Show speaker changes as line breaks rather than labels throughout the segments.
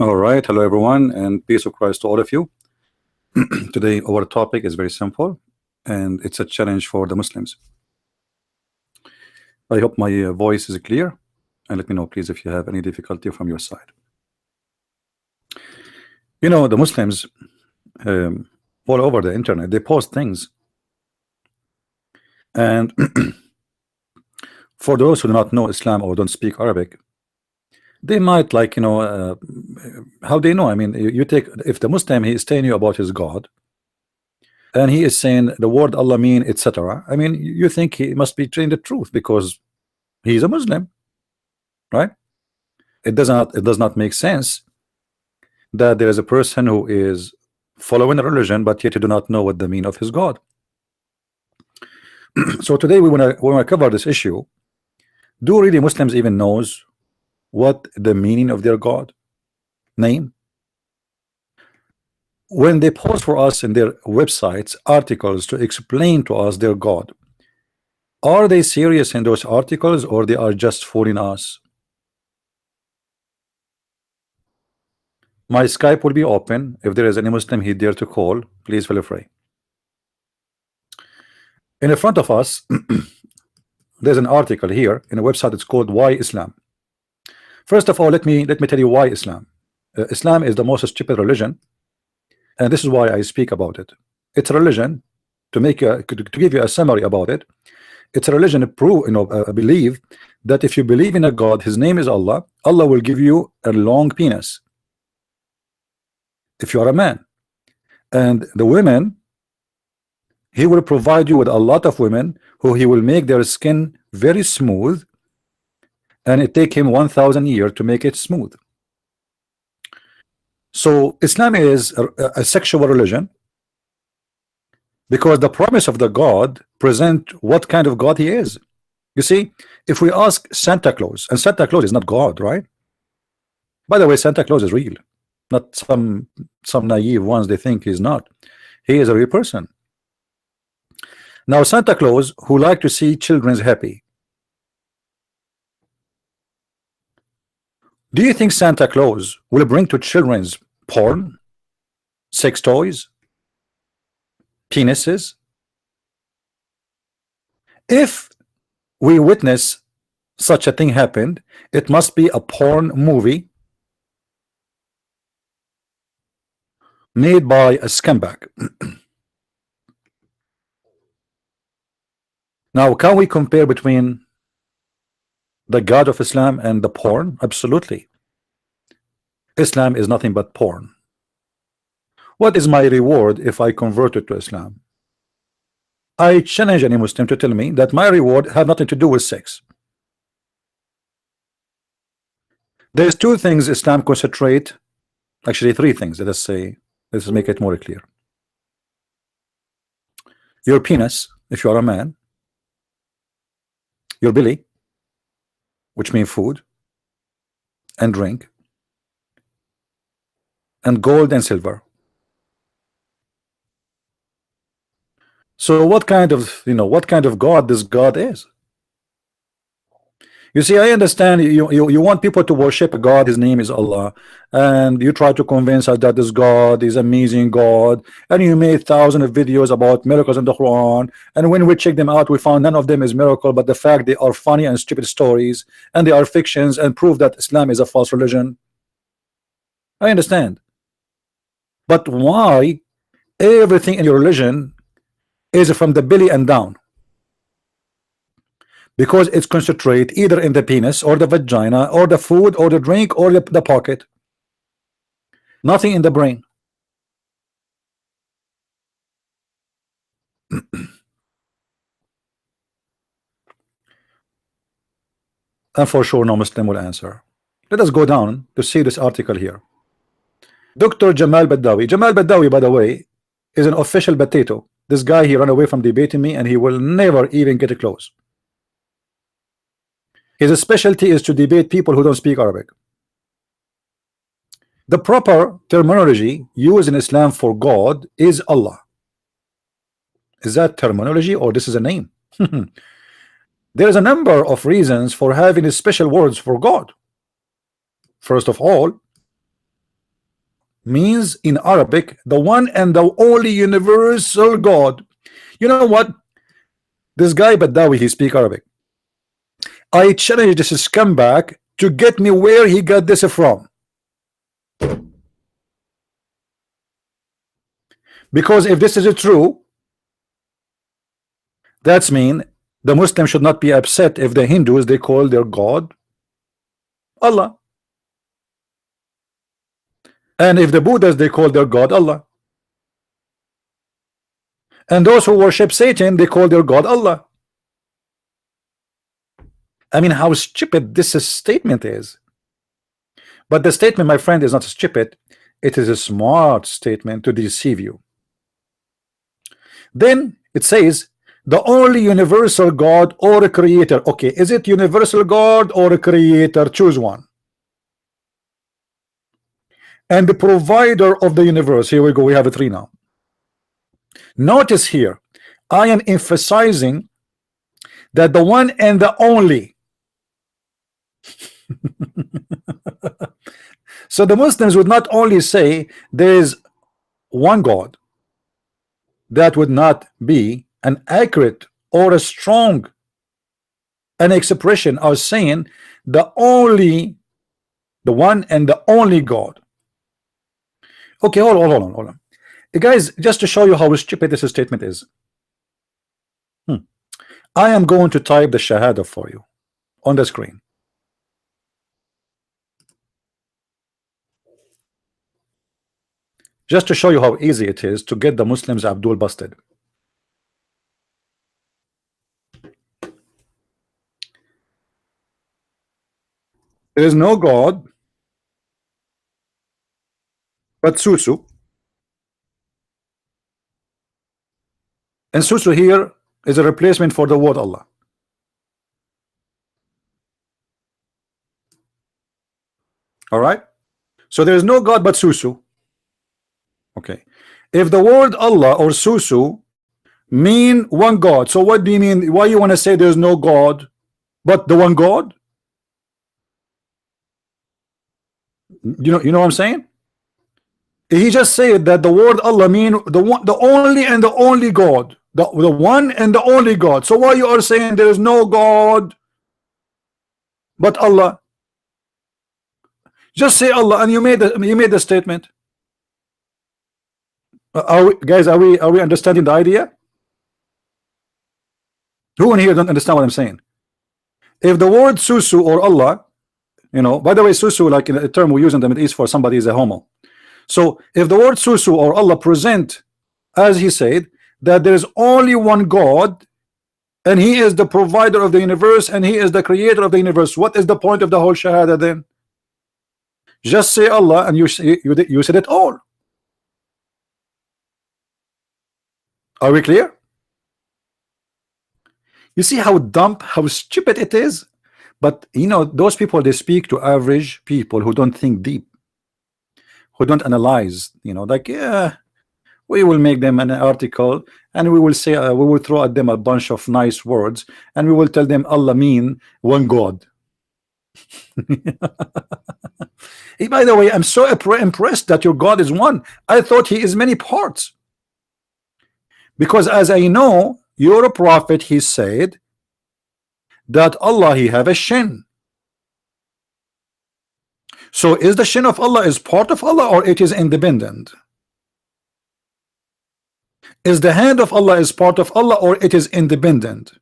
All right, hello everyone, and peace of Christ to all of you. Today, our topic is very simple, and it's a challenge for the Muslims. I hope my voice is clear, and let me know, please, if you have any difficulty from your side. The Muslims all over the internet, they post things, and for those who do not know Islam or don't speak Arabic, they might how they know? I mean, you take, if the Muslim, he is telling you about his God, and he is saying the word Allah mean, etc. I mean, you think he must be telling the truth because he's a Muslim, right? It does not make sense that there is a person who is following a religion, but yet you do not know what the meaning of his God. So today we want to cover this issue. Do really Muslims even knows what the meaning of their God name? When they post for us in their websites articles to explain to us their God, are they serious in those articles, or they are just fooling us? My Skype will be open. If there is any Muslim here dare to call, please feel free. In front of us there's an article here in a website. It's called Why Islam. First of all, let me tell you why Islam. Islam is the most stupid religion, and this is why I speak about it. It's a religion, to give you a summary about it. It's a religion to prove, believe that if you believe in a God, his name is Allah, Allah will give you a long penis if you are a man, and the women, he will provide you with a lot of women who he will make their skin very smooth, and it take him 1,000 years to make it smooth. So Islam is a sexual religion, because the promise of the God present what kind of God he is. You see, if we ask Santa Claus, and Santa Claus is not God, right? By the way, Santa Claus is real, not some naive ones, they think he's not. He is a real person. Now Santa Claus, who like to see children happy, do you think Santa Claus will bring to children's porn, sex toys, penises? If we witness such a thing happened, it must be a porn movie made by a scumbag. Now, can we compare between the God of Islam and the porn? Absolutely. Islam is nothing but porn. What is my reward if I converted to Islam? I challenge any Muslim to tell me that my reward had nothing to do with sex. There's two things Islam concentrate, actually three things. Let us say, let's make it more clear. Your penis, if you are a man, your belly, which means food and drink, and gold and silver. So what kind of God this God is? You see, I understand you want people to worship a God, his name is Allah, and you try to convince us that this God is amazing God, and you made thousands of videos about miracles in the Quran, and when we check them out, we found none of them is miracle, but the fact they are funny and stupid stories, and they are fictions, and prove that Islam is a false religion. I understand, but why everything in your religion is from the belly and down? Because it's concentrate either in the penis or the vagina or the food or the drink or the pocket, nothing in the brain. And for sure no Muslim will answer. Let us go down to see this article here. Dr. Jamal Badawi. Jamal Badawi, by the way, is an official potato. This guy, he ran away from debating me, and he will never even get close. His specialty is to debate people who don't speak Arabic. The proper terminology used in Islam for God is Allah. Is that terminology, or this is a name? There is a number of reasons for having special words for God. First of all, means in Arabic the one and the only universal God. You know what? This guy Badawi, he speak Arabic. I challenge this scumbag to get me where he got this from. Because if this is true, that's mean the Muslim should not be upset if the Hindus they call their God Allah, and if the Buddhists they call their God Allah, and those who worship Satan they call their God Allah. I mean, how stupid this statement is. But the statement, my friend, is not stupid. It is a smart statement to deceive you. Then it says the only universal God or a creator. Okay, is it universal God or a creator? Choose one. And the provider of the universe. Here we go, we have a three now. Notice here, I am emphasizing that the one and the only. So the Muslims would not only say there is one God, that would not be an accurate or a strong an expression of saying the one and the only God. Okay, hold on. Guys, just to show you how stupid this statement is, I am going to type the Shahada for you on the screen. Just to show you how easy it is to get the Muslims Abdul busted. There is no God but Susu. And Susu here is a replacement for the word Allah. Alright? So there is no God but Susu. Okay. If the word Allah or Susu mean one God, so what do you mean? Why you want to say there's no God but the one God? You know what I'm saying? He just said that the word Allah mean the one, the only and the only God, the one and the only God. So why you are saying there is no God but Allah? Just say Allah, and you made the statement. Guys, are we understanding the idea? Who in here don't understand what I'm saying? If the word Susu or Allah, you know, by the way, Susu, like in a term we use in the Middle East for somebody is a homo. So if the word Susu or Allah present, as he said, that there is only one God, and he is the provider of the universe, and he is the creator of the universe, what is the point of the whole Shahada then? Just say Allah, and you said it all. Are we clear? You see how dumb, how stupid it is? But you know, those people, they speak to average people who don't think deep, who don't analyze, you know, like, yeah, we will make them an article and we will say, we will throw at them a bunch of nice words and we will tell them Allah mean one God. Hey, by the way, I'm so impressed that your God is one. I thought he is many parts, because as I know, you're a prophet, he said that Allah he have a shin. So is the shin of Allah is part of Allah or it is independent? Is the hand of Allah is part of Allah or it is independent?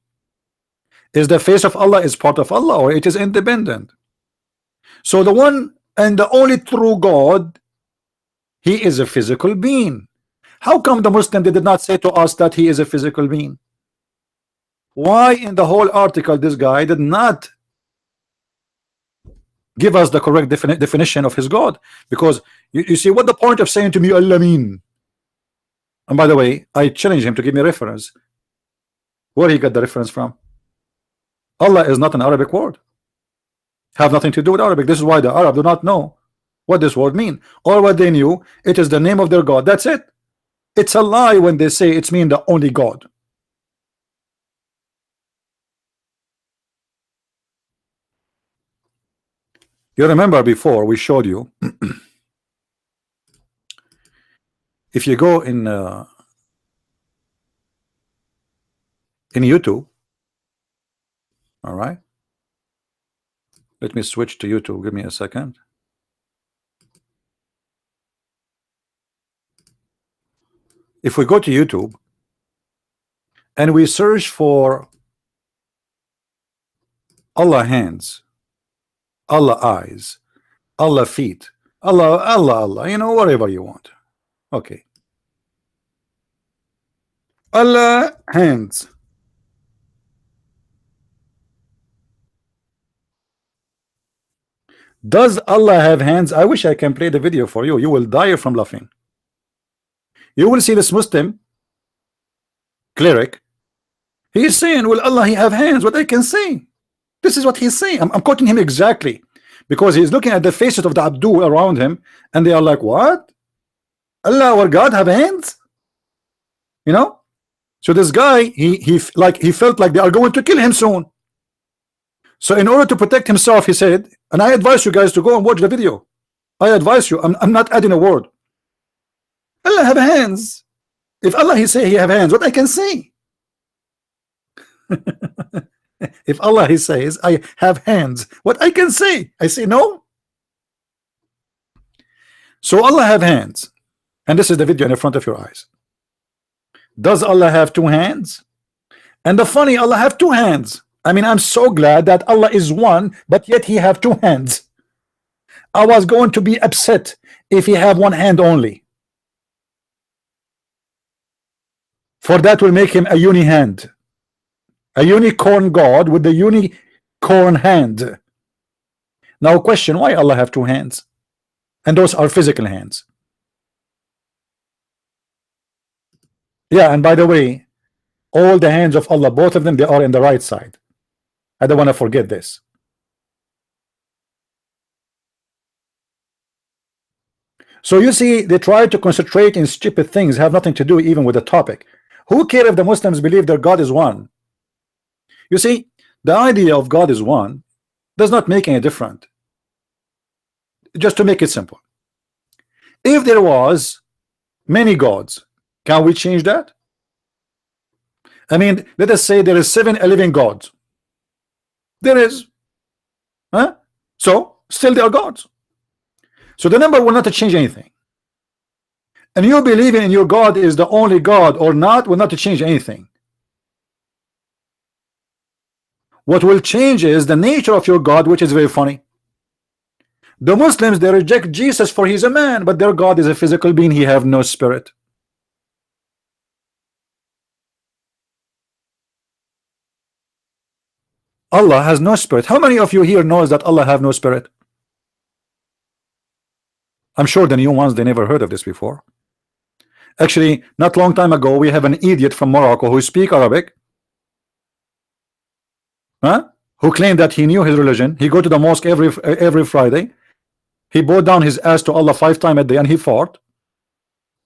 Is the face of Allah is part of Allah or it is independent? So the one and the only true God, he is a physical being. How come the Muslim did not say to us that he is a physical being? Why in the whole article this guy did not give us the correct definition of his God? Because you see what the point of saying to me Allah mean? And by the way, I challenge him to give me a reference where he got the reference from. Allah is not an Arabic word, have nothing to do with Arabic. This is why the Arab do not know what this word mean. Or what they knew, it is the name of their God. That's it. It's a lie when they say it's mean the only God. You remember before we showed you If you go in YouTube, all right, let me switch to YouTube, give me a second. If we go to YouTube and we search for Allah hands, Allah eyes, Allah feet, Allah, you know, whatever you want. Okay. Allah hands. Does Allah have hands? I wish I can play the video for you. You will die from laughing. You will see this Muslim cleric. He is saying, will Allah he have hands? What I can say. This is what he's saying. I'm quoting him exactly. Because he's looking at the faces of the Abdu around him, and they are like, what? Allah, our God, have hands? You know? So this guy, he felt like they are going to kill him soon. So in order to protect himself, he said, and I advise you guys to go and watch the video. I advise you. I'm not adding a word. Allah have hands. If Allah he say he have hands, what I can say? If Allah he says I have hands, what I can say? I say no. So Allah have hands, and this is the video in the front of your eyes. Does Allah have two hands? And the funny, Allah have two hands. I mean, I'm so glad that Allah is one, but yet he have two hands. I was going to be upset if he have one hand only. For that will make him a uni hand, a unicorn God with the unicorn hand. Now question, why Allah have two hands? And those are physical hands. Yeah, and by the way, all the hands of Allah, both of them, they are in the right side. I don't want to forget this. So you see, they try to concentrate in stupid things, have nothing to do even with the topic. Who cares if the Muslims believe their God is one? You see, the idea of God is one does not make any difference. Just to make it simple, if there was many gods, can we change that? I mean, let us say there is 7-11 gods. There is, huh? So still they are gods. So the number will not change anything. And you believing in your God is the only God or not will not change anything. What will change is the nature of your God, which is very funny. The Muslims, they reject Jesus for he's a man, but their God is a physical being. He have no spirit. Allah has no spirit. How many of you here knows that Allah have no spirit? I'm sure the new ones, they never heard of this before. Actually, not long time ago, we have an idiot from Morocco who speak Arabic, huh? Who claimed that he knew his religion. He go to the mosque every Friday. He bowed down his ass to Allah 5 times a day, and he fought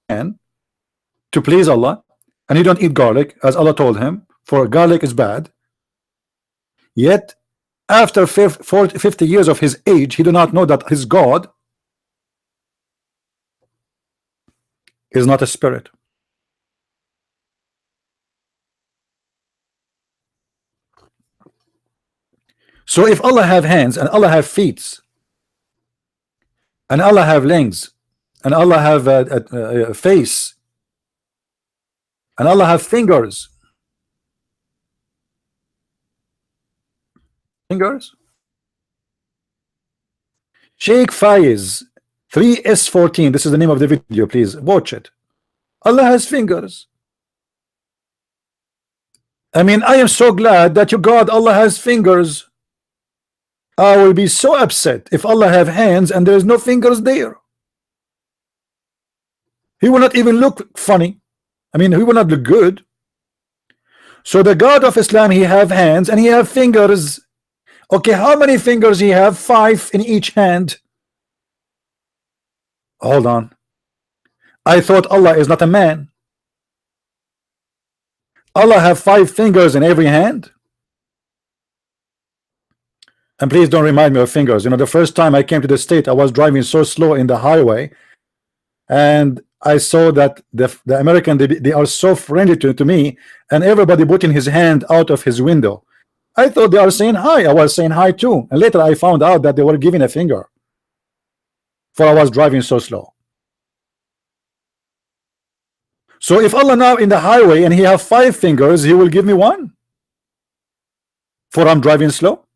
and to please Allah, and he don't eat garlic as Allah told him, for garlic is bad. Yet after 50 years of his age, he do not know that his God is not a spirit. So if Allah have hands, and Allah have feet, and Allah have legs, and Allah have a face, and Allah have fingers, Sheikh Faiz 3S14, this is the name of the video, please watch it. Allah has fingers. I mean, I am so glad that your God Allah has fingers. I will be so upset if Allah have hands and there is no fingers there. He will not even look funny. I mean, he will not look good. So the God of Islam, he have hands and he have fingers. Okay, how many fingers he have? 5 in each hand. Hold on. I thought Allah is not a man. Allah have 5 fingers in every hand. And please don't remind me of fingers. You know, the first time I came to the state, I was driving so slow in the highway, and I saw that the American, they are so friendly to me, and everybody putting his hand out of his window. I thought they are saying hi. I was saying hi too, and later I found out that they were giving a finger, for I was driving so slow. So if Allah now in the highway and he have 5 fingers, he will give me one, for I'm driving slow.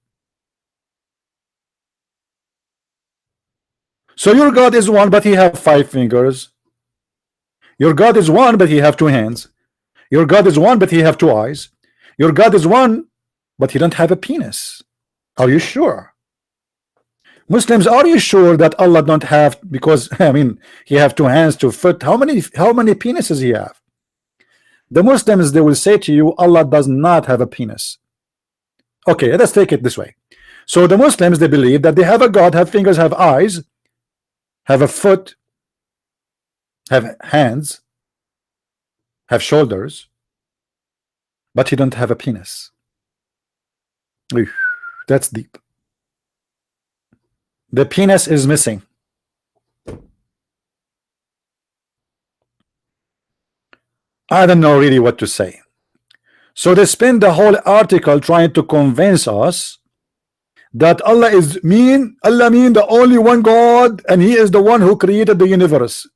So your God is one, but he have 5 fingers. Your God is one, but he have 2 hands. Your God is one, but he have 2 eyes. Your God is one, but he don't have a penis. Are you sure? Muslims, are you sure that Allah don't have, because I mean he have 2 hands, 2 foot? How many penises he have? The Muslims, they will say to you, Allah does not have a penis. Okay, let's take it this way. So the Muslims, they believe that they have a God, have fingers, have eyes, have a foot, have hands, have shoulders, but he don't have a penis. Oof, that's deep. The penis is missing. I don't know really what to say. So they spend the whole article trying to convince us that Allah mean the only one God, and he is the one who created the universe.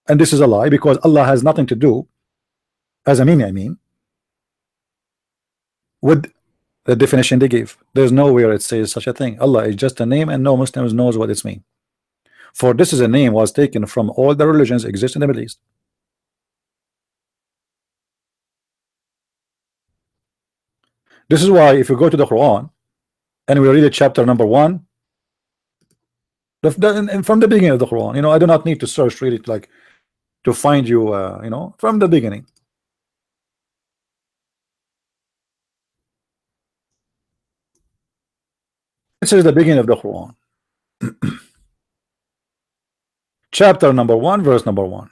And this is a lie, because Allah has nothing to do, as I mean, with the definition they give. There's nowhere it says such a thing. Allah is just a name, and no Muslims knows what it's mean. For this is a name was taken from all the religions exist in the Middle East. This is why if you go to the Quran and we read chapter number 1, and from the beginning of the Quran, you know, I do not need to search really to find you, you know, from the beginning. This is the beginning of the Quran. Chapter number 1, verse number 1.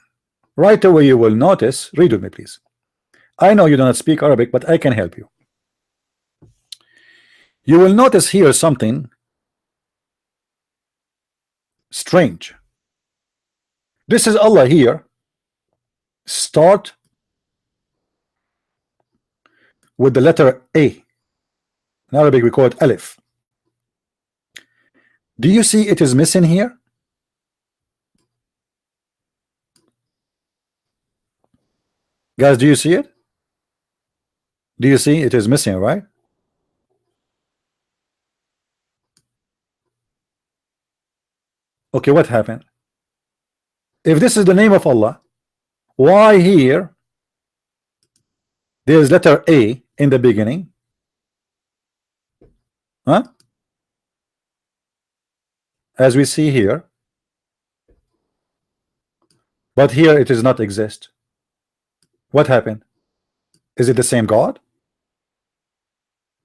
Right away you will notice, read with me please. I know you do not speak Arabic, but I can help you. You will notice here something strange. This is Allah here. Start with the letter A. In Arabic we call it Alif. Do you see it is missing here? Guys, do you see it? Do you see it is missing, right? Okay, what happened? If this is the name of Allah, why here there's letter A in the beginning? Huh? As we see here, but here it does not exist. What happened? Is it the same God?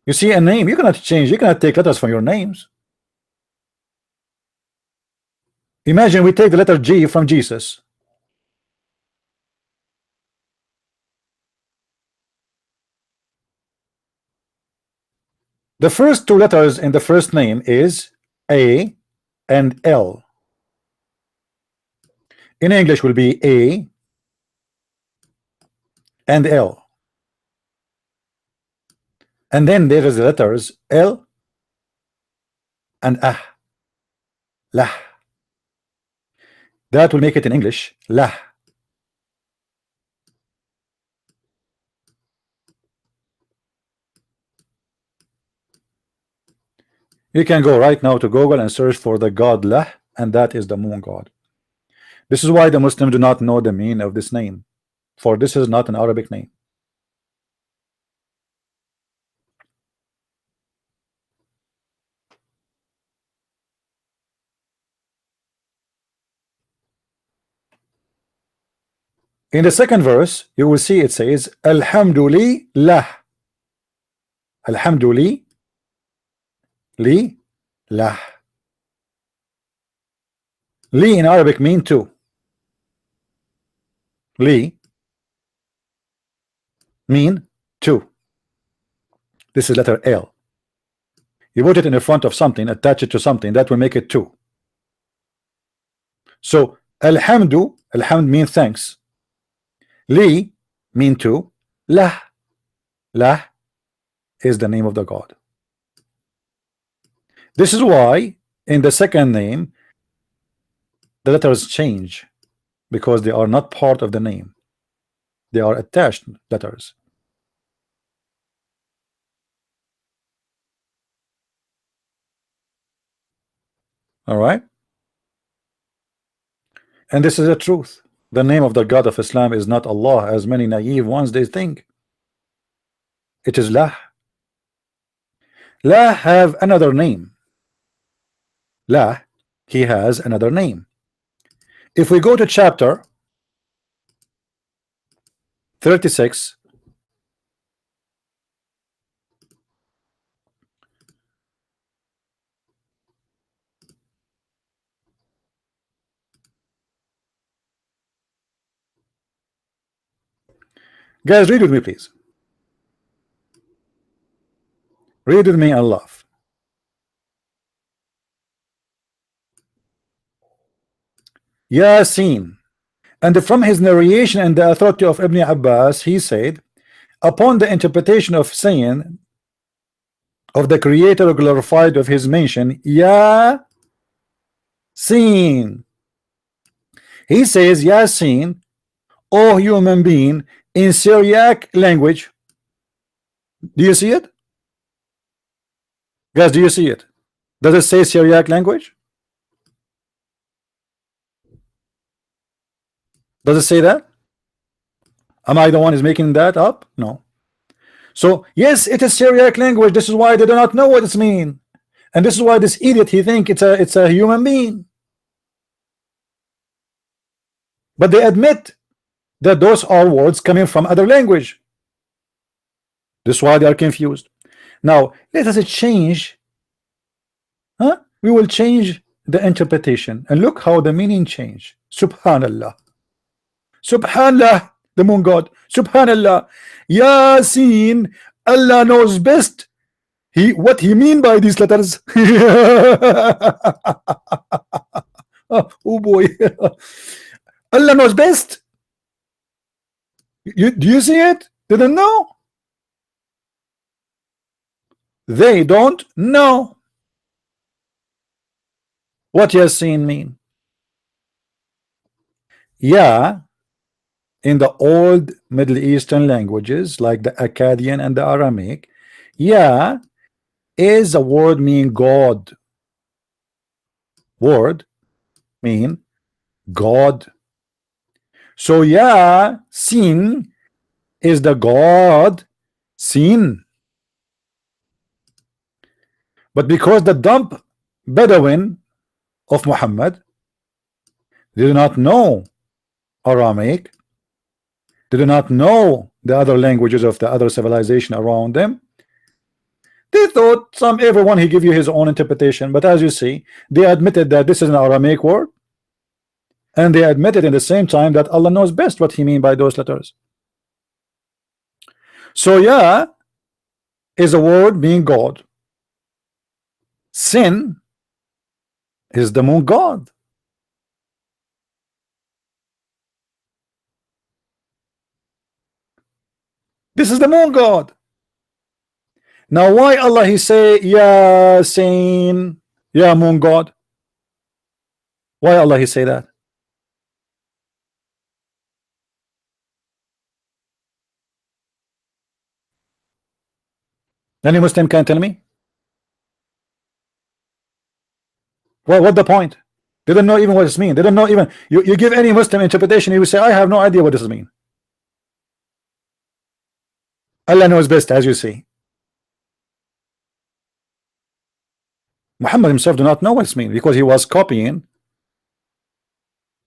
You see, a name you cannot change, you cannot take letters from your names. Imagine we take the letter G from Jesus. The first 2 letters in the first name is A and L. In English will be A and L. And then there is the letters L and Ah. Lah. That will make it in English Lah. You can go right now to Google and search for the god Lah, and that is the moon god. This is why the Muslims do not know the meaning of this name, for this is not an Arabic name. In the second verse, you will see it says Alhamdulillah. Alhamdulillah. Lah. Li in Arabic mean two. Li mean two. This is letter L. You put it in the front of something, attach it to something, that will make it two. So Alhamdu, alhamd mean thanks. Li mean to. Lah, lah is the name of the God. This is why in the second name the letters change, because they are not part of the name. They are attached letters. All right. And this is the truth. The name of the God of Islam is not Allah, as many naive ones they think. It is Lah. Lah have another name. Lah, he has another name. If we go to chapter 36, guys, read with me, please. Read with me and laugh. Yasin. And from his narration and the authority of Ibn Abbas, he said, upon the interpretation of saying of the Creator glorified of his mention, Yasin. He says, Yasin, O human being, in Syriac language. Do you see it? Guys, do you see it? Does it say Syriac language? Does it say that? Am I the one who's making that up? No. So yes, it is Syriac language. This is why they do not know what it means, and this is why this idiot he think it's a human being. But they admit that those are words coming from other language. This is why they are confused. Now let us change. We will change the interpretation, and look how the meaning change. Subhanallah. Subhanallah, the moon god. Subhanallah. Yasin, Allah knows best. What he mean by these letters? Oh boy. Allah knows best. Do you see it? They don't know. They don't know what Yasin mean. Yeah, in the old Middle Eastern languages like the Akkadian and the Aramaic, yeah is a word mean God. Word mean God. So yeah, sin is the God sin. But because the dumb Bedouin of Muhammad did not know Aramaic, they do not know the other languages of the other civilization around them, they thought everyone he give you his own interpretation. But as you see, they admitted that this is an Aramaic word, and they admitted in the same time that Allah knows best what he mean by those letters. So yeah is a word mean God. Sin is the moon god. This is the moon god. Now why Allah he say Yasin, ya moon god? Why Allah he say that? Any Muslim can tell me? Well, what the point? They don't know even what this means. They don't know even. You give any Muslim interpretation, he will say, I have no idea what this means. Allah knows best, as you see. Muhammad himself do not know what this means, because he was copying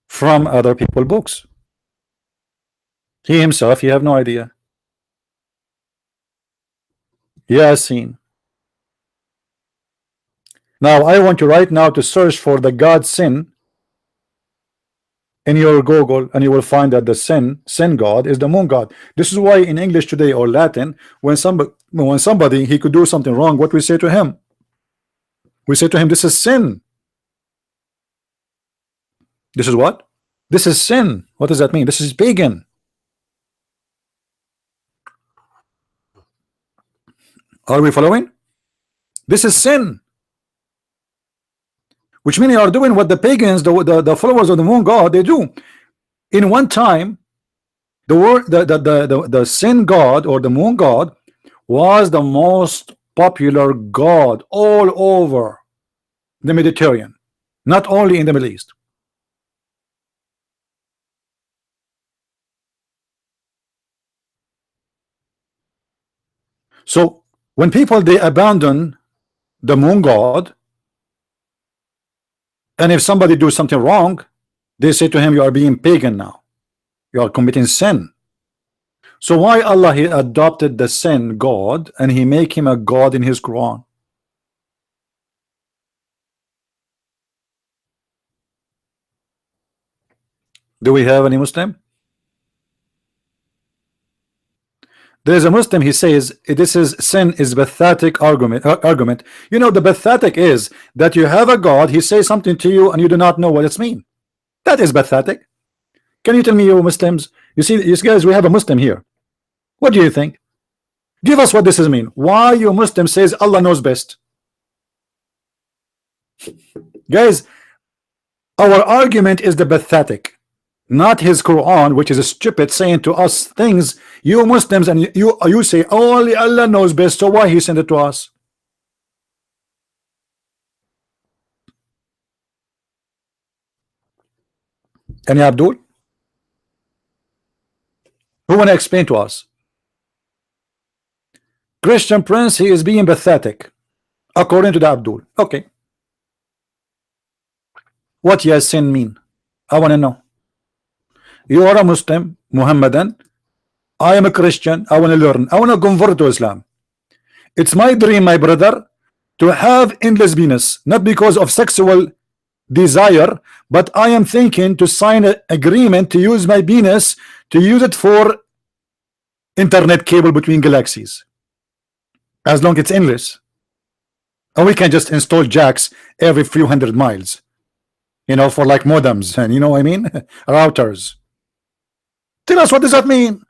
from other people's books. He himself, he have no idea. Yasin. Now I want you right now to search for the God sin in your Google, and you will find that the sin god is the moon god. This is why in English today or Latin, when somebody he could do something wrong, what we say to him? We say to him, this is sin. This is what? This is sin. What does that mean? This is pagan. Are we following? This is sin, which means you are doing what the pagans, the followers of the moon god, they do. In one time, the word, the sin god or the moon god was the most popular god all over the Mediterranean, not only in the Middle East. So when people they abandon the moon god, and if somebody do something wrong, they say to him, you are being pagan now, you are committing sin. So why Allah he adopted the sin god and he make him a god in his Quran? Do we have any Muslim? There is a Muslim, he says this is sin is pathetic argument. You know, the pathetic is that you have a God, he says something to you and you do not know what it's mean. That is pathetic. Can you tell me, you Muslims, you see, you guys, we have a Muslim here. What do you think? Give us what this is mean. Why you Muslim says Allah knows best? Guys, our argument is the pathetic, not his Quran, which is a stupid saying to us things. You Muslims and you say only Allah knows best, so why he sent it to us? Any Abdul? Who want to explain to us? Christian Prince, he is being pathetic according to the Abdul. Okay, what Yasin mean? I want to know. You are a Muslim, Muhammadan. I am a Christian. I want to learn. I want to convert to Islam. It's my dream, my brother, to have endless penis, not because of sexual desire, but I am thinking to sign an agreement to use my penis, to use it for internet cable between galaxies, as long as it's endless, and we can just install jacks every few hundred miles, you know, for like modems, and you know what I mean, routers. Tell us, what does that mean?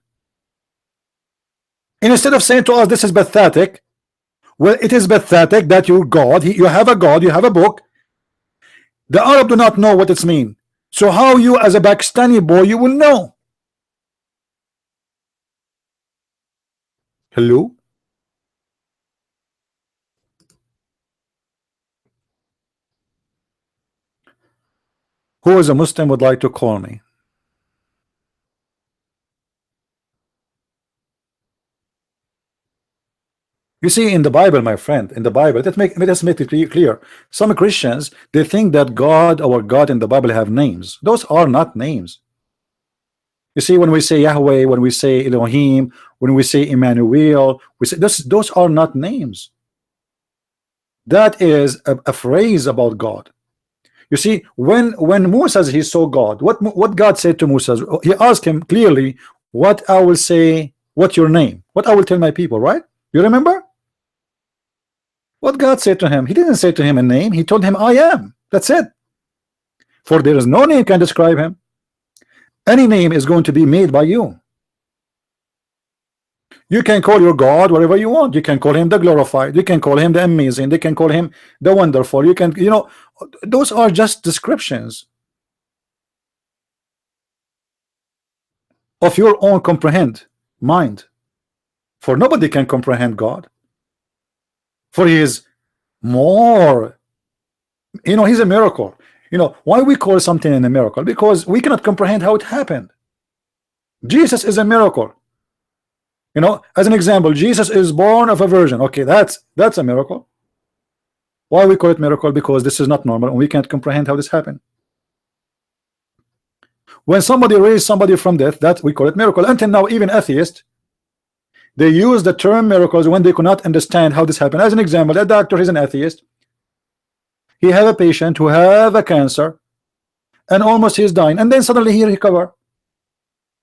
And instead of saying to us this is pathetic, well, it is pathetic that your God, you have a God, you have a book. The Arab do not know what it's mean. So how you as a Pakistani boy you will know? Hello? Who is a Muslim would like to call me? You see, in the Bible, my friend, in the Bible, let us make it clear. Some Christians, they think that God, our God in the Bible have names. Those are not names. You see, when we say Yahweh, when we say Elohim, when we say Emmanuel, we say those are not names. That is a phrase about God. You see, when Moses he saw God, what God said to Moses, he asked him clearly, what I will say, what's your name? What I will tell my people, right? You remember? What God said to him, he didn't say to him a name, he told him I am. That's it. For there is no name can describe him. Any name is going to be made by you. You can call your God whatever you want. You can call him the glorified, you can call him the amazing, they can call him the wonderful. You can, you know, those are just descriptions of your own comprehend mind. For nobody can comprehend God. For he is more, you know, he's a miracle. You know why we call something a miracle? Because we cannot comprehend how it happened. Jesus is a miracle. You know, as an example, Jesus is born of a virgin. Okay, that's a miracle. Why we call it miracle? Because this is not normal and we can't comprehend how this happened. When somebody raised somebody from death, that we call it miracle. Until now, even atheists, they use the term miracles when they could not understand how this happened. As an example, a doctor is an atheist. He have a patient who have a cancer and almost he's dying, and then suddenly he recover.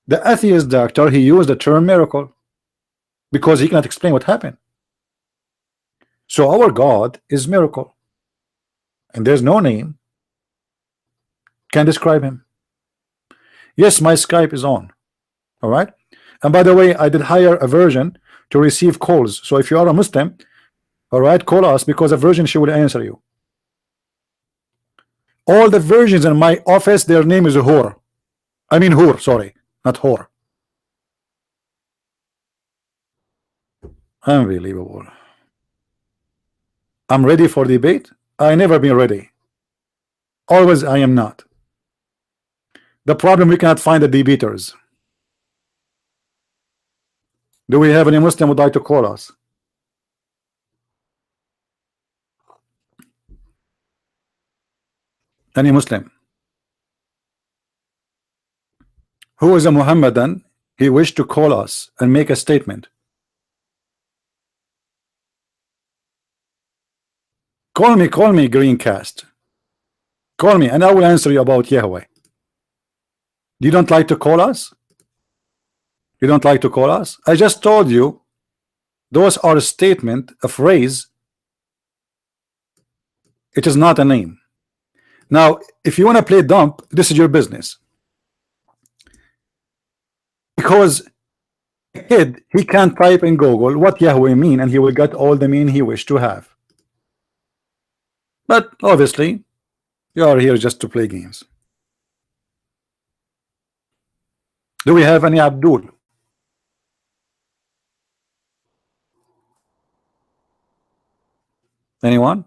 The atheist doctor, he used the term miracle because he cannot explain what happened. So our God is miracle, and there's no name can describe him. Yes, my Skype is on. All right. And by the way, I did hire a version to receive calls. So if you are a Muslim, all right, call us, because a version, she will answer you. All the versions in my office, their name is Hur. I mean Hur, sorry, not Hur. Unbelievable. I'm ready for debate. I never been ready. Always I am not. The problem, we cannot find the debaters. Do we have any Muslim would like to call us? Any Muslim who is a Muhammadan, he wished to call us and make a statement. Call me, Greencast. Call me and I will answer you about Yahweh. You don't like to call us? You don't like to call us? I just told you those are a statement, a phrase. It is not a name. Now, if you want to play dump, this is your business. Because a kid, he can't type in Google what Yahweh mean, and he will get all the meaning he wish to have. But obviously, you are here just to play games. Do we have any Abdul? Anyone?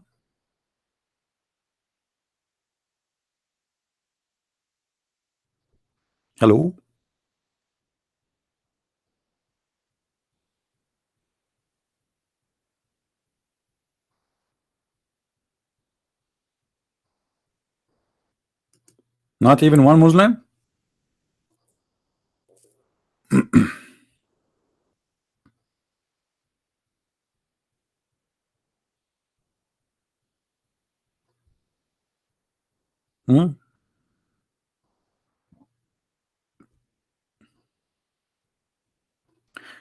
Hello? Not even one Muslim? Hmm?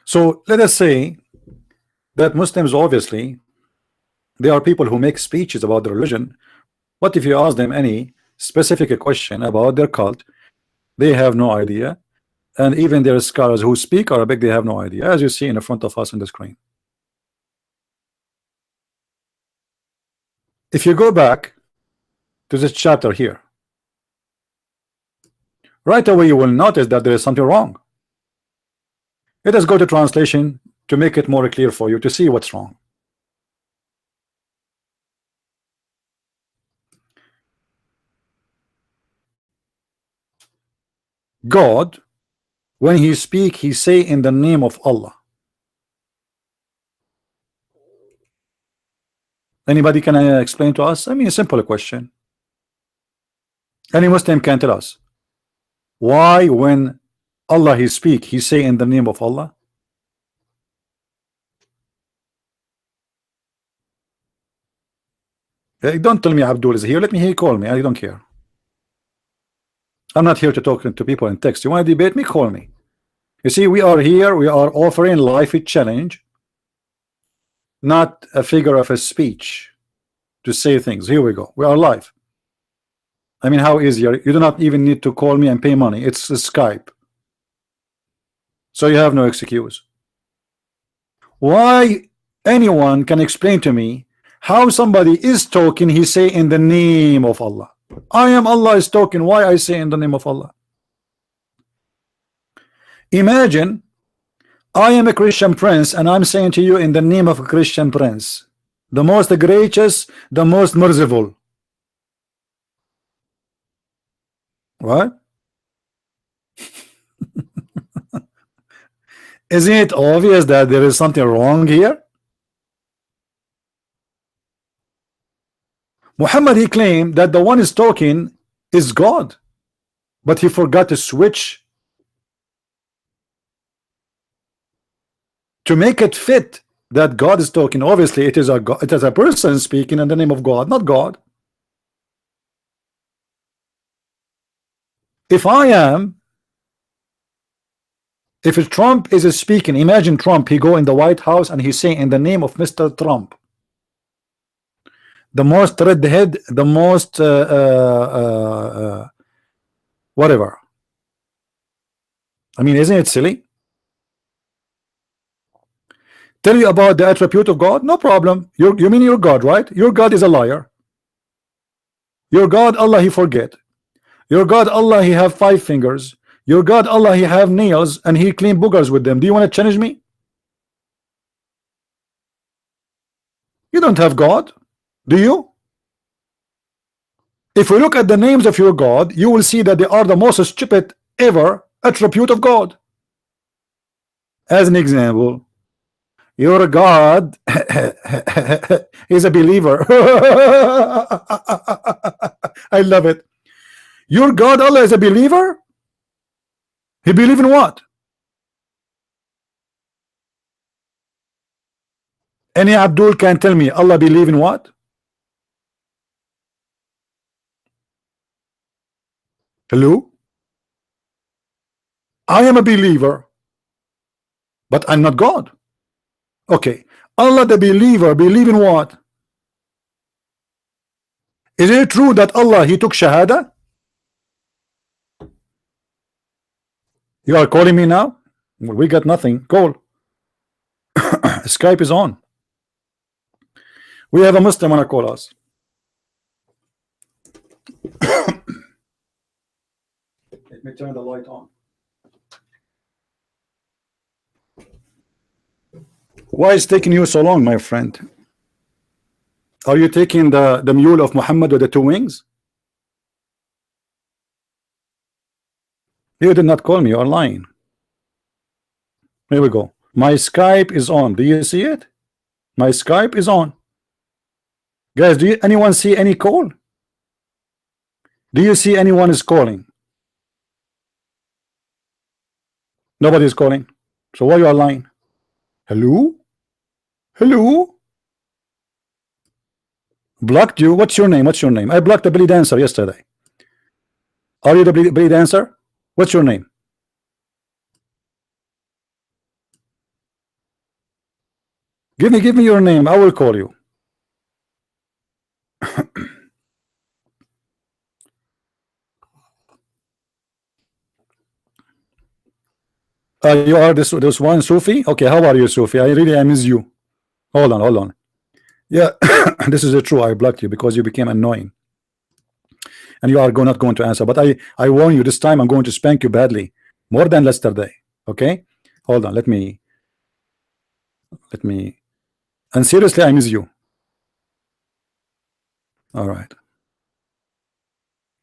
So let us say that Muslims, obviously, they are people who make speeches about the religion. What if you ask them any specific question about their cult? They have no idea. And even their scholars who speak Arabic, they have no idea, as you see in the front of us on the screen. If you go back to this chapter here, right away you will notice that there is something wrong. Let us go to translation to make it more clear for you to see what's wrong. God, when he speak, he say in the name of Allah. Anybody can explain to us? I mean, a simple question. Any Muslim can tell us why when Allah he speak, he say in the name of Allah. Don't tell me Abdul is here. Let me hear call me. I don't care. I'm not here to talk to people in text. You want to debate me? Call me. You see, we are here. We are offering life a challenge, not a figure of a speech to say things. Here we go. We are live. I mean, how easier? You do not even need to call me and pay money. It's a Skype. So you have no excuse. Why anyone can explain to me how somebody is talking, he say in the name of Allah. I am Allah is talking. Why I say in the name of Allah? Imagine I am a Christian prince and I'm saying to you in the name of a Christian prince, the most gracious, the most merciful. What? Isn't it obvious that there is something wrong here? Muhammad, he claimed that the one is talking is God, but he forgot to switch to make it fit that God is talking. Obviously, it is a person speaking in the name of God, not God. If Trump is speaking, imagine Trump, he go in the White House and he say in the name of Mr. Trump, the most redhead, the most whatever. I mean, isn't it silly? Tell you about the attribute of God, no problem. You mean your God, right? Your God is a liar. Your God, Allah, He forget. Your God, Allah, He have 5 fingers. Your God, Allah, He have nails and He clean boogers with them. Do you want to challenge me? You don't have God, do you? If we look at the names of your God, you will see that they are the most stupid ever attribute of God. As an example, your God is a believer. I love it. Your God, Allah, is a believer? He believe in what? Any Abdul can tell me Allah believe in what? Hello? I am a believer, but I'm not God. Okay, Allah the believer believe in what? Is it true that Allah He took Shahada? You are calling me now? Well, we got nothing. Call. Skype is on. We have a Muslim wanna call us. Let me turn the light on. Why is taking you so long, my friend? Are you taking the mule of Muhammad with the 2 wings? You did not call me, you are lying. Here we go. My Skype is on. Do you see it? My Skype is on. Guys, do you anyone see any call? Do you see anyone is calling? Nobody is calling. So why you are lying? Hello? Hello? Blocked you? What's your name? What's your name? I blocked the belly dancer yesterday. Are you the belly dancer? What's your name? Give me your name. I will call you. You are this one Sufi? Okay, how are you, Sufi? I miss you. Hold on. Yeah, this is true. I blocked you because you became annoying. And you are not going to answer. But I warn you, this time I'm going to spank you badly. More than yesterday. Okay? Hold on, let me and seriously, I miss you. All right.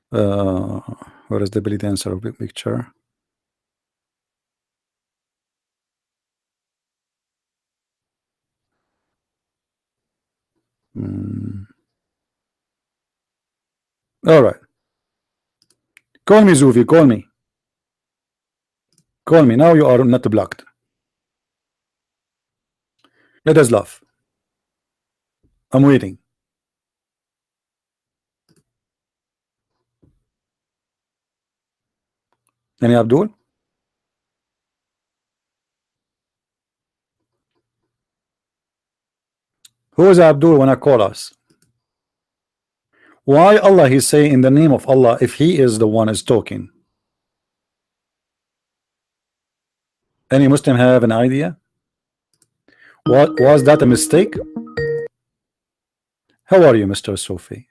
Where is the belly dancer picture? All right. Call me, Zufi. Call me. Call me. Now you are not blocked. Let us laugh. I'm waiting. Any Abdul? Who is Abdul when I call us? Why Allah He say in the name of Allah if He is the one is talking? Any Muslim have an idea? What was that a mistake? How are you, Mr. Sufi?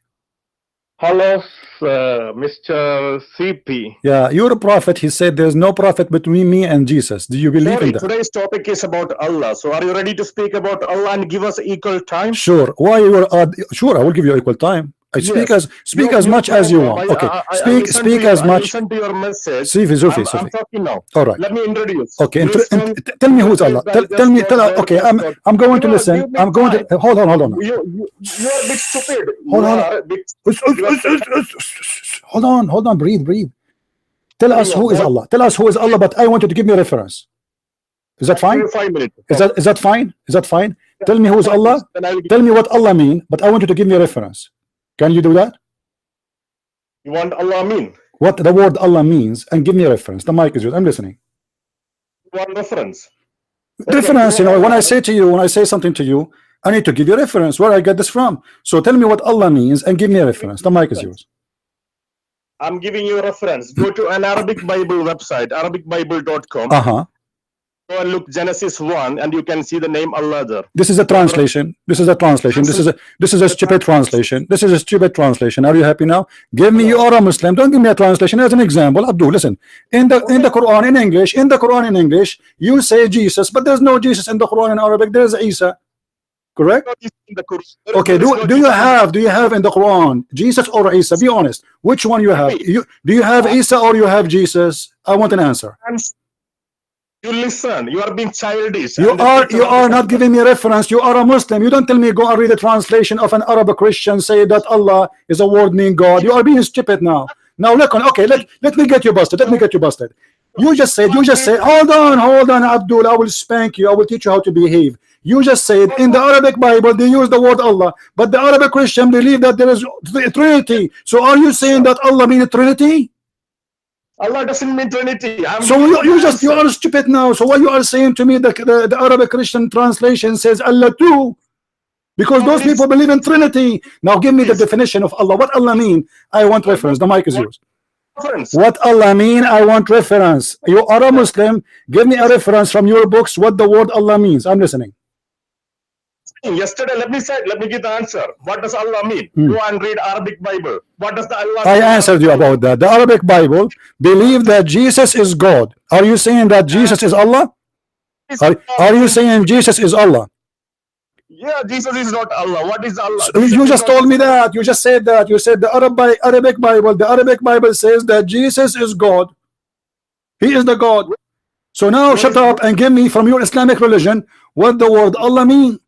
Hello, Mr. CP.
Yeah, you're a prophet. He said there's no prophet between me and Jesus. Do you believe in that?
Today's topic is about Allah. So are you ready to speak about Allah and give us equal time?
Sure. Why you are sure, I will give you equal time. Speak as much as you want. Okay. Speak as much.
Listen to your message.
Sufi.
I'm talking now.
All right.
Let me introduce.
Okay. Tell me who's Allah. Okay. I'm going to listen. I'm going to hold on.
You're a bit stupid.
Hold on. Breathe. Tell us who is Allah. Tell us who is Allah. But I want you to give me a reference. Is that fine?
5 minutes.
Is that fine? Tell me who is Allah. Tell me what Allah mean. But I want you to give me a reference. Can you do that?
You want Allah mean?
What the word Allah means and give me a reference. The mic is yours. I'm listening.
One reference.
Reference, you know, when I say something to you, I need to give you a reference where I get this from. So tell me what Allah means and give me a reference. The mic is yours.
I'm giving you a reference. Go to an Arabic Bible website, arabicbible.com. Go and look Genesis 1, and you can see the name Allah there.
This is a translation. This is a translation. This is a stupid translation. This is a stupid translation. Are you happy now? Give me, you are a Muslim. Don't give me a translation as an example. Abdul, listen. In the Quran in English, you say Jesus, but there's no Jesus in the Quran in Arabic. There's Isa. Correct? Okay. Do you have in the Quran Jesus or Isa? Be honest. Which one you have? Do you have Isa or you have Jesus? I want an answer.
You listen. You are being childish.
You are not giving me a reference. You are a Muslim. You don't tell me go and read a translation of an Arab Christian say that Allah is a word meaning God. You are being stupid now. Now look on. Okay, let me get you busted. You just said. Hold on, Abdul. I will spank you. I will teach you how to behave. You just said in the Arabic Bible they use the word Allah, but the Arabic Christian believe that there is a Trinity. So are you saying that Allah means Trinity?
Allah doesn't mean Trinity.
So you are stupid now. So what you are saying to me that the Arabic Christian translation says Allah too, because those people believe in Trinity. Now give me the definition of Allah. What Allah mean? I want reference. The mic is yours. What Allah mean? I want reference. You are a Muslim. Give me a reference from your books what the word Allah means. I'm listening.
Yesterday, let me give the answer. What does Allah mean? Go and read Arabic Bible. What does the Allah
I answered you about that. The Arabic Bible believe that Jesus is God. Are you saying that Jesus is Allah? Are you saying Jesus is Allah?
Yeah, Jesus is not Allah. What is Allah?
You just told me that. You just said that. You said the Arabic Bible. The Arabic Bible says that Jesus is God. He is the God. So now shut up and give me from your Islamic religion what the word Allah means.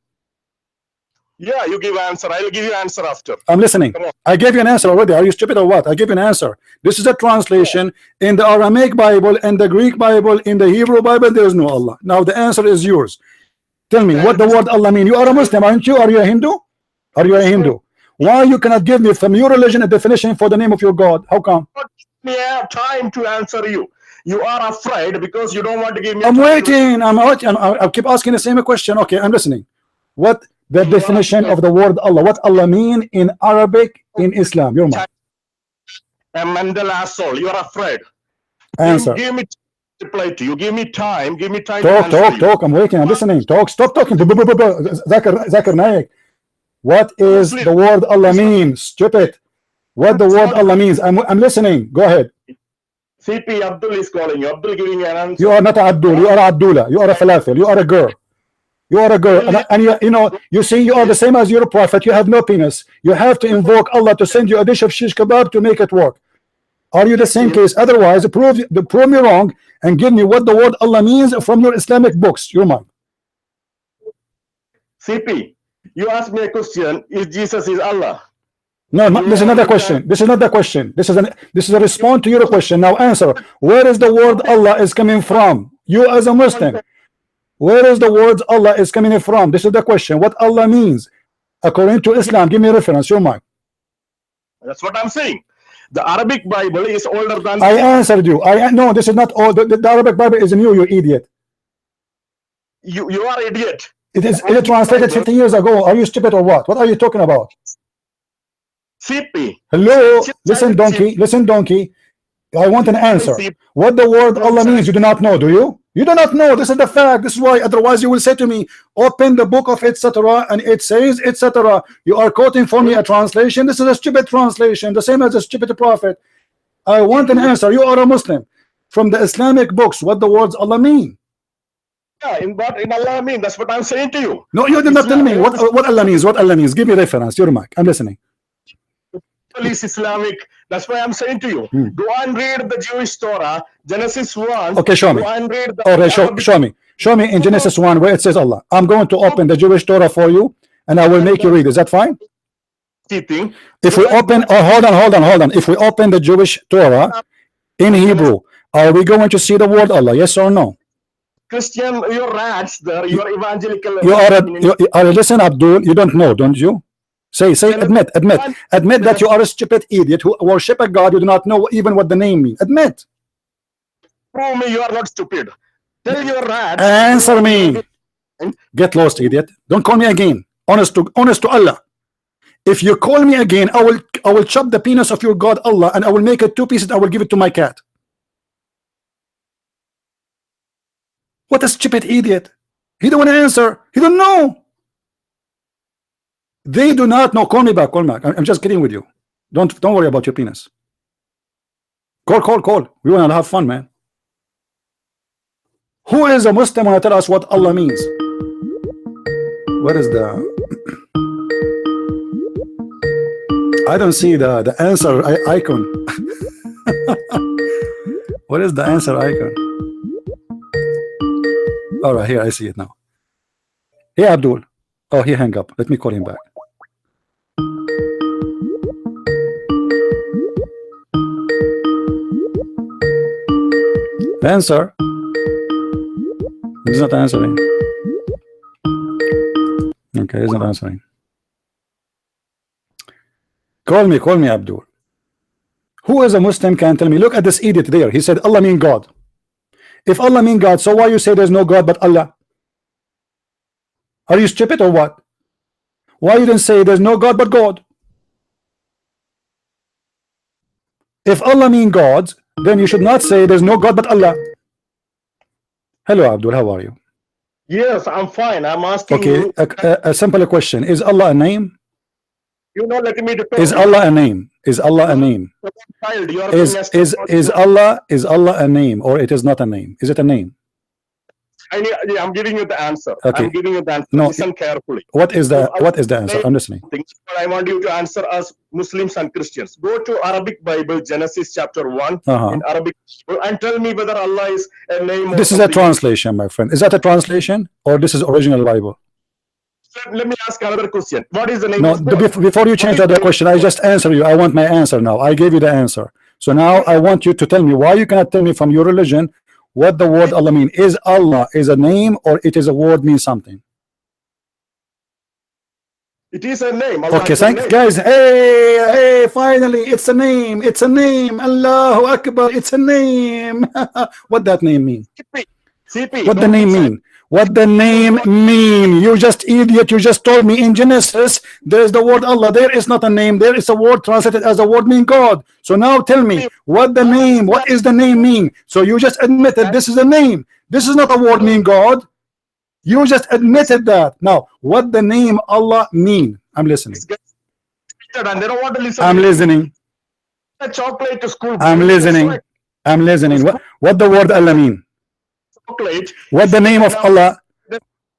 Yeah, you give answer. I will give you answer after.
I'm listening. I gave you an answer already. Are you stupid or what? I gave you an answer. This is a translation in the Aramaic Bible and the Greek Bible. In the Hebrew Bible, there is no Allah. Now the answer is yours. Tell me what the word Allah mean. You are a Muslim, aren't you? Are you a Hindu? Are you a Hindu? Why you cannot give me from your religion a definition for the name of your God? How come?
We have time to answer you. You are afraid because you don't want to give me.
I'm waiting. I'll keep asking the same question. Okay, I'm listening. What the definition of the word Allah? What Allah mean in Arabic in Islam? Your mind.
A mental asshole. You are afraid.
Answer.
Give me reply to you. Give me time. Give me time.
Talk. I'm waiting. I'm listening. Talk. Stop talking. Zakir Naik. What is the word Allah mean? Stupid. What the word Allah means? I'm listening. Go ahead.
CP Abdul is calling you. Abdul giving you an answer.
You are not Abdul. You are Abdullah. You are a falafel. You are a girl. You are a girl, and you know, you see, you are the same as your prophet. You have no penis. You have to invoke Allah to send you a dish of shish kebab to make it work. Are you the same case? Otherwise, prove me wrong and give me what the word Allah means from your Islamic books. Your mind.
CP, you asked me a question. Is Jesus is Allah?
No, this is another question. This is not the question. This is a response to your question. Now answer. Where is the word Allah is coming from? You as a Muslim. Where is the words Allah is coming from? This is the question. What Allah means according to Islam? Give me a reference. Your mind.
That's what I'm saying. The Arabic Bible is older than.
I answered you. No, this is not all. The Arabic Bible is new. You idiot.
You are idiot.
It is translated 50 years ago. Are you stupid or what? What are you talking about?
CP.
Hello. Listen, donkey. Listen, donkey. I want an answer. What the word Allah means, you do not know, do you? You do not know. This is the fact. This is why. Otherwise, you will say to me, open the book of etc. and it says etc. You are quoting for me a translation. This is a stupid translation, the same as a stupid prophet. I want an answer. You are a Muslim. From the Islamic books, what the words Allah mean?
Yeah, in Allah mean. That's what I'm saying to you.
No, you did not tell me what Allah means. What Allah means. Give me reference. Your mic. I'm listening.
Is Islamic. That's why I'm saying to you. Go and read the Jewish Torah, Genesis 1.
Okay, show me.
Go and read the
okay, show me. Show me in Genesis 1 where it says Allah. I'm going to open the Jewish Torah for you, and I will make you read. Is that fine? If we open, hold on. If we open the Jewish Torah in Hebrew, are we going to see the word Allah? Yes or no?
Christian, you're rats there. You're evangelical.
You are listen, Abdul. You don't know, don't you? Say, admit that you are a stupid idiot who worship a God you do not know even what the name means. Admit.
Prove me you are not stupid. Tell your rat.
Answer me. Get lost, idiot. Don't call me again. Honest to Allah. If you call me again, I will chop the penis of your God Allah, and I will make it 2 pieces. I will give it to my cat. What a stupid idiot. He don't want to answer. He don't know. They do not know. Call me back. Call me back. I'm just kidding with you. Don't worry about your penis. Call. We want to have fun, man. Who is a Muslim want to tell us what Allah means? What is the... I don't see the answer icon. What is the answer icon? All right, here I see it now. Hey, Abdul. Oh, he hung up. Let me call him back. Answer. He's not answering. Okay, he's not answering. Call me, Abdul. Who is a Muslim can tell me? Look at this idiot there. He said Allah mean God. If Allah mean God, so why you say there's no God but Allah? Are you stupid or what? Why you didn't say there's no God but God? If Allah mean God, then you should not say there's no God but Allah. Hello, Abdul. How are you?
Yes, I'm fine. I'm asking you.
A simple question. Is Allah a name?
You're not letting me to talk.
Is Allah a name? Is Allah a name?
Child, you are
Is Allah a name, or it is not a name? Is it a name?
I'm giving you the answer.
Okay.
I'm giving you the answer.
No.
Listen carefully.
What is the answer? I'm listening.
But I want you to answer us Muslims and Christians. Go to Arabic Bible, Genesis chapter 1 in Arabic, and tell me whether Allah is a name.
This is a translation, my friend. Is that a translation, or this is original Bible?
Let me ask another question. What is the name?
No,
of God?
before you change the question, I just answer you. I want my answer now. I gave you the answer. So now I want you to tell me why you cannot tell me from your religion what the word Allah mean. Is Allah is a name, or it is a word means something?
It is a name. Allah
okay,
thank
you guys. Hey, finally, it's a name. It's a name. Allahu Akbar. It's a name. What that name mean?
CP,
what the name mean? What the name mean? You just idiot. You just told me in Genesis there's the word Allah. There is not a name. There is a word translated as the word mean God. So now tell me what the name. What is the name mean? So you just admitted this is a name. This is not a word mean God. You just admitted that. Now, what the name Allah mean? I'm listening.
And they don't want to listen.
I'm listening.
A chocolate to school.
I'm listening. I'm listening. What the word Allah mean?
Chocolate.
What the name of Allah?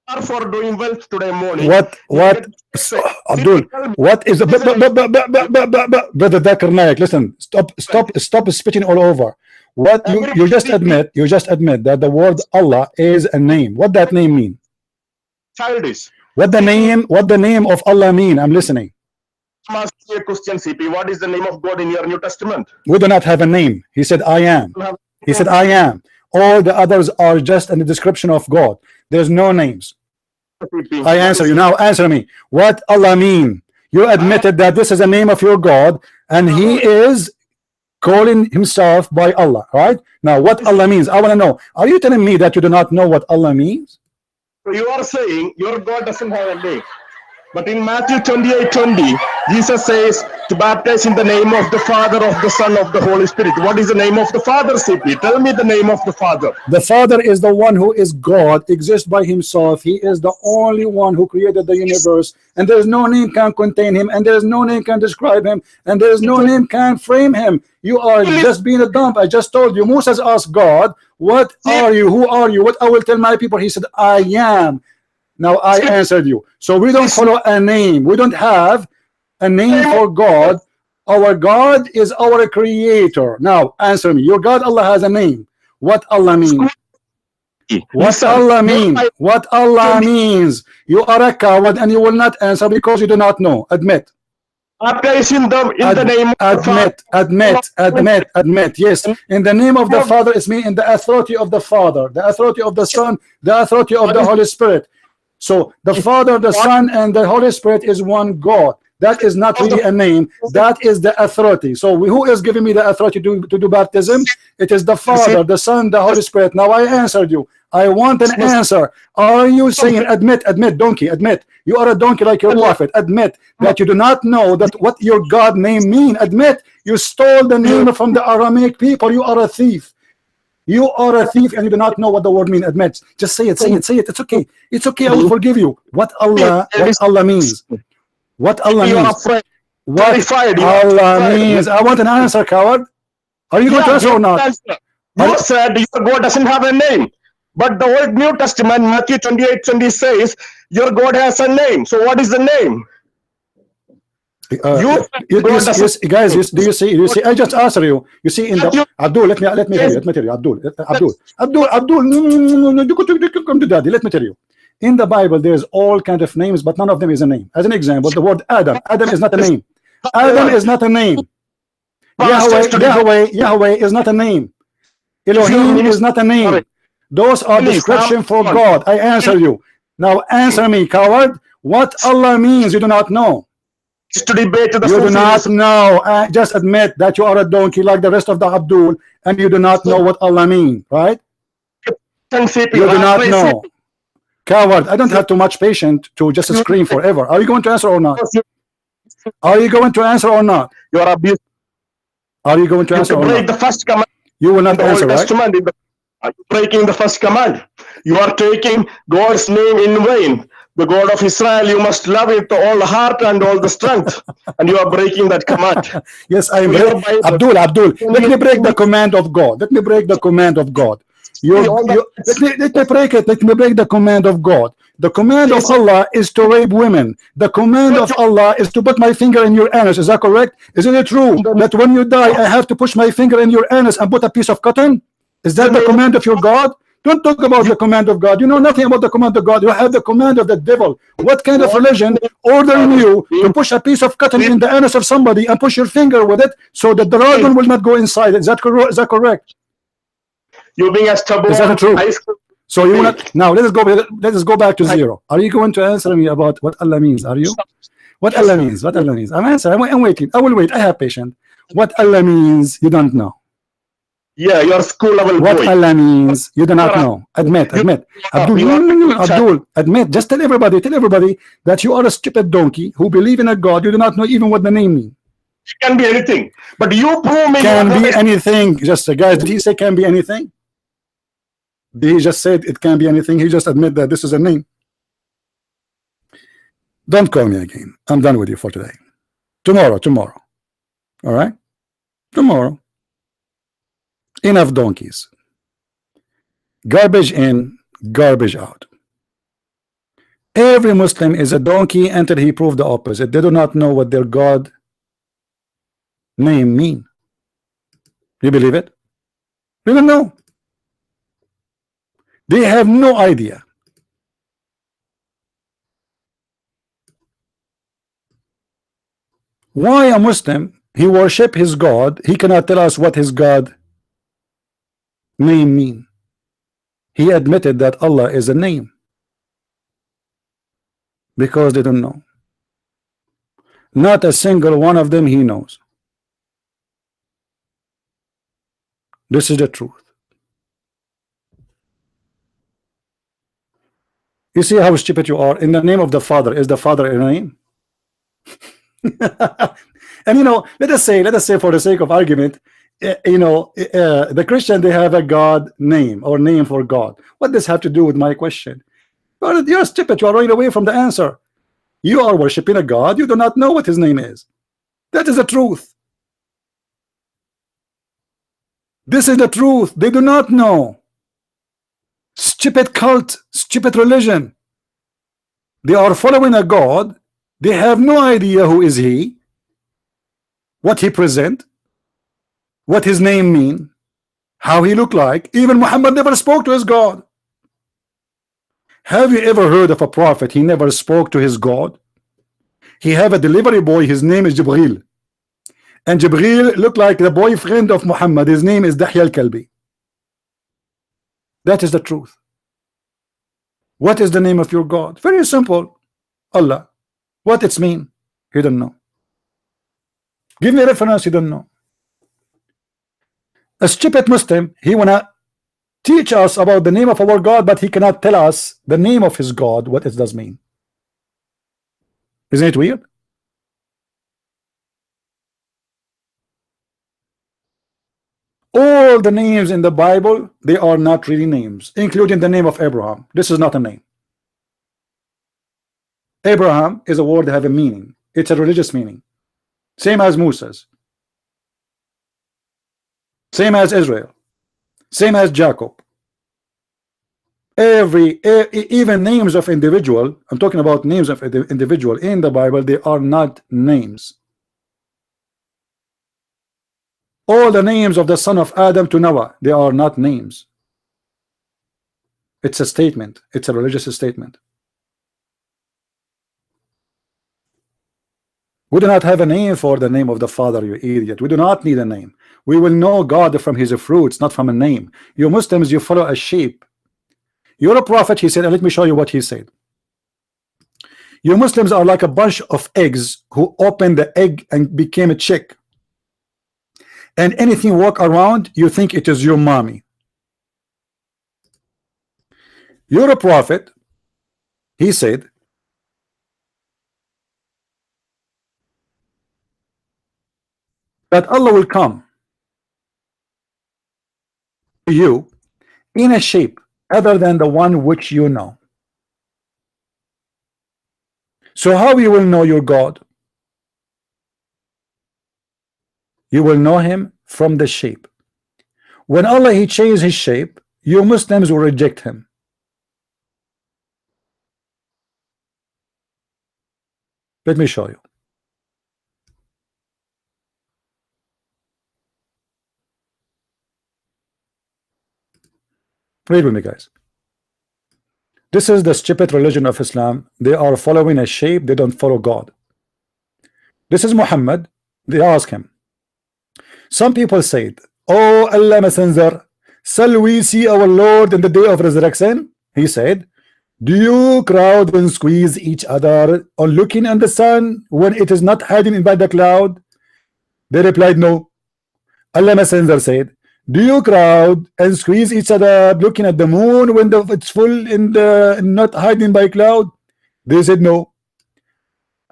Are for doing well today morning.
What Abdul? What is the brother Dakar Naik? Listen, stop spitting all over. What you just admit that the word Allah is a name. What that name mean?
Childish.
What the name of Allah mean? I'm listening.
I'm asking you a question, CP. What is the name of God in your New Testament?
We do not have a name. He said I am. He said I am. All the others are just in the description of God. There's no names. I answer you now. Answer me. What Allah mean? You admitted that this is the name of your God, and He is calling Himself by Allah. Right now, what Allah means? I want to know. Are you telling me that you do not know what Allah means?
So you are saying your God doesn't have a name. But in Matthew 28:20, Jesus says to baptize in the name of the Father, of the Son, of the Holy Spirit. What is the name of the Father, CP? Tell me the name of the Father.
The Father is the one who is God, exists by Himself. He is the only one who created the universe, and there is no name can contain Him, and there is no name can describe Him, and there is no name can frame Him. You are just being a dump. I just told you. Moses asked God, "What are you? Who are you? What I will tell my people?" He said, "I am." Now I answered you. So we don't follow a name. We don't have a name for God. Our God is our creator. Now answer me. Your God Allah has a name. What Allah means? What Allah mean? What Allah means? You are a coward and you will not answer because you do not know. Admit.
Baptizing them in the name of
admit. Yes, in the name of the Father is me, in the authority of the Father, the authority of the Son, the authority of the Holy Spirit. So the Father, the Son, and the Holy Spirit is one God. That is not really a name. That is the authority. So who is giving me the authority to do baptism? It is the Father, the Son, the Holy Spirit. Now I answered you. I want an answer. Are you saying, admit, donkey, admit, you are a donkey like your prophet, admit that you do not know that what your God name mean, admit you stole the name from the Aramaic people, you are a thief. You are a thief and you do not know what the word means. Admit. Just say it, say it, say it. It's okay. It's okay. I will forgive you. What Allah means. What Allah means. What Allah means. I want an answer, coward. Are you going to answer or not?
You said your God doesn't have a name. But the Old New Testament, Matthew 28:20 says, your God has a name. So what is the name?
Guys, do you see? I just answer you. You see, in the Abdul, let me tell you. Abdul, come to daddy. Let me tell you. In the Bible, there's all kind of names, but none of them is a name. As an example, the word Adam. Adam is not a name. Adam is not a name. Yahweh is not a name. Elohim is not a name. Those are description for God. I answer you. Now answer me, coward. What Allah means, you do not know.
To debate the
you do not know. Just admit that you are a donkey like the rest of the Abdul, and you do not know what Allah means, right? You do not know. Coward, I don't have too much patience to just scream forever. Are you going to answer or not? Are you going to answer or not?
You are abused.
Are you going to answer or not?
The first command.
You will not answer, right?
Breaking the first command. You are taking God's name in vain. The God of Israel, you must love it with all the heart and all the strength. And you are breaking that command.
Yes, I am. Abdul, let me break the command of God. Let me break the command of God. Let me break it. Let me break the command of God. The command of Allah is to rape women. The command of Allah is to put my finger in your anus. Is that correct? Isn't it true that when you die, I have to push my finger in your anus and put a piece of cotton? Is that the command of your God? Don't talk about the command of God. You know nothing about the command of God. You have the command of the devil. What kind of religion ordering you to push a piece of cotton in the anus of somebody and push your finger with it so that the dragon will not go inside? Is that correct?
You being a stubborn.
Is that true? So you will not. Now let us go back to zero. Are you going to answer me about what Allah means? Are you? What Allah means? What Allah means? I'm answering. I'm waiting. I will wait. I have patience. What Allah means, you don't know.
Yeah, your school level.
What Allah means, you do not know. Admit. Abdul, admit. Just tell everybody that you are a stupid donkey who believe in a God. You do not know even what the name means.
It can be anything. But you prove me.
Can be anything. Just guys, did he say can be anything? He just said it can be anything. He just admit that this is a name. Don't call me again. I'm done with you for today. Tomorrow. All right? Tomorrow. Enough donkeys. Garbage in, garbage out. Every Muslim is a donkey until he proved the opposite. They do not know what their God name mean. You believe it? They don't know. They have no idea. Why a Muslim, he worship his God, he cannot tell us what his God name mean. He admitted that Allah is a name because they don't know. Not a single one of them he knows. This is the truth. You see how stupid you are. In the name of the Father, is the Father a name? And you know, let us say for the sake of argument, you know, the Christian, they have a God name or name for God. What does have to do with my question? Well, you're stupid. You are running away from the answer. You are worshiping a God. You do not know what his name is. That is the truth. This is the truth. They do not know. Stupid cult, stupid religion. They are following a God. They have no idea who is he, what he present, what his name mean, how he look like. Even Muhammad never spoke to his God. Have you ever heard of a prophet he never spoke to his God? He have a delivery boy, his name is Jibril, and Jibril looked like the boyfriend of Muhammad. His name is Dahya al-Kalbi. That is the truth. What is the name of your God? Very simple. Allah. What it's mean? He don't know. Give me a reference. He don't know. A stupid Muslim, he wanna teach us about the name of our God, but he cannot tell us the name of his God, what it does mean. Isn't it weird? All the names in the Bible, they are not really names, including the name of Abraham. This is not a name. Abraham is a word that have a meaning. It's a religious meaning. Same as Moses. Same as Israel. Same as Jacob. Even names of individual, I'm talking about names of individual in the Bible, they are not names. All the names of the son of Adam to Noah, they are not names. It's a statement. It's a religious statement. We do not have a name for the name of the Father, you idiot. We do not need a name. We will know God from his fruits, not from a name. You Muslims, you follow a sheep. You're a prophet, he said, and let me show you what he said. You Muslims are like a bunch of eggs who opened the egg and became a chick. And anything walk around, you think it is your mommy. You're a prophet, he said, that Allah will come to you in a shape other than the one which you know. So how you will know your God? You will know him from the shape. When Allah he changes his shape, you Muslims will reject him. Let me show you. Read with me, guys. This is the stupid religion of Islam. They are following a shape, they don't follow God. This is Muhammad. They ask him. Some people said, "Oh Allah Messenger, shall we see our Lord in the day of resurrection?" He said, "Do you crowd and squeeze each other on looking at the sun when it is not hiding by the cloud?" They replied, "No." Allah Messenger said, "Do you crowd and squeeze each other looking at the moon when it's full in the not hiding by cloud?" They said, "No."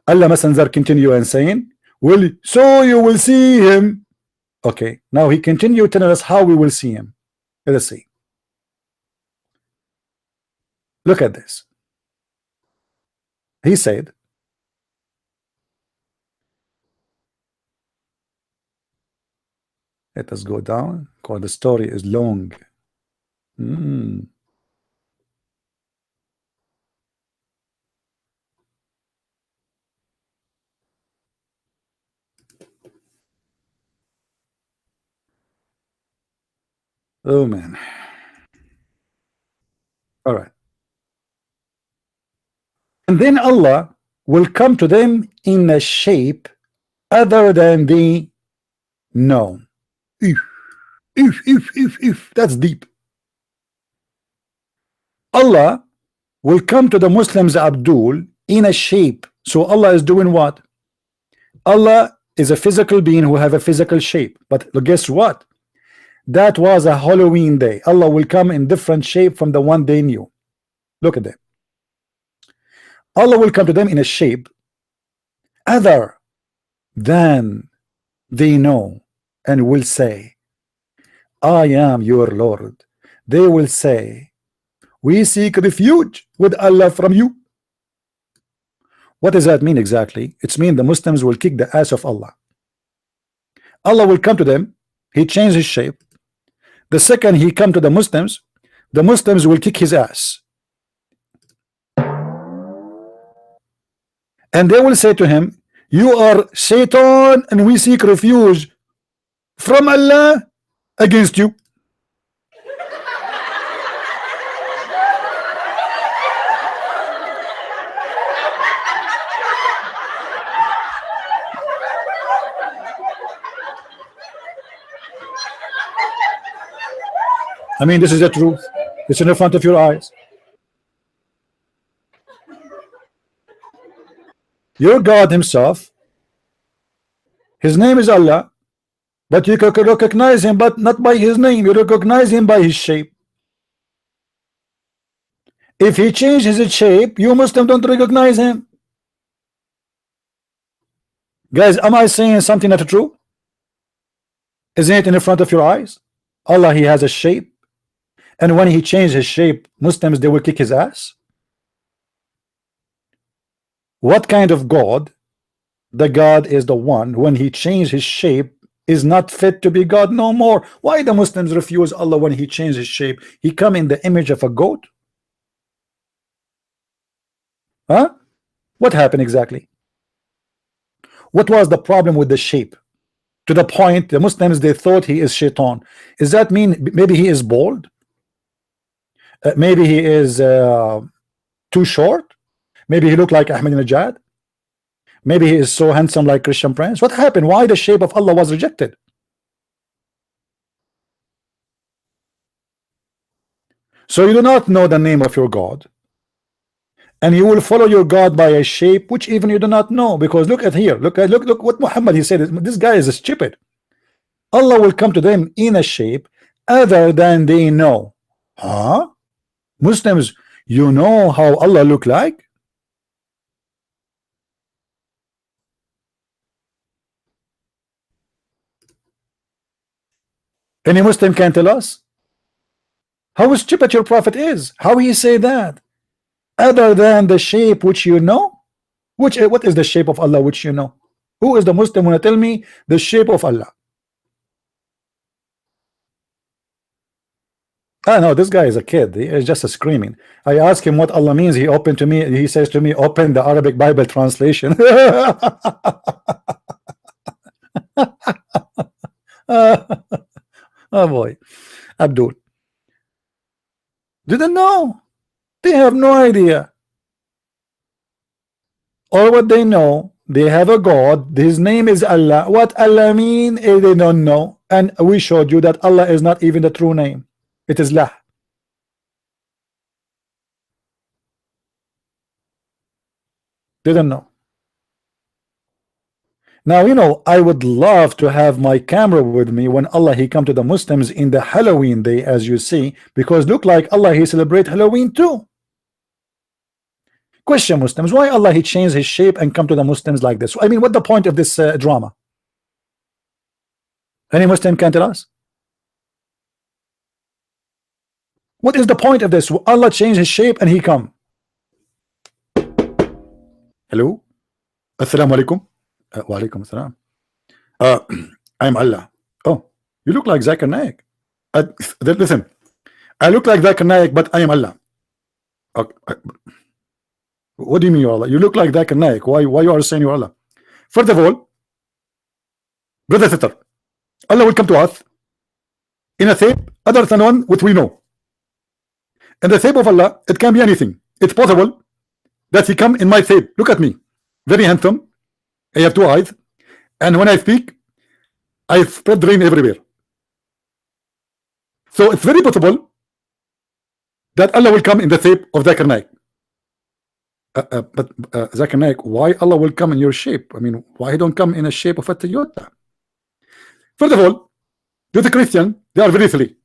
Allah Messenger continue and saying, "Well, so you will see him." Okay, now he continued telling us how we will see him. Let us see. Look at this. He said, let us go down because the story is long. Oh man. All right. And then Allah will come to them in a shape other than the known. If that's deep. Allah will come to the Muslims, Abdul, in a shape. So Allah is doing what? Allah is a physical being who have a physical shape. But guess what? That was a Halloween day. Allah will come in different shape from the one they knew. Look at that. Allah will come to them in a shape other than they know and will say, "I am your Lord." They will say, "We seek refuge with Allah from you." What does that mean exactly? It's mean the Muslims will kick the ass of Allah. Allah will come to them. He changed his shape. The second he come to the Muslims will kick his ass. And they will say to him, "You are Satan and we seek refuge from Allah against you." I mean, this is the truth. It's in the front of your eyes. Your God himself, his name is Allah, but you can recognize him, but not by his name. You recognize him by his shape. If he changes his shape, you Muslim don't recognize him. Guys, am I saying something not true? Isn't it in front of your eyes? Allah, he has a shape, and when he changes his shape, Muslims, they will kick his ass. What kind of God? The God is the one, when he changed his shape, is not fit to be God no more. Why the Muslims refuse Allah when he changed his shape? He come in the image of a goat. Huh? What happened exactly? What was the problem with the shape? To the point the Muslims, they thought he is shaitan. Does that mean maybe he is bald? Maybe he is too short? Maybe he looked like Ahmadinejad? Maybe he is so handsome like Christian Prince? What happened? Why the shape of Allah was rejected? So you do not know the name of your God, and you will follow your God by a shape which even you do not know. Because look at here, look what Muhammad, he said, this guy is stupid. Allah will come to them in a shape other than they know. Huh? Muslims, you know how Allah look like? Any Muslim can tell us how stupid your prophet is. How he say that? Other than the shape which you know? What is the shape of Allah which you know? Who is the Muslim want to tell me the shape of Allah? Ah, no, this guy is a kid. He is just screaming. I asked him what Allah means. He opened to me. He says to me, open the Arabic Bible translation. Oh boy, Abdul didn't know. They have no idea. All what they know, they have a God. His name is Allah. What Allah mean, they don't know. And we showed you that Allah is not even the true name. It is Lah. Didn't know. Now, you know, I would love to have my camera with me when Allah he come to the Muslims in the Halloween day, as you see, because look like Allah he celebrate Halloween too. Question, Muslims, why Allah he changed his shape and come to the Muslims like this? I mean, what the point of this drama? Any Muslim can tell us? What is the point of this? Allah changed his shape and he come. Hello? Assalamu alaikum. Wa alaikum assalam. I'm Allah. Oh, you look like Zakir Naik. Listen, I look like Zakir Naik, but I am Allah. What do you mean you're Allah? You look like Zakir Naik. Why you are saying you're Allah? First of all, brother sister, Allah will come to us in a shape other than one which we know. And the shape of Allah, it can be anything. It's possible that he come in my shape. Look at me, very handsome. I have two eyes, and when I speak, I spread rain everywhere. So it's very possible that Allah will come in the shape of Zakir Naik. But Zakir Naik, why Allah will come in your shape? I mean, why he don't come in a shape of a Toyota? First of all, to the Christian, they are very silly.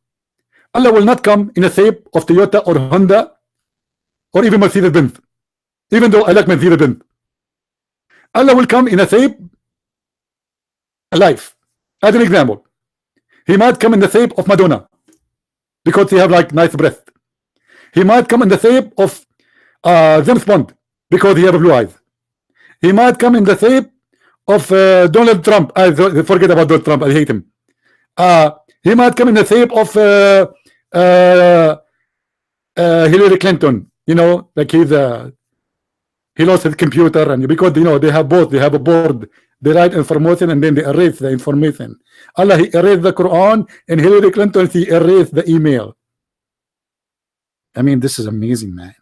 Allah will not come in a shape of Toyota or Honda or even Mercedes-Benz, even though I like Mercedes-Benz. Allah will come in a shape alive. As an example, he might come in the shape of Madonna because he have like nice breath. He might come in the shape of James Bond because he have blue eyes. He might come in the shape of Donald Trump. I forget about Donald Trump. I hate him. He might come in the shape of Hillary Clinton. You know, like he lost his computer, and because you know they have both. They have a board. They write information and then they erase the information. Allah he erased the Quran, and Hillary Clinton he erased the email. I mean, this is amazing, man.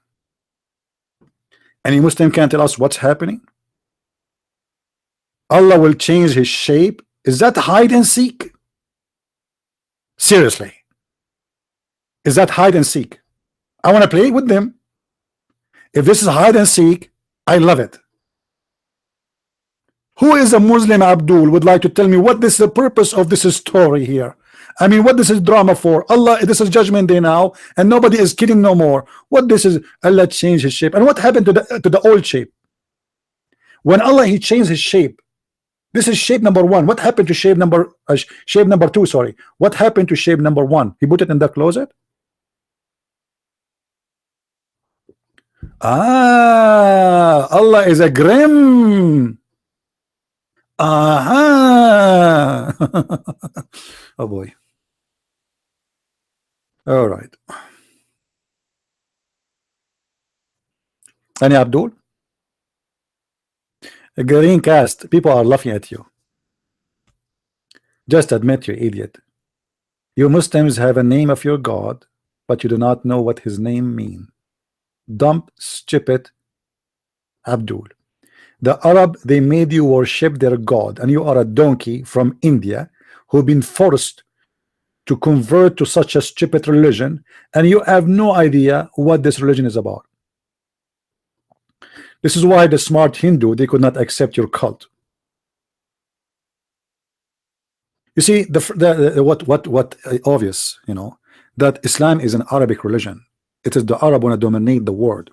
Any Muslim can tell us what's happening? Allah will change his shape. Is that hide and seek? Seriously, is that hide and seek? I want to play with them. If this is hide and seek, I love it. Who is a Muslim, Abdul, would like to tell me what is the purpose of this story here? I mean, what this is drama for? Allah, this is judgment day now, and nobody is kidding no more. What this is? Allah changed his shape. And what happened to the old shape? When Allah he changed his shape, this is shape number one. What happened to shape number two? Sorry, what happened to shape number one? He put it in the closet. Allah is a grim. Aha. Oh boy. All right. Any Abdul? A green cast. People are laughing at you. Just admit, you idiot. You Muslims have a name of your God, but you do not know what his name means. Dumb, stupid Abdul. The Arab, they made you worship their God, and you are a donkey from India who've been forced to convert to such a stupid religion, and you have no idea what this religion is about. This is why the smart Hindu, they could not accept your cult. You see, what obvious, you know, that Islam is an Arabic religion. It is the Arab want to dominate the world.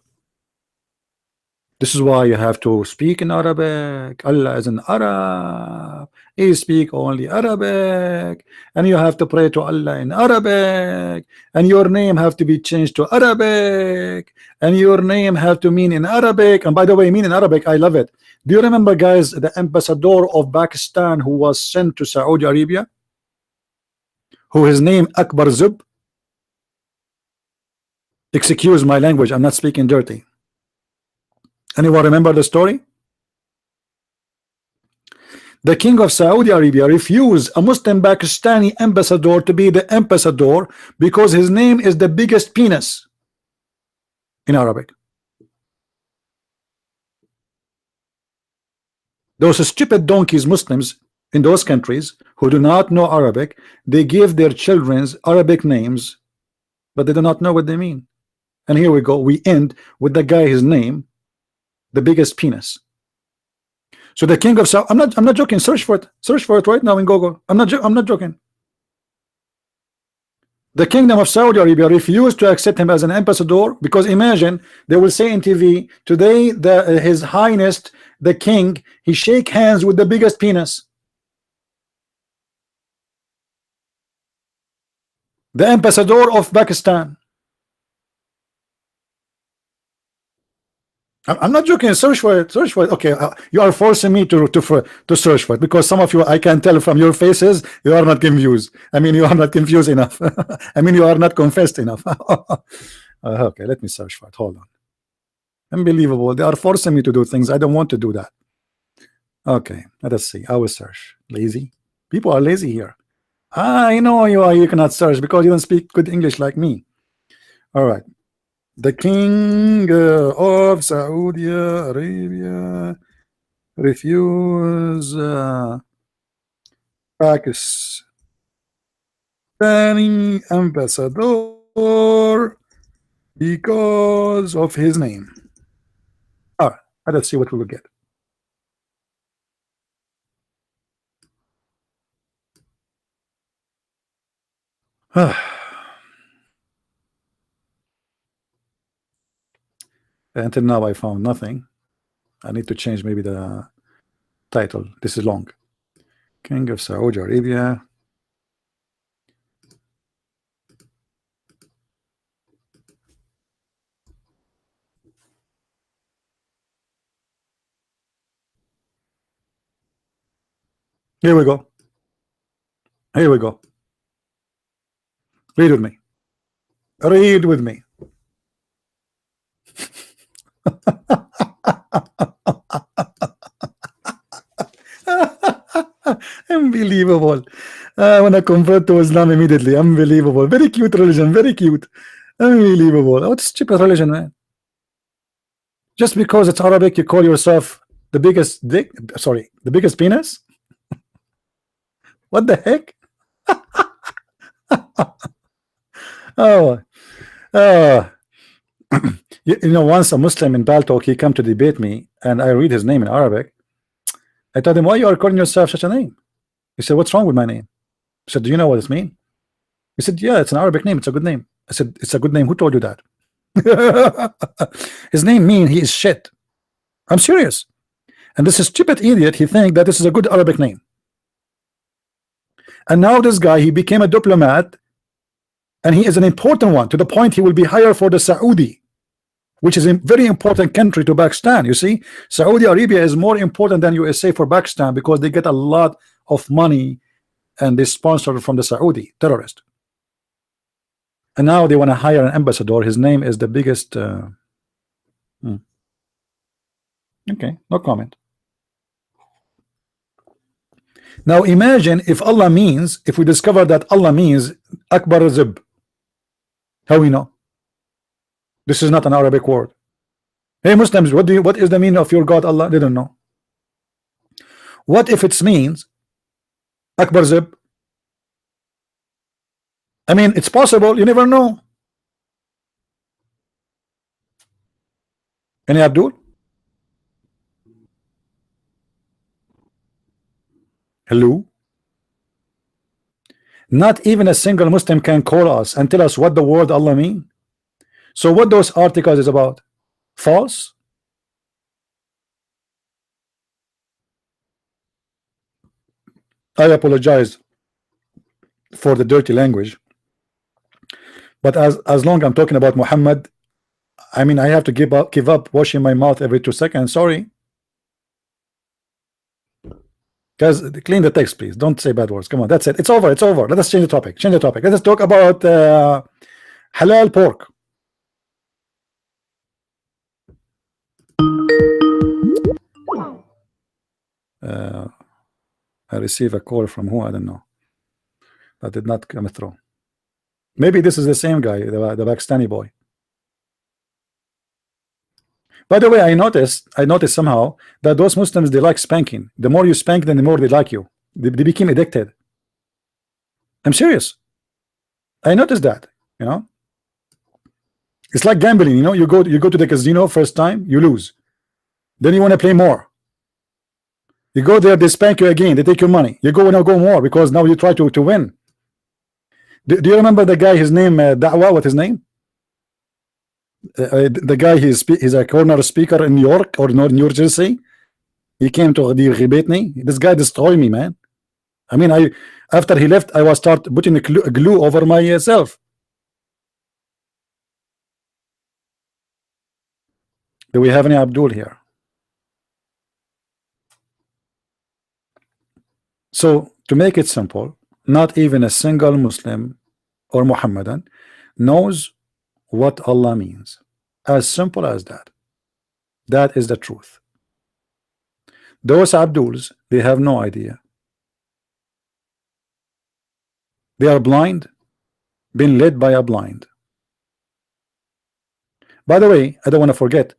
This is why you have to speak in Arabic. Allah is an Arab. He speak only Arabic, and you have to pray to Allah in Arabic, and your name have to be changed to Arabic, and your name have to mean in Arabic. And by the way, mean in Arabic, I love it. Do you remember, guys, the ambassador of Pakistan who was sent to Saudi Arabia, who his name Akbar Zub? Excuse my language, I'm not speaking dirty. Anyone remember the story? The king of Saudi Arabia refused a Muslim Pakistani ambassador to be the ambassador because his name is the biggest penis in Arabic. Those stupid donkeys, Muslims in those countries who do not know Arabic, they give their children's Arabic names, but they do not know what they mean. And here we go, we end with the guy, his name, the biggest penis. So the king of Saudi, I'm not joking. Search for it right now in Google. I'm not joking. The kingdom of Saudi Arabia refused to accept him as an ambassador because imagine they will say in TV today His Highness the King, he shake hands with the biggest penis. The ambassador of Pakistan. I'm not joking. Search for it. Search for it. Okay, you are forcing me to search for it because some of you, I can tell from your faces, you are not confused. I mean, you are not confused enough. I mean, you are not confessed enough. Okay, let me search for it. Hold on. Unbelievable. They are forcing me to do things. I don't want to do that. Okay, let us see. I will search. Lazy. People are lazy here. I know you are. You cannot search because you don't speak good English like me. All right. The king of Saudi Arabia refused Pakistani ambassador because of his name. All right, let's see what we will get. Until now I found nothing. I need to change maybe the title. This is long. King of Saudi Arabia. Here we go. Here we go. Read with me. Read with me. Unbelievable. I want to convert to Islam immediately. Unbelievable. Very cute religion. Very cute. Unbelievable. What stupid religion, man. Just because it's Arabic, you call yourself the biggest dick? Sorry, the biggest penis? What the heck? Oh, you know, once a Muslim in Baltok, he come to debate me, and I read his name in Arabic. I told him, why you are calling yourself such a name? He said, what's wrong with my name? I said, do you know what it means? He said, yeah, it's an Arabic name, it's a good name. I said, it's a good name. Who told you that? His name mean he is shit. I'm serious. And this stupid idiot, he think that this is a good Arabic name. And now this guy, he became a diplomat, and he is an important one, to the point he will be hired for the Saudi, which is a very important country to Pakistan. You see, Saudi Arabia is more important than USA for Pakistan, because they get a lot of money and they sponsor from the Saudi terrorist. And now they want to hire an ambassador. His name is the biggest. Okay, no comment. Now imagine if Allah means, if we discover that Allah means Akbar Zib. How we know? This is not an Arabic word. Hey Muslims, what is the meaning of your God Allah? They don't know. What if it means Akbar Zib? I mean, it's possible, you never know. Any Abdul? Hello? Not even a single Muslim can call us and tell us what the word Allah mean. So what those articles is about? False? I apologize for the dirty language, but as long I'm talking about Muhammad, I mean, I have to give up washing my mouth every 2 seconds. Sorry. Guys, clean the text, please. Don't say bad words. Come on, that's it. It's over. It's over. Let us change the topic. Change the topic. Let us talk about halal pork. I receive a call from who? I don't know. That did not come through. Maybe this is the same guy, the Pakistani boy. By the way, I noticed somehow that those Muslims, they like spanking. The more you spank them, the more they like you. They became addicted. I'm serious. I noticed that. You know, it's like gambling. You know, you go to the casino first time, you lose. Then you want to play more. You go there, they spank you again. They take your money. You go more because now you try to win. Do you remember the guy? His name Da'wa. What his name? The guy, he's a corner speaker in New York or New Jersey. He came to Ghibetni. This guy destroyed me, man. I mean, after he left, I was start putting a glue over myself. Do we have any Abdul here? So to make it simple, not even a single Muslim or Muhammadan knows what Allah means. As simple as that. That is the truth. Those Abduls, they have no idea. They are blind, being led by a blind. By the way, I don't want to forget,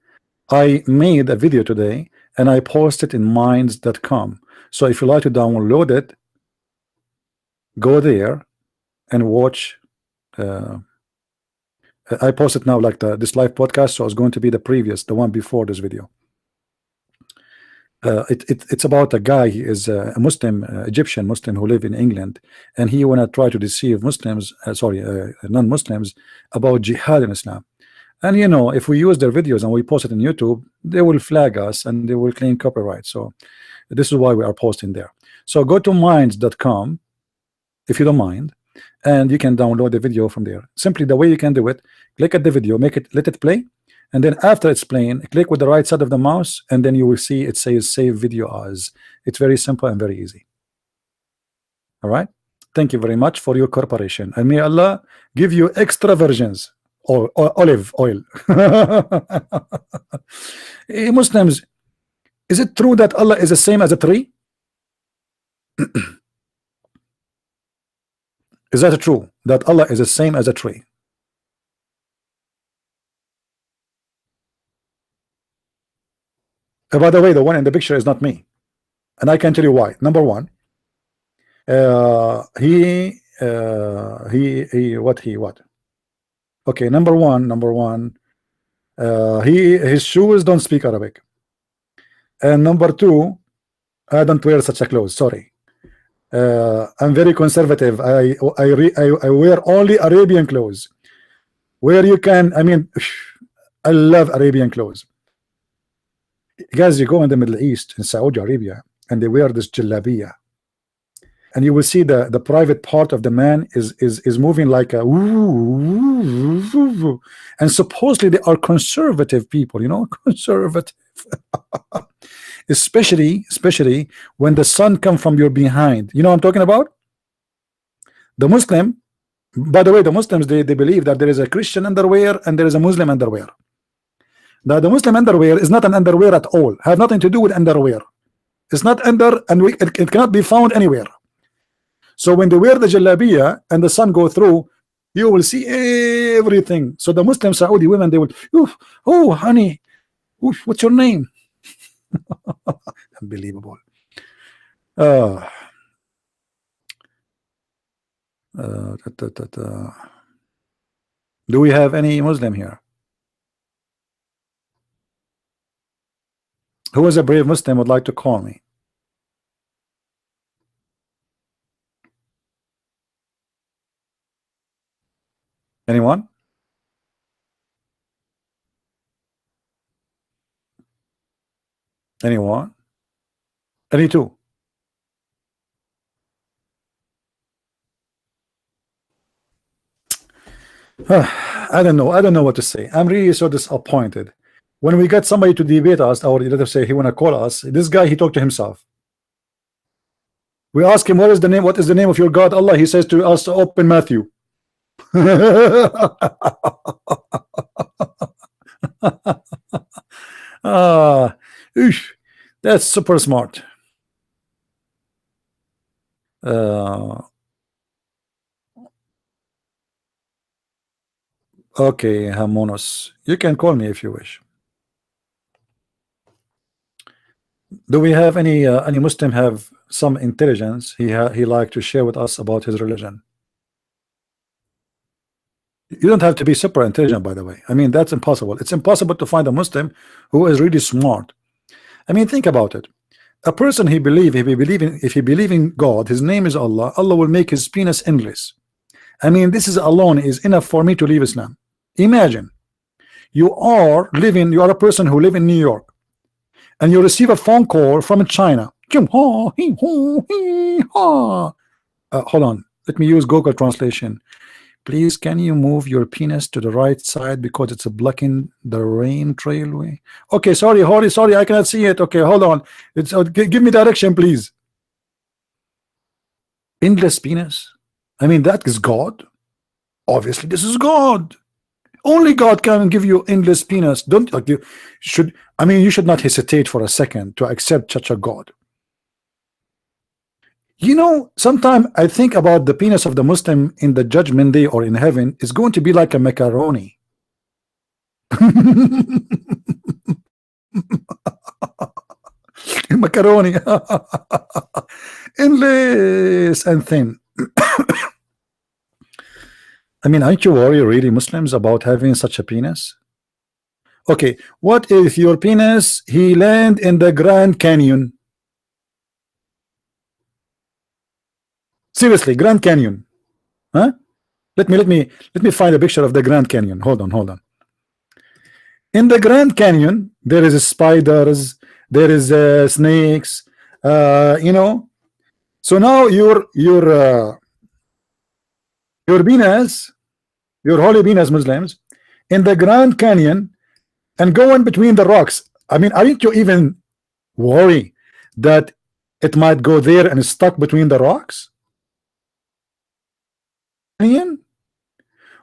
I made a video today and I posted in minds.com. So if you like to download it, go there and watch. I posted now like this live podcast, so it's going to be the one before this video. It's about a guy. He is a Muslim, Egyptian Muslim who live in England, and he wanna try to deceive Muslims, non-Muslims about jihad in Islam. And you know, if we use their videos and we post it on YouTube, they will flag us and they will claim copyright. So this is why we are posting there. So go to minds.com if you don't mind, and you can download the video from there. Simply the way you can do it, click at the video, let it play, and then after it's playing, click with the right side of the mouse, and then you will see it says save video as. It's very simple and very easy. All right, thank you very much for your cooperation, and may Allah give you extra versions or olive oil. Hey, Muslims, is it true that Allah is the same as a tree? Is that true that Allah is the same as a tree? By the way, the one in the picture is not me, and I can tell you why. Number one, what? Okay, number one, his shoes don't speak Arabic, and number two, I don't wear such a clothes. Sorry. I'm very conservative. I wear only Arabian clothes. Where you can, I mean, I love Arabian clothes. Guys, you go in the Middle East, in Saudi Arabia, and they wear this jalabiya, and you will see the private part of the man is moving like a woo, and supposedly they are conservative people, you know, conservative. especially when the sun comes from your behind. You know what I'm talking about? The Muslim, by the way, the Muslims, they believe that there is a Christian underwear and there is a Muslim underwear. Now the Muslim underwear is not an underwear at all, have nothing to do with underwear. It's not under, and it cannot be found anywhere. So when they wear the jalabiya and the sun go through, you will see everything. So the Muslim Saudi women, they will, oh honey, what's your name? Unbelievable. Do we have any Muslim here? Who is a brave Muslim would like to call me? Anyone? Anyone? Any two? I don't know. I don't know what to say. I'm really so disappointed. When we get somebody to debate us, or let us say he want to call us, this guy, he talked to himself. We ask him, what is the name? What is the name of your God, Allah? He says to us, open Matthew. That's super smart. Okay, Hamonos, you can call me if you wish. Do we have any Muslim have some intelligence he like to share with us about his religion? You don't have to be super intelligent, by the way. I mean, that's impossible. It's impossible to find a Muslim who is really smart. I mean, think about it. A person if he believe in God, his name is Allah. Allah will make his penis endless. I mean, this is alone is enough for me to leave Islam. Imagine you are a person who live in New York, and you receive a phone call from China. Hold on, let me use Google translation. Please, can you move your penis to the right side because it's blocking the rain trailway? Okay, sorry, I cannot see it. Okay, hold on. It's give me direction, please. Endless penis. I mean, that is God. Obviously, this is God. Only God can give you endless penis. Don't like you should. I mean, you should not hesitate for a second to accept such a God. You know, sometimes I think about the penis of the Muslim in the judgment day or in heaven is going to be like a macaroni. Macaroni. Endless and thin. I mean, aren't you worried, really, Muslims, about having such a penis? Okay, what if your penis he land in the Grand Canyon? Seriously, Grand Canyon, huh? Let me find a picture of the Grand Canyon. Hold on. In the Grand Canyon, there is spiders, there is snakes, you know. So now your penis, your holy penis, Muslims, in the Grand Canyon, and going between the rocks. I mean, aren't you even worried that it might go there and stuck between the rocks?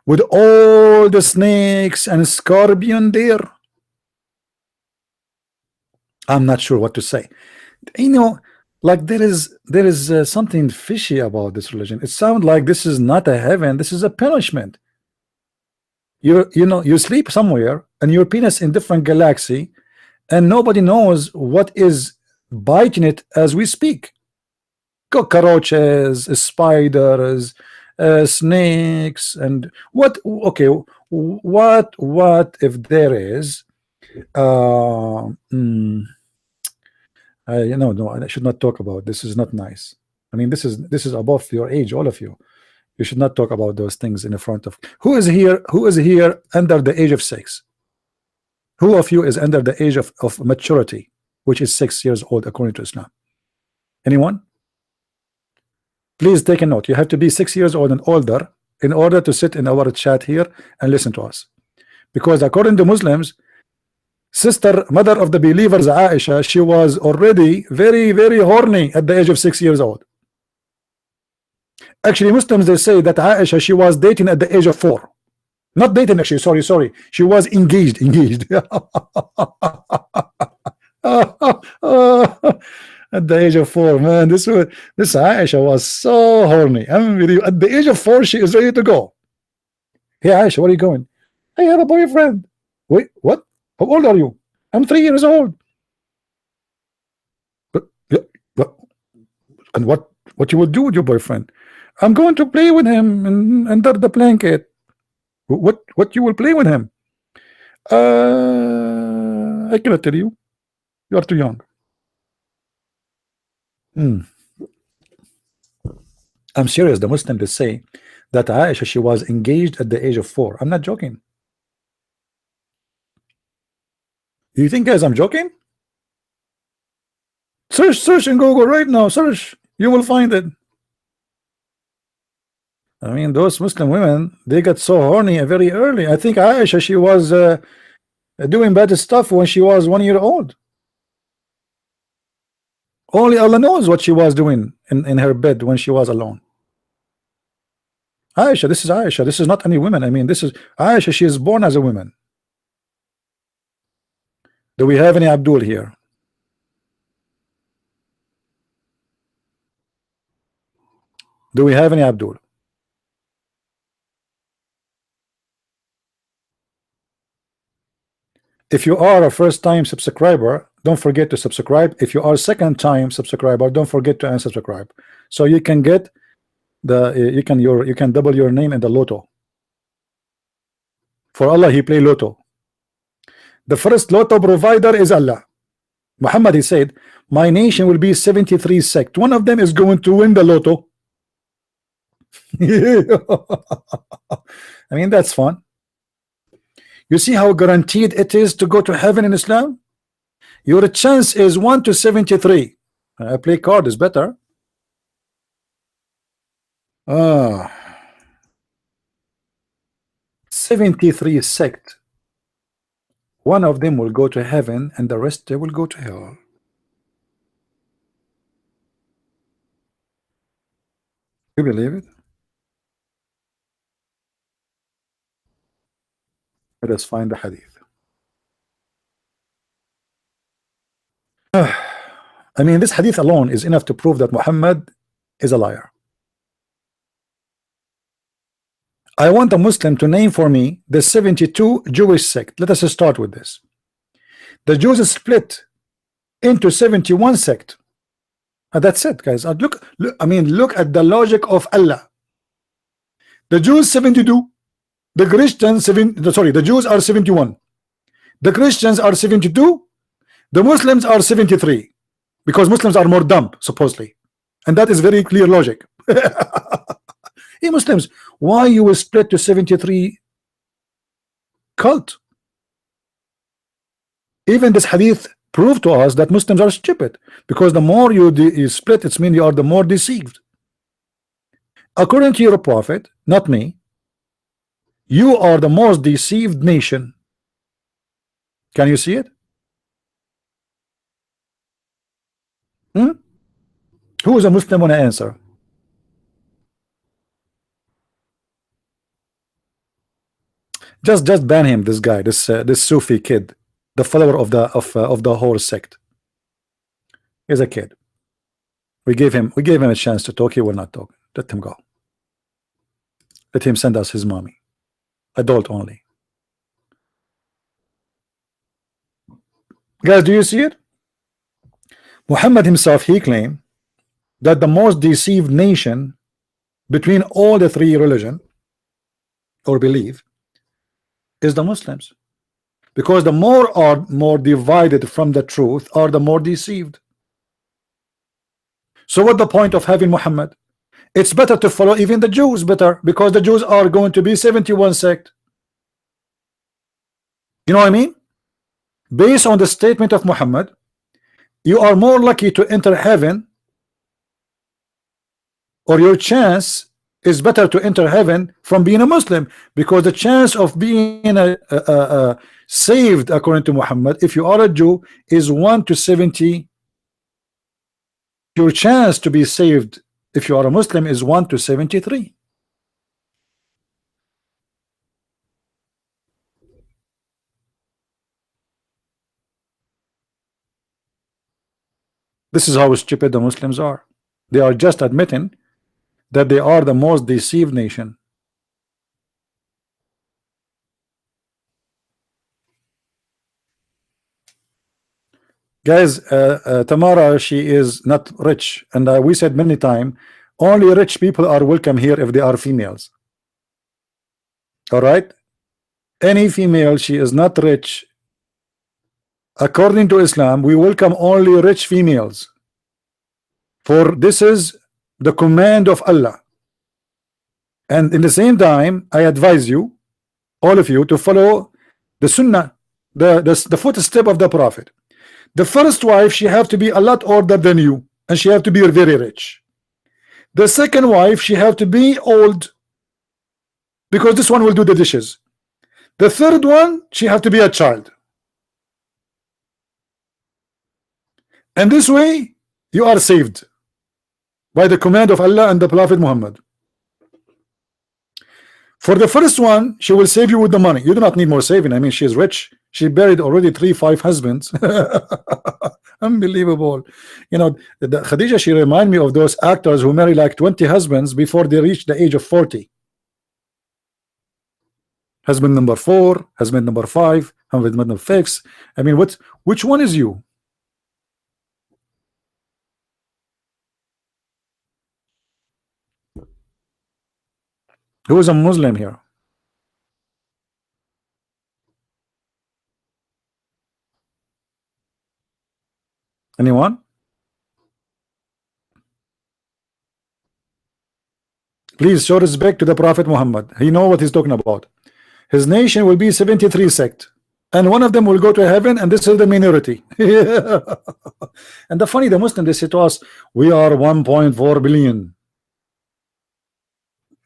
With all the snakes and scorpion there, I'm not sure what to say. You know, like there is something fishy about this religion. It sounds like this is not a heaven, this is a punishment. You sleep somewhere and your penis in different galaxy, and nobody knows what is biting it as we speak. Cockroaches, spiders, snakes, and what? Okay, what if there is? No, I should not talk about this. Is not nice. I mean, this is above your age, all of you. You should not talk about those things in the front of. Who is here? Who is here under the age of 6? Who of you is under the age of maturity, which is 6 years old according to Islam? Anyone? Please take a note. You have to be 6 years old and older in order to sit in our chat here and listen to us, because according to Muslims, mother of the believers Aisha, she was already very, very horny at the age of 6 years old. Actually, Muslims, they say that Aisha, she was dating at the age of 4. Not dating, actually, sorry. She was engaged. At the age of 4, man, this Aisha was so horny. I mean, with you, at the age of 4, she is ready to go. Hey, Aisha, where are you going? I have a boyfriend. Wait, what? How old are you? I'm 3 years old. And what you will do with your boyfriend? I'm going to play with him under the blanket. What you will play with him? I cannot tell you. You are too young. I'm serious. The Muslims, they say that Aisha, she was engaged at the age of 4. I'm not joking. You think, guys, I'm joking? Search in Google right now. Search. You will find it. I mean, those Muslim women, they got so horny very early. I think Aisha, she was doing bad stuff when she was 1 year old. Only Allah knows what she was doing in her bed when she was alone. Aisha, this is Aisha. This is not any woman. I mean, this is Aisha. She is born as a woman. Do we have any Abdul here? Do we have any Abdul? If you are a first-time subscriber, don't forget to subscribe. If you are a second-time subscriber, don't forget to unsubscribe, so you can get you can double your name in the lotto. For Allah, He play lotto. The first lotto provider is Allah. Muhammad, he said, my nation will be 73 sect. One of them is going to win the lotto. I mean, that's fun. You see how guaranteed it is to go to heaven in Islam? Your chance is 1 to 73. I play card is better. 73 sect. One of them will go to heaven and the rest, they will go to hell. You believe it? Let us find the hadith. I mean, this hadith alone is enough to prove that Muhammad is a liar. I want a Muslim to name for me the 72 Jewish sect. Let us start with this. The Jews split into 71 sect. That's it, guys. Look, I mean, look at the logic of Allah. The Jews 72, the Christians the Jews are 71, the Christians are 72, the Muslims are 73, because Muslims are more dumb, supposedly, and that is very clear logic. Hey, Muslims, why you will split to 73 cult? Even this hadith proved to us that Muslims are stupid, because the more you split, it means you are the more deceived. According to your prophet, not me, you are the most deceived nation. Can you see it? Who is a Muslim want to answer? Just ban him, this guy, this Sufi kid, the follower of the whole sect. He's a kid. We gave him a chance to talk. He will not talk. Let him go. Let him send us his mommy. Adult only. Guys, do you see it? Muhammad himself, he claimed that the most deceived nation between all the three religion or belief is the Muslims, because the more are more divided from the truth are the more deceived. So what the point of having Muhammad? It's better to follow even the Jews better, because the Jews are going to be 71 sect. You know what I mean? Based on the statement of Muhammad, you are more likely to enter heaven, or your chance is better to enter heaven from being a Muslim, because the chance of being saved according to Muhammad, if you are a Jew, is 1 to 70. Your chance to be saved if you are a Muslim is 1 to 73. This is how stupid the Muslims are. They are just admitting that they are the most deceived nation. Guys, Tamara, she is not rich, and we said many times, only rich people are welcome here if they are females. All right, any female, she is not rich. According to Islam, we welcome only rich females, for this is the command of Allah. And in the same time, I advise you, all of you, to follow the Sunnah, the footstep of the Prophet. The first wife, she have to be a lot older than you, and she have to be very rich. The second wife, she have to be old, because this one will do the dishes. The third one, she have to be a child. And this way, you are saved by the command of Allah and the Prophet Muhammad. For the first one, she will save you with the money. You do not need more saving. I mean, she is rich. She buried already 3-5 husbands. Unbelievable. You know, the Khadija, she remind me of those actors who marry like 20 husbands before they reach the age of 40. Husband number 4, husband number 5, husband number 6. I mean, which one is you? Who is a Muslim here? Anyone? Please show respect to the Prophet Muhammad. He know what he's talking about. His nation will be 73 sect, and one of them will go to heaven, and this is the minority. And the funny, the Muslim, they say to us, we are 1.4 billion.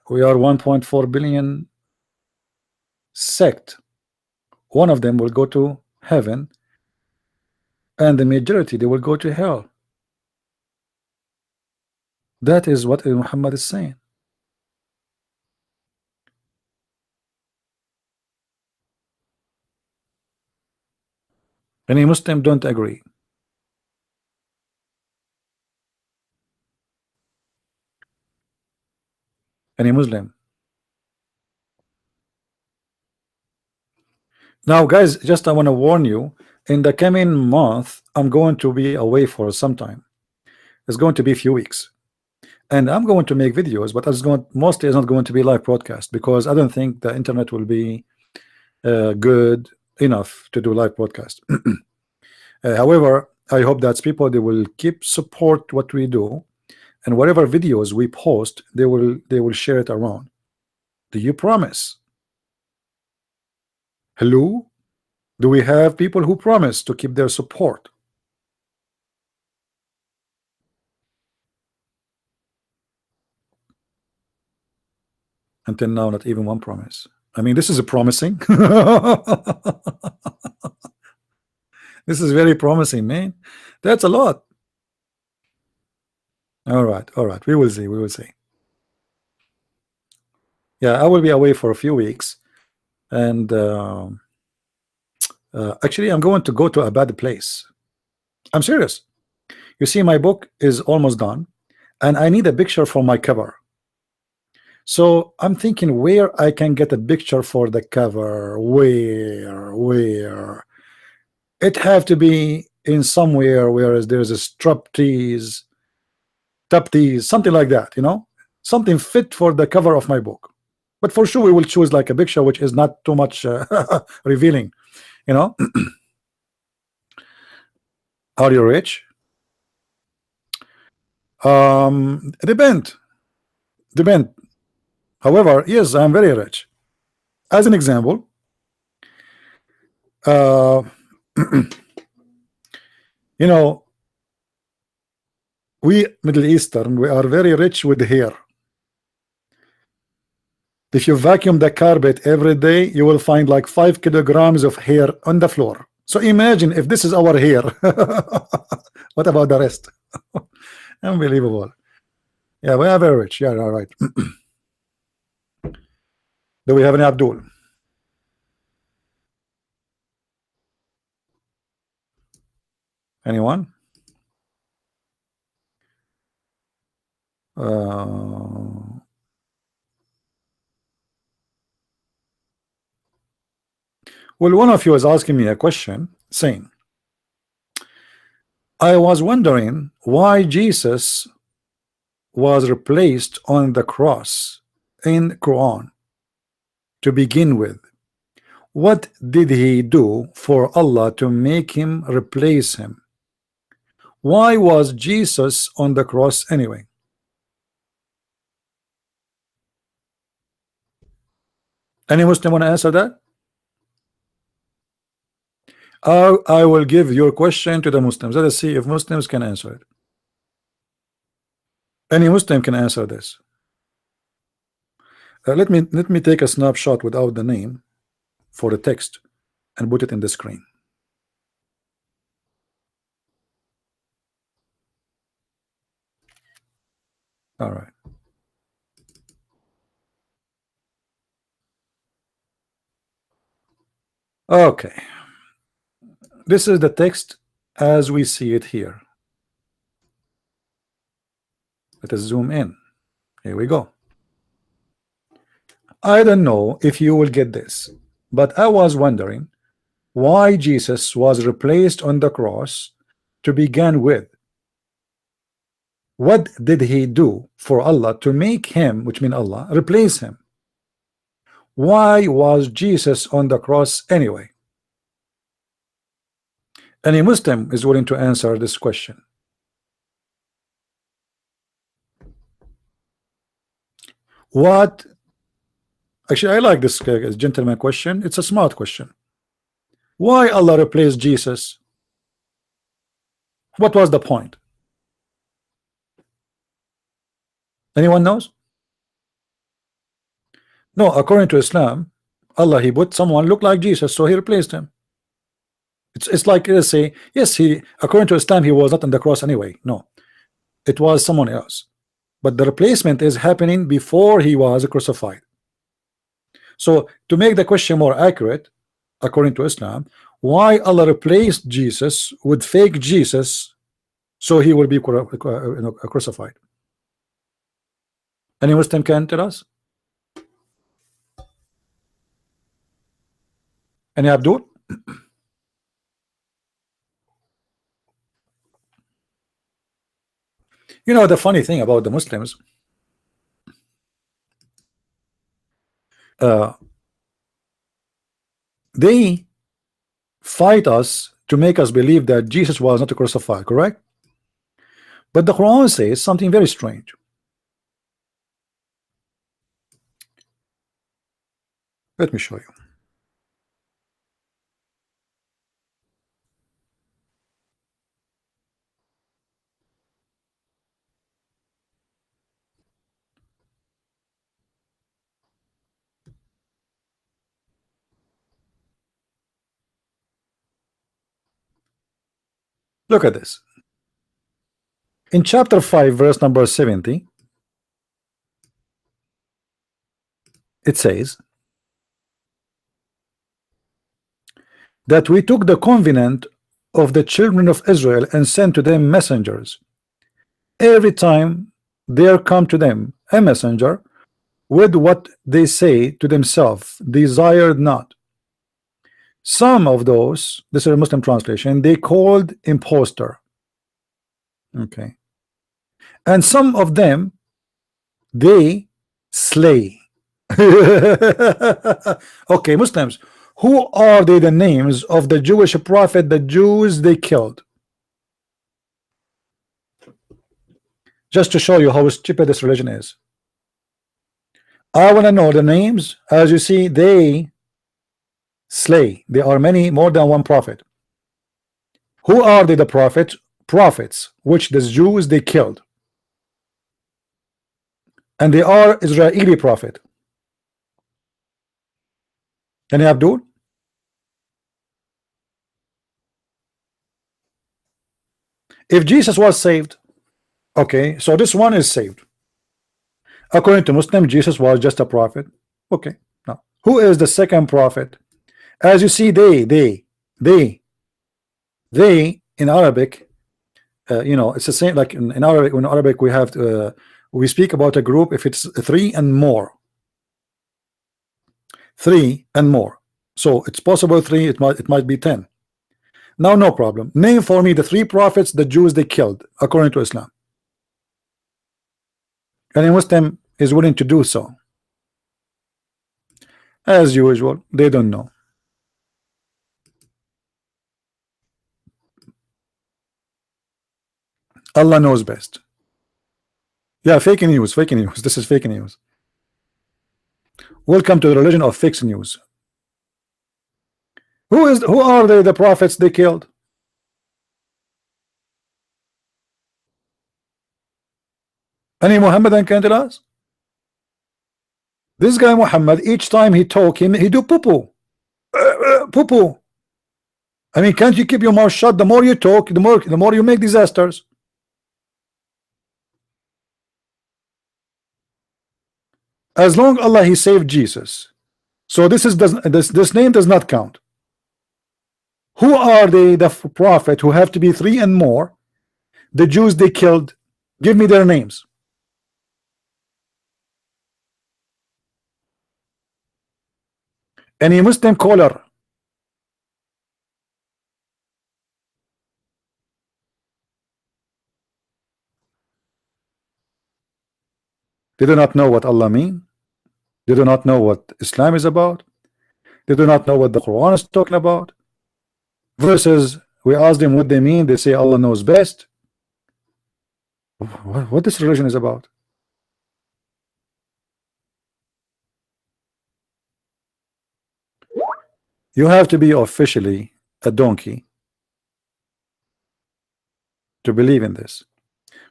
We are 1.4 billion sect. One of them will go to heaven, and the majority, they will go to hell. That is what Muhammad is saying. Any Muslim don't agree. Any Muslim? Now, guys, just I want to warn you, in the coming month, I'm going to be away for some time. It's going to be a few weeks. And I'm going to make videos, but mostly it's not going to be live broadcast, because I don't think the internet will be good enough to do live broadcast. However, I hope that people, they will keep support what we do, and whatever videos we post, they will share it around. Do you promise? Hello? Do we have people who promise to keep their support? Until now, not even one promise. I mean, this is a promising. This is very promising, man. That's a lot. All right, all right. We will see. We will see. Yeah, I will be away for a few weeks, and actually, I'm going to go to a bad place. I'm serious. You see, my book is almost done, and I need a picture for my cover. So I'm thinking where I can get a picture for the cover. Where? It have to be in somewhere where there's a striptease, something like that, you know, something fit for the cover of my book. But for sure, we will choose like a picture which is not too much revealing, you know. Are you rich? Depend. However, yes, I am very rich. As an example, uh, you know, we Middle Eastern, we are very rich with hair. If you vacuum the carpet every day, you will find like 5 kilograms of hair on the floor. So imagine if this is our hair. What about the rest? Unbelievable. Yeah, we are very rich. Yeah, all right. Do we have any Abdul? Anyone? Well, one of you is asking me a question saying, I was wondering why Jesus was replaced on the cross in Quran to begin with. What did he do for Allah to make him replace him? Why was Jesus on the cross anyway? Any Muslim want to answer that? I will give your question to the Muslims. Let us see if Muslims can answer it. Any Muslim can answer this. Let me take a snapshot without the name for the text and put it in the screen. All right. Okay. This is the text as we see it here. Let us zoom in. Here we go. I don't know if you will get this, but I was wondering why Jesus was replaced on the cross to begin with. What did he do for Allah to make him, which means Allah, replace him? Why was Jesus on the cross anyway? Any Muslim is willing to answer this question. What? Actually, I like this gentleman question. It's a smart question. Why Allah replaced Jesus? What was the point? Anyone knows? No, according to Islam, Allah, he put someone look like Jesus, so he replaced him. It's like, let's say, yes, he, according to Islam, he was not on the cross anyway. No, it was someone else. But the replacement is happening before he was crucified. So to make the question more accurate, according to Islam, why Allah replaced Jesus with fake Jesus so he will be crucified? Any Muslim can tell us? Any Abdul? You know, the funny thing about the Muslims, they fight us to make us believe that Jesus was not crucified, correct? But the Quran says something very strange. Let me show you. Look at this. In chapter 5, verse number 70, it says that we took the covenant of the children of Israel and sent to them messengers. Every time there come to them a messenger with what they say to themselves, desired not. Some of those, this is a Muslim translation, they called impostor. Okay. And some of them they slay. Okay, Muslims, who are they the names of the Jewish prophet, the Jews they killed? just to show you how stupid this religion is. I want to know the names. As you see, they slay. There are many, more than one prophet. Who are they, the prophets which the Jews they killed? And they are Israeli prophet. Can you Abdul? If Jesus was saved, okay, so this one is saved. According to Muslim, Jesus was just a prophet. Okay, now who is the second prophet? As you see, they in Arabic, you know, it's the same like in Arabic. In Arabic, we have we speak about a group if it's three and more. Three and more. So it's possible three. It might be 10. Now, no problem. Name for me the three prophets the Jews they killed according to Islam. Any Muslim is willing to do so. As usual, they don't know. Allah knows best. Yeah, fake news, fake news. This is fake news. Welcome to the religion of fake news. Who are they, the prophets they killed? Any Muhammadan can tell us? This guy Muhammad, each time he talk, he do poo-poo. Poo-poo. I mean, can't you keep your mouth shut? The more you talk, the more you make disasters. As long Allah he saved Jesus. So this name does not count. Who are they, the prophet who have to be three and more? The Jews they killed. Give me their names. Any Muslim caller? They do not know what Allah mean. They do not know what Islam is about. They do not know what the Quran is talking about. Verses, we ask them what they mean. They say Allah knows best. What this religion is about? You have to be officially a donkey to believe in this.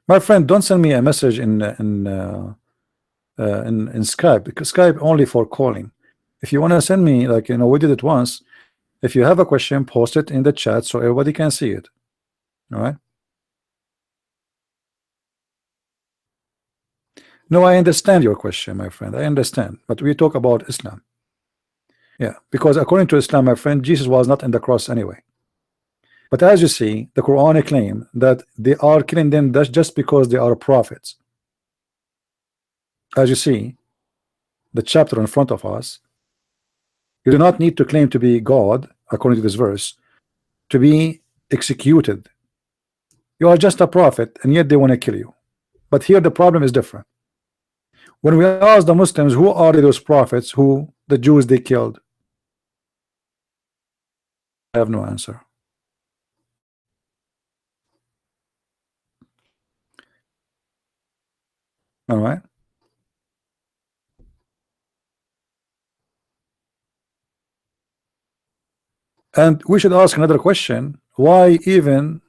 My friend, don't send me a message in Skype, because Skype only for calling. If you want to send me, like, you know, we did it once. If you have a question, post it in the chat so everybody can see it. All right. No, I understand your question, my friend. I understand, but we talk about Islam. Yeah, because according to Islam, my friend, Jesus was not in the cross anyway. But as you see, the Quran claim that they are killing them just because they are prophets. As you see, the chapter in front of us, you do not need to claim to be God, according to this verse, to be executed. You are just a prophet, and yet they want to kill you. But here the problem is different. When we ask the Muslims, who are those prophets who the Jews they killed? I have no answer. All right. And we should ask another question: why even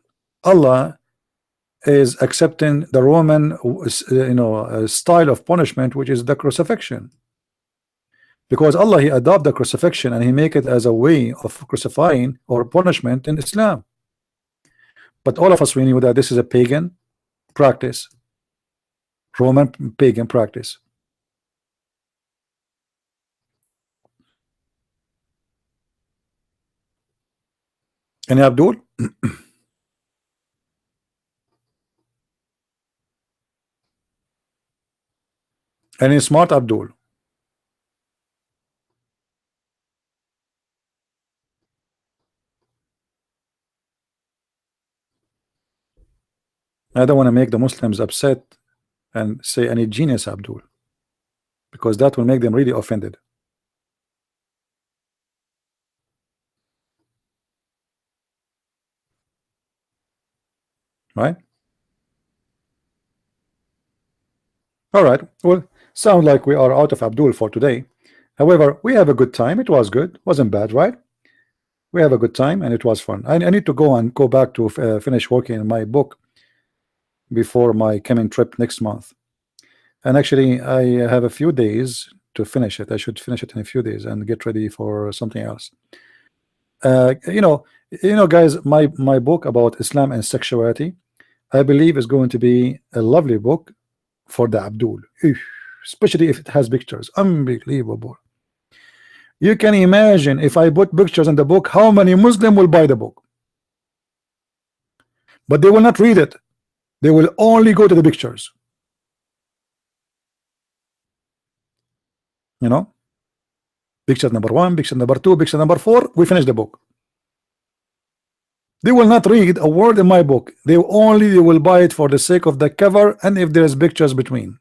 Allah is accepting the Roman, style of punishment, which is the crucifixion? Because Allah he adopted the crucifixion and he make it as a way of crucifying or punishment in Islam. But all of us we knew that this is a pagan practice, Roman pagan practice. And Abdul, and smart Abdul. I don't want to make the Muslims upset and say any genius Abdul, because that will make them really offended. Right? All right. Well, sound like we are out of Abdul for today. However, we have a good time. It was good. Wasn't bad, right? We have a good time and it was fun. I need to go back to finish working on my book before my coming trip next month. And actually, I have a few days to finish it. I should finish it in a few days and get ready for something else. Guys, my book about Islam and sexuality, I believe is going to be a lovely book for the Abdul, especially if it has pictures. Unbelievable. You can imagine if I put pictures in the book, how many Muslim will buy the book? But they will not read it. They will only go to the pictures. You know, picture number 1, picture number 2, picture number 4, we finish the book. They will not read a word in my book. They will buy it for the sake of the cover and if there's pictures between.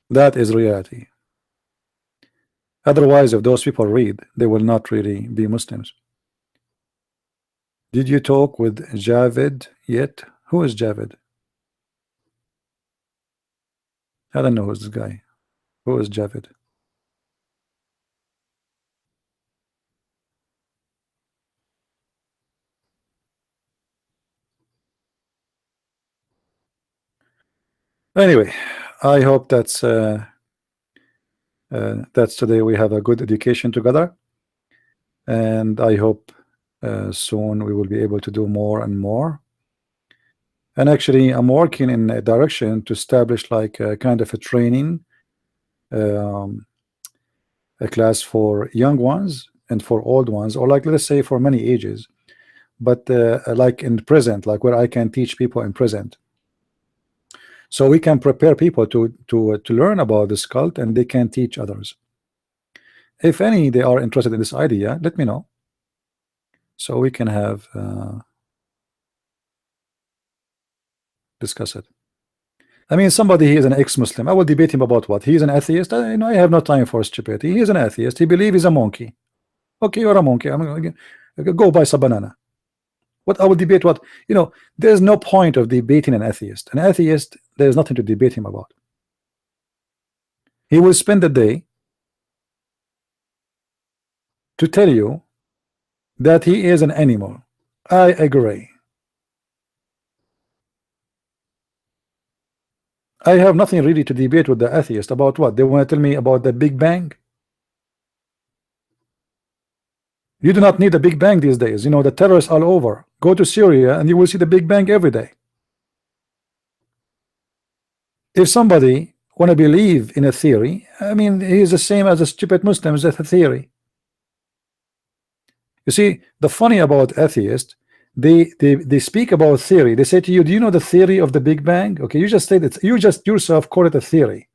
That is reality. Otherwise, if those people read, they will not really be Muslims. Did you talk with Javed yet? Who is Javed? I don't know who's this guy. Who is Javed? Anyway, I hope that's today we have a good education together, and I hope soon we will be able to do more and more. And actually, I'm working in a direction to establish like a kind of a training, a class for young ones and for old ones, or like let's say for many ages, but like in present, like where I can teach people in present. So we can prepare people to learn about this cult and they can teach others. If any they are interested in this idea, let me know so we can have discuss it. I mean, somebody he is an ex-Muslim, I will debate him about what? He is an atheist. I have no time for stupidity. He is an atheist. He believes he's a monkey. Okay, you're a monkey. I'm gonna go buy some banana. What I will debate what? There's no point of debating an atheist. An atheist, there's nothing to debate him about. He will spend the day to tell you that he is an animal. I agree. I have nothing really to debate with the atheist about what? They want to tell me about the Big Bang? You do not need a Big Bang these days. The terrorists all over. Go to Syria and you will see the Big Bang every day. If somebody want to believe in a theory, I mean, he is the same as a stupid Muslims that a theory. You see, the funny about atheists, they speak about theory. They say to you, do you know the theory of the Big Bang? Okay, you just say that, you just yourself call it a theory.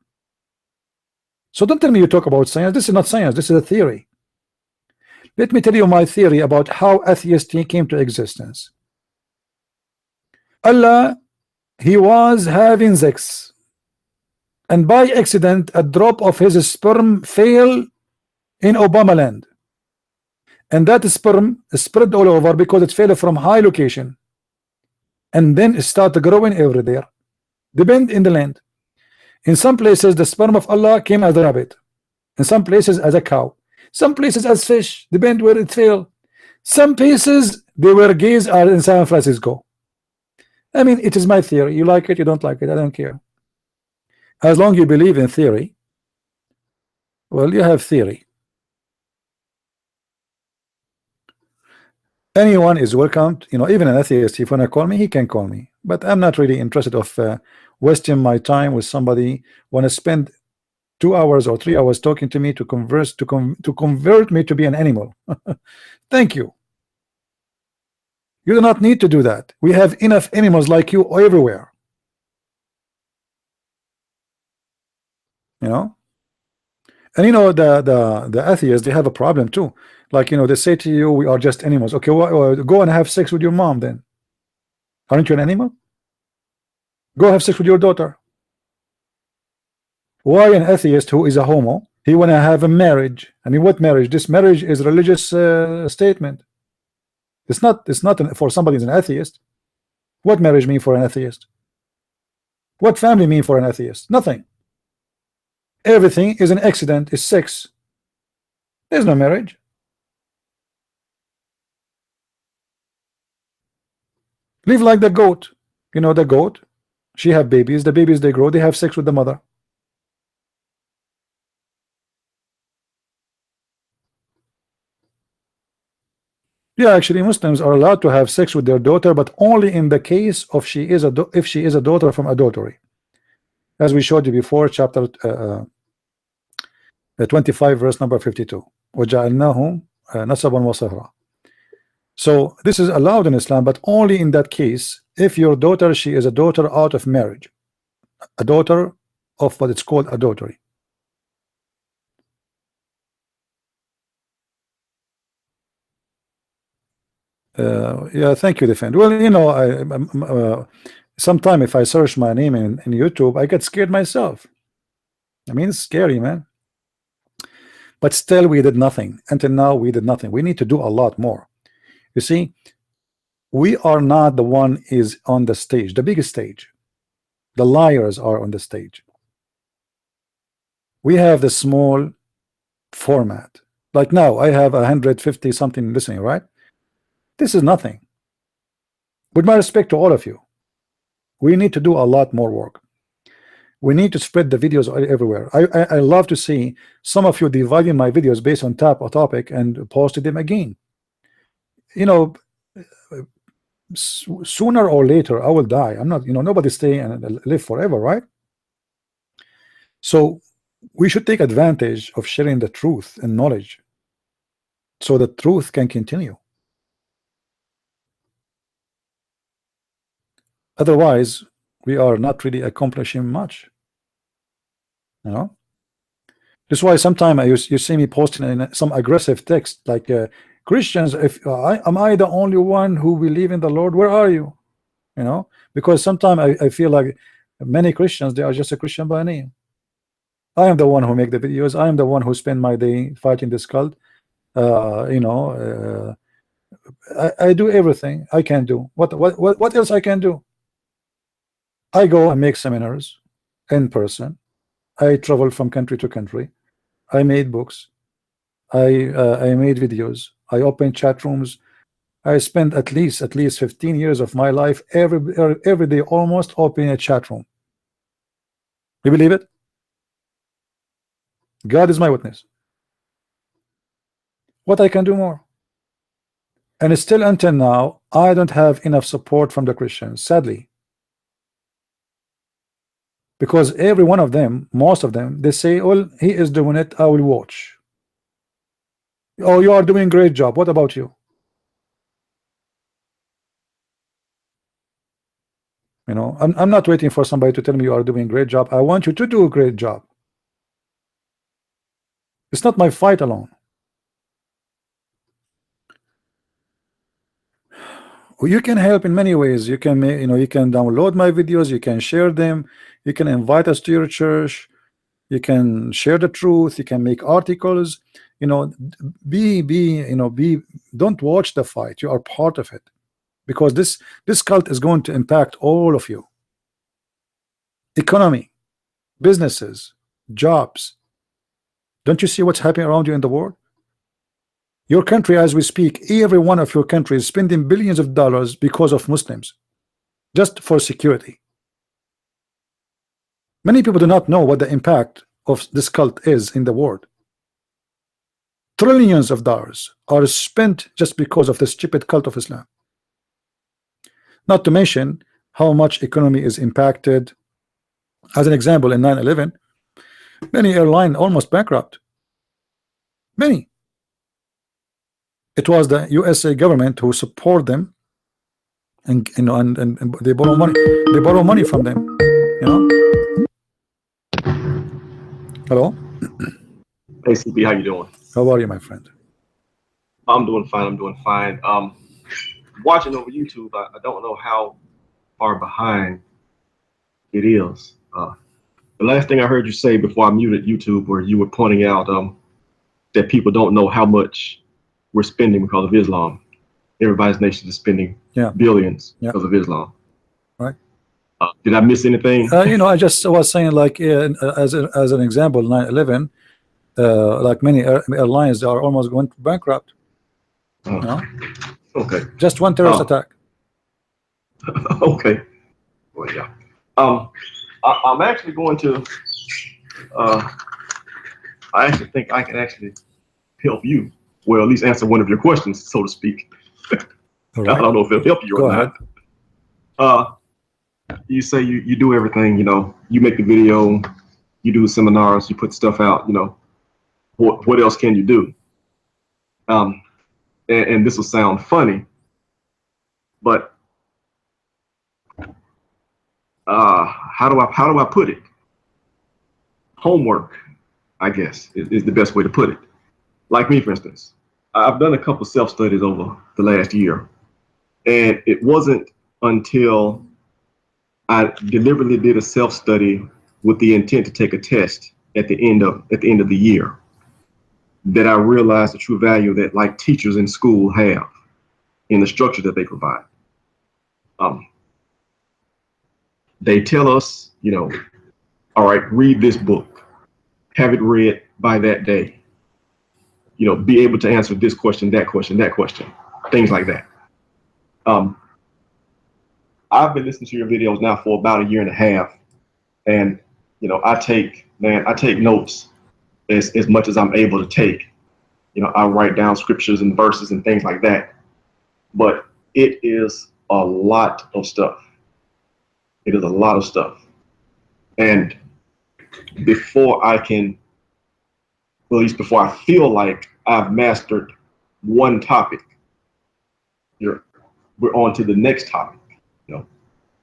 So don't tell me you talk about science. This is not science, this is a theory. Let me tell you my theory about how atheists came to existence. Allah, he was having sex, and by accident a drop of his sperm fell in Obama land, and that sperm spread all over because it fell from high location, and then it started growing everywhere, depend in the land. In some places the sperm of Allah came as a rabbit, in some places as a cow, some places as fish, depend where it fell. Some places they were gays are in San Francisco. I mean, it is my theory. You like it, you don't like it, I don't care. As long as you believe in theory, well, you have theory. Anyone is welcome. Even an atheist, if you want to call me, he can call me. But I'm not really interested of wasting my time with somebody want to spend 2 hours or 3 hours talking to me to converse to convert me to be an animal. Thank you. You do not need to do that. We have enough animals like you everywhere. And the atheists, they have a problem too. Like they say to you, we are just animals. Okay, well, go and have sex with your mom then. Aren't you an animal? Go have sex with your daughter. Why an atheist who is a homo, he want to have a marriage? I mean, what marriage? This marriage is religious statement. It's not for somebody who's an atheist. What marriage mean for an atheist? What family mean for an atheist? Nothing. Everything is an accident, is sex. There's no marriage. Live like the goat. You know the goat? She have babies. The babies, they grow. They have sex with the mother. Yeah, actually, Muslims are allowed to have sex with their daughter, but only in the case of if she is a daughter from adultery, as we showed you before, chapter 25, verse number 52. وَجَعَلْنَاهُ نَسَبًا وَصَهْرًا. So this is allowed in Islam, but only in that case if your daughter, she is a daughter out of marriage, a daughter of what it's called adultery. Yeah, thank you, defend. Well, you know, sometime if I search my name in YouTube, I get scared myself. I mean, it's scary, man. But still, we did nothing. Until now, we did nothing. We need to do a lot more. You see, we are not the one is on the stage, the biggest stage. The liars are on the stage. We have the small format. Like now, I have 150 something listening, right? This is nothing. With my respect to all of you, we need to do a lot more work. We need to spread the videos everywhere. I love to see some of you dividing my videos based on topic and posted them again. You know, sooner or later I will die. I'm not, you know, nobody stay and live forever, right? So we should take advantage of sharing the truth and knowledge so the truth can continue. Otherwise, we are not really accomplishing much. You know, this is why sometimes you see me posting in some aggressive text like Christians, if am I the only one who believe in the Lord? Where are you? You know, because sometimes I feel like many Christians, they are just a Christian by name. I am the one who make the videos. I am the one who spend my day fighting this cult. You know, I do everything I can do. What else I can do? I go and make seminars in person. I travel from country to country. I made books. I made videos. I opened chat rooms. I spent at least 15 years of my life every day almost opening a chat room. You believe it? God is my witness. What I can do more? And still until now, I don't have enough support from the Christians, sadly. Because every one of them, most of them, they say, well, he is doing it, I will watch. Oh, you are doing a great job. What about you? You know, I'm not waiting for somebody to tell me you are doing a great job. I want you to do a great job. It's not my fight alone. You can help in many ways. You can, you know, you can download my videos, you can share them, you can invite us to your church, you can share the truth, you can make articles. You know, don't watch the fight. You are part of it, because this cult is going to impact all of you. Economy, businesses, jobs. Don't you see what's happening around you in the world? Your country, as we speak, every one of your countries is spending billions of dollars because of Muslims, just for security. Many people do not know what the impact of this cult is in the world. Trillions of dollars are spent just because of the stupid cult of Islam. Not to mention how much economy is impacted. As an example, in 9/11, many airlines almost bankrupt. Many. It was the USA government who support them, and you know, and they borrow money. They borrow money from them. You know. Hello.
Hey CB, how you doing?
How are you, my friend?
I'm doing fine. I'm doing fine. Watching over YouTube, I don't know how far behind it is. The last thing I heard you say before I muted YouTube, where you were pointing out that people don't know how much we're spending because of Islam. everybody's nation is spending
Yeah.
billions
Yeah.
because of Islam.
Right.
Did I miss anything?
You know, I just was saying, like, as an example, 9/11, like many airlines, they are almost going bankrupt. You know,
Okay.
just one terrorist attack.
Okay. Well, yeah. I'm actually going to. I actually think I can actually help you. Well, at least answer one of your questions, so to speak.
All right.
I don't know if it'll help you
Go
or
ahead.
not. You say you do everything. You know, you make the video, you do seminars, you put stuff out. You know, what else can you do? And this will sound funny, but how do I put it? Homework, I guess, is the best way to put it. Like me, for instance, I've done a couple self-studies over the last year, and it wasn't until I deliberately did a self-study with the intent to take a test at the end of the year that I realized the true value that, like, teachers in school have in the structure that they provide. They tell us, you know, all right, read this book, have it read by that day, you know, be able to answer this question, that question, that question, things like that. I've been listening to your videos now for about a year and a half, and you know, I take notes as much as I'm able to take. You know, I write down scriptures and verses and things like that. But it is a lot of stuff. It is a lot of stuff. And before I can, well, at least before I feel like I've mastered one topic, we're on to the next topic, you know,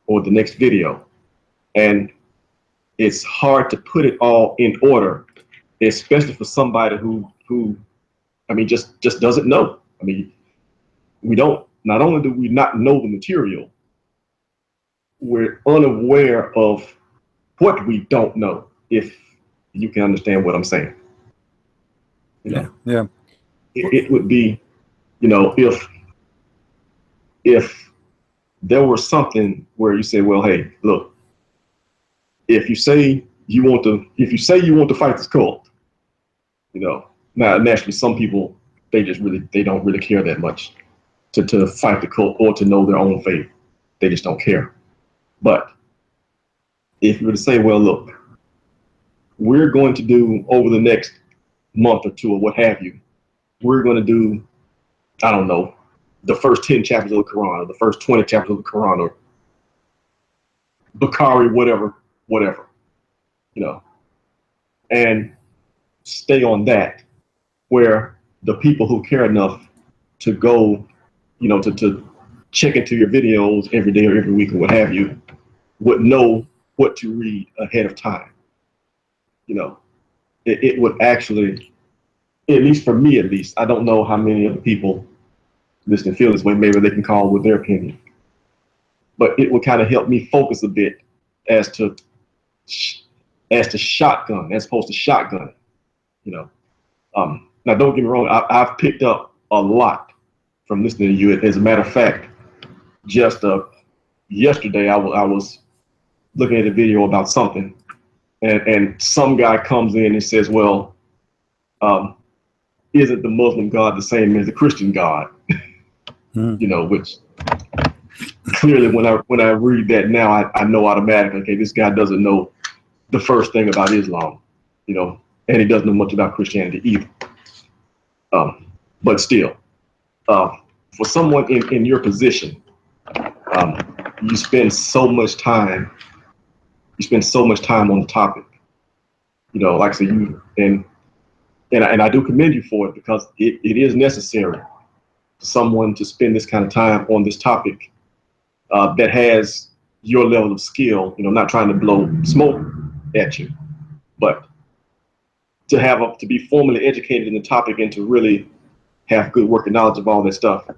or the next video. And it's hard to put it all in order, especially for somebody who I mean, just doesn't know. I mean, not only do we not know the material, we're unaware of what we don't know, if you can understand what I'm saying. You know,
Yeah.
it would be, you know, if there was something where you say, well, hey, look, if you say you want to fight this cult, you know, now naturally some people, they don't really care that much to fight the cult or to know their own faith. They just don't care. But if you were to say, well, look, we're going to do over the next month or two or what have you, we're going to do, I don't know, the first 10 chapters of the Quran, or the first 20 chapters of the Quran, or Bukhari, whatever, you know, and stay on that, where the people who care enough to go, you know, to check into your videos every day or every week or what have you, would know what to read ahead of time. You know, it would actually, at least for me, at least, I don't know how many other people listening feel this way. Maybe they can call with their opinion, but it would kind of help me focus a bit as to shotgun, as opposed to shotgun. You know, now don't get me wrong, I've picked up a lot from listening to you. As a matter of fact, just yesterday I was looking at a video about something, and some guy comes in and says, well, isn't the Muslim God the same as the Christian God? You know, which clearly when I read that now, I know automatically, okay, this guy doesn't know the first thing about Islam, you know, and he doesn't know much about Christianity either. But still, for someone in your position, you spend so much time on the topic. You know, like I said, and I do commend you for it, because it is necessary for someone to spend this kind of time on this topic that has your level of skill. You know, not trying to blow smoke at you, but to be formally educated in the topic and to really have good working knowledge of all that stuff.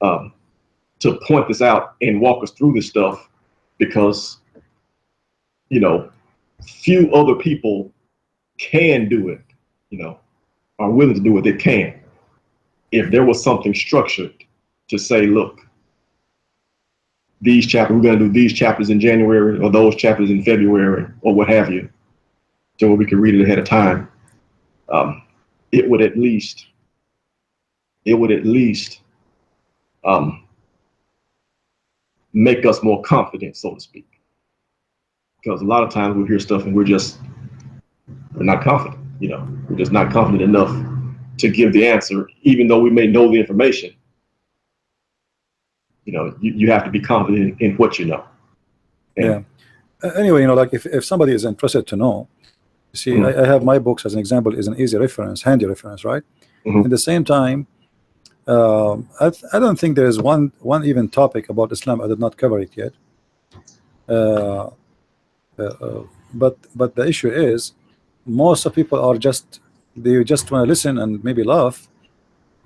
To point this out and walk us through this stuff, because, you know, few other people can do it, you know, are willing to do it. They can. If there was something structured to say, look, these chapters, we're going to do these chapters in January or those chapters in February or what have you, so we can read it ahead of time. It would at least make us more confident, so to speak. Because a lot of times we hear stuff and we're not confident, we're just not confident enough to give the answer, even though we may know the information. You have to be confident in what you know.
And anyway, like if somebody is interested to know, see, I have my books as an example, is an easy reference, handy reference, right? At the same time, I don't think there is one even topic about Islam I did not cover it yet. But the issue is, most of people are they just want to listen and maybe laugh,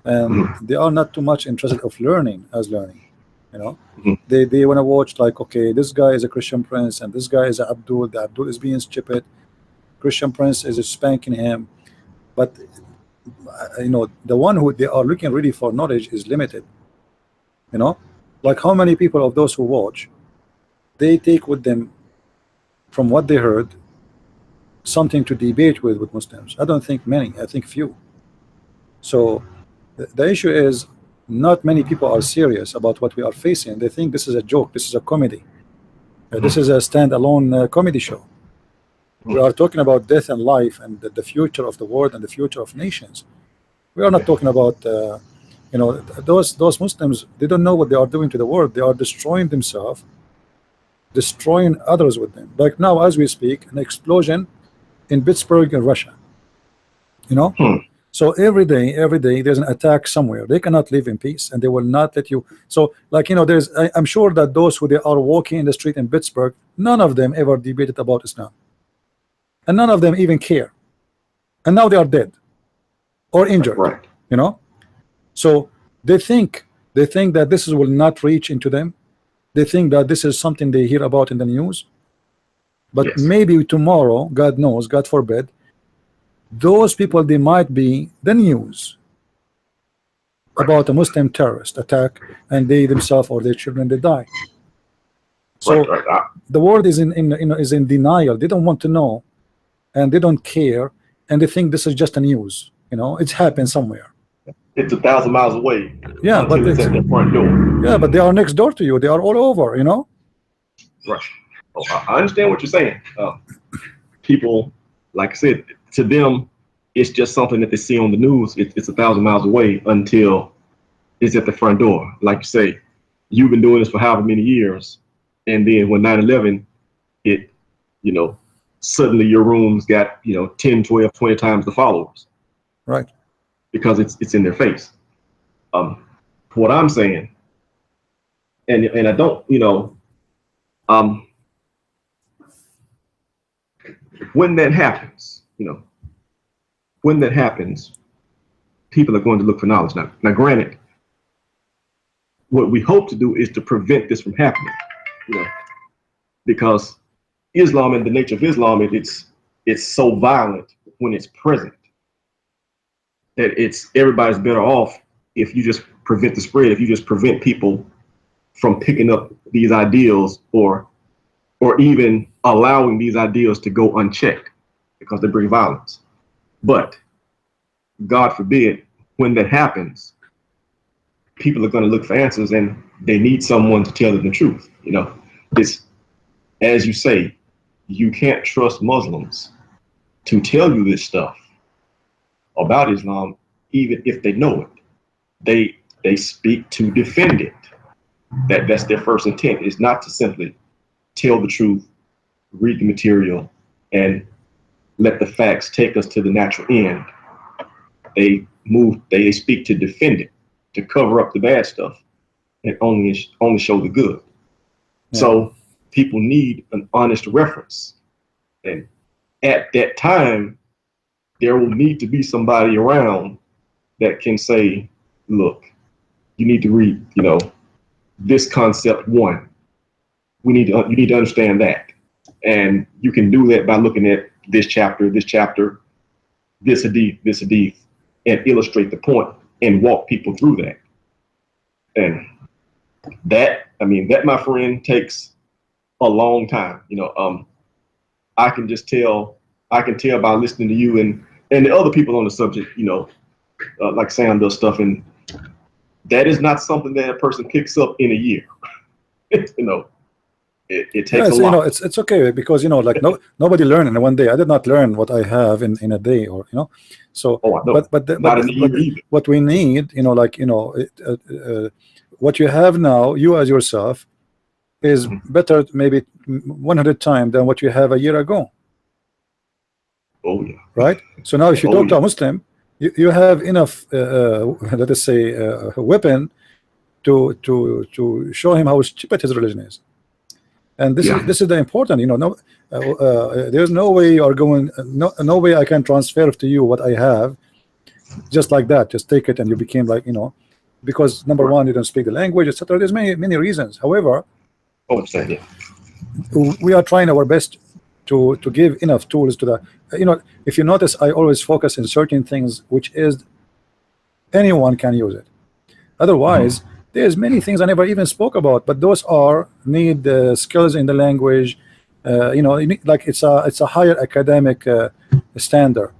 and they are not too much interested of learning. They want to watch, like, okay, this guy is a Christian prince and this guy is Abdul. The Abdul is being stupid. Christian prince is spanking him. But the one who they are looking really for knowledge is limited. Like how many people of those who watch, they take with them from what they heard something to debate with Muslims? I don't think many. I think few. So the issue is, not many people are serious about what we are facing. They think this is a joke, this is a comedy, this is a standalone comedy show. We are talking about death and life and the future of the world and the future of nations. We are not talking about those Muslims. They don't know what they are doing to the world. They are destroying themselves, destroying others with them. Like now, as we speak, an explosion in Pittsburgh in Russia. So every day there's an attack somewhere. They cannot live in peace, and they will not let you. So, like, I'm sure that those who they are walking in the street in Pittsburgh, none of them ever debated about Islam, and none of them even care. And now they are dead or injured.
Right.
So they think that this will not reach into them. They think that this is something they hear about in the news. But
yes,
maybe tomorrow, God knows, God forbid, those people, they might be the news about a Muslim terrorist attack, and they themselves or their children, they die. So the world is in denial. They don't want to know, and they don't care, and they think this is just a news. It's happened somewhere.
It's 1,000 miles away.
Yeah, but
it's at their front door.
Yeah, but they are next door to you. They are all over.
Right. Oh, I understand what you're saying. People, like I said, to them, it's just something that they see on the news. It's 1,000 miles away until it's at the front door. Like you say, you've been doing this for however many years, and then when 9/11 hit, suddenly your rooms got 10, 12, 20 times the followers.
Right.
Because it's in their face. What I'm saying, and I don't, when that happens, people are going to look for knowledge. Now, granted, what we hope to do is to prevent this from happening, because Islam and the nature of Islam, it's so violent when it's present that everybody's better off if you just prevent the spread, if you just prevent people from picking up these ideals or even allowing these ideals to go unchecked, because they bring violence. But God forbid, when that happens, people are going to look for answers, and they need someone to tell them the truth. It's, as you say, you can't trust Muslims to tell you this stuff about Islam, even if they know it. They speak to defend it. That's their first intent, is not to simply tell the truth, read the material, and let the facts take us to the natural end. They speak to defend it, to cover up the bad stuff, and only show the good. Yeah. So people need an honest reference, and at that time, there will need to be somebody around that can say, look, you need to read, this concept one. You need to understand that. And you can do that by looking at this chapter, this hadith, and illustrate the point and walk people through that. And that, I mean, that, my friend, takes a long time. I can just tell, I can tell by listening to you and the other people on the subject, like Sam does stuff, and that is not something that a person picks up in a year. It takes a lot.
It's okay, because like nobody learned in one day. I did not learn what I have in a day, or so.
Oh, I know. Not in a year either.
What we need, what you have now, you as yourself, is better maybe 100 times than what you have a year ago.
Oh yeah.
Right. So now, if you talk to a Muslim, you have enough, let us say, weapon to show him how stupid his religion is. And this is the important, no, there's no way you are going, no way I can transfer to you what I have just like that. Just take it and you became like, because number one, you don't speak the language, etc. There's many reasons. However, we are trying our best to give enough tools to the, if you notice, I always focus in certain things which is anyone can use it. Otherwise, there's many things I never even spoke about, but those need skills in the language. You need, like it's a higher academic standard.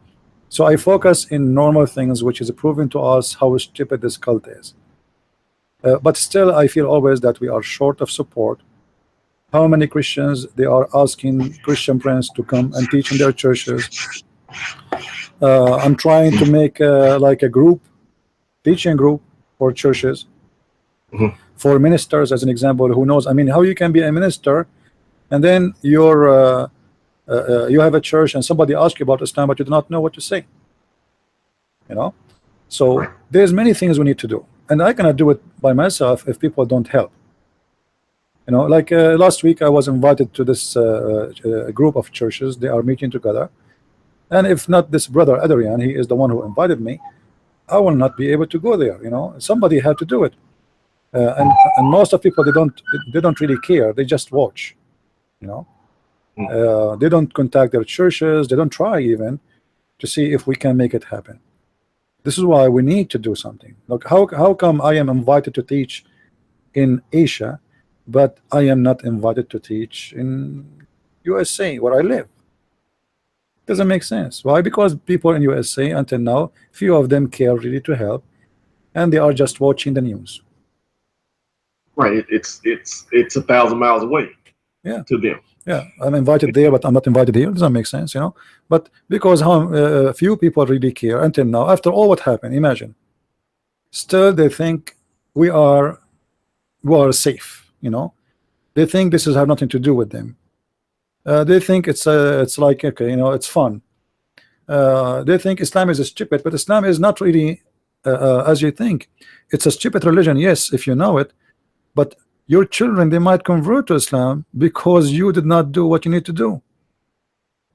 So I focus in normal things, which is proven to us how stupid this cult is. But still, I feel always that we are short of support. How many Christians they are asking Christian friends to come and teach in their churches? I'm trying to make like a group, teaching group for churches. For ministers, as an example, who knows? I mean, how you can be a minister and then you're you have a church and somebody asks you about Islam, but you do not know what to say. So there's many things we need to do, and I cannot do it by myself if people don't help. Like last week I was invited to this group of churches. They are meeting together, and if not this brother Adrian, he is the one who invited me, I will not be able to go there. Somebody had to do it. And most of people, they don't really care. They just watch. They don't contact their churches. They don't try even to see if we can make it happen. This is why we need to do something. Look, how come I am invited to teach in Asia, but I am not invited to teach in USA where I live? Doesn't make sense. Why? Because people in USA until now, few of them care really to help, and they are just watching the news.
Right, it's 1,000 miles away.
Yeah,
to them.
Yeah, I'm invited there, but I'm not invited here. Does that make sense? But because few people really care until now. After all what happened, imagine. Still, they think we are safe. They think this has nothing to do with them. They think it's like, okay, it's fun. They think Islam is stupid, but Islam is not really as you think. It's a stupid religion, yes, if you know it. But your children, they might convert to Islam because you did not do what you need to do.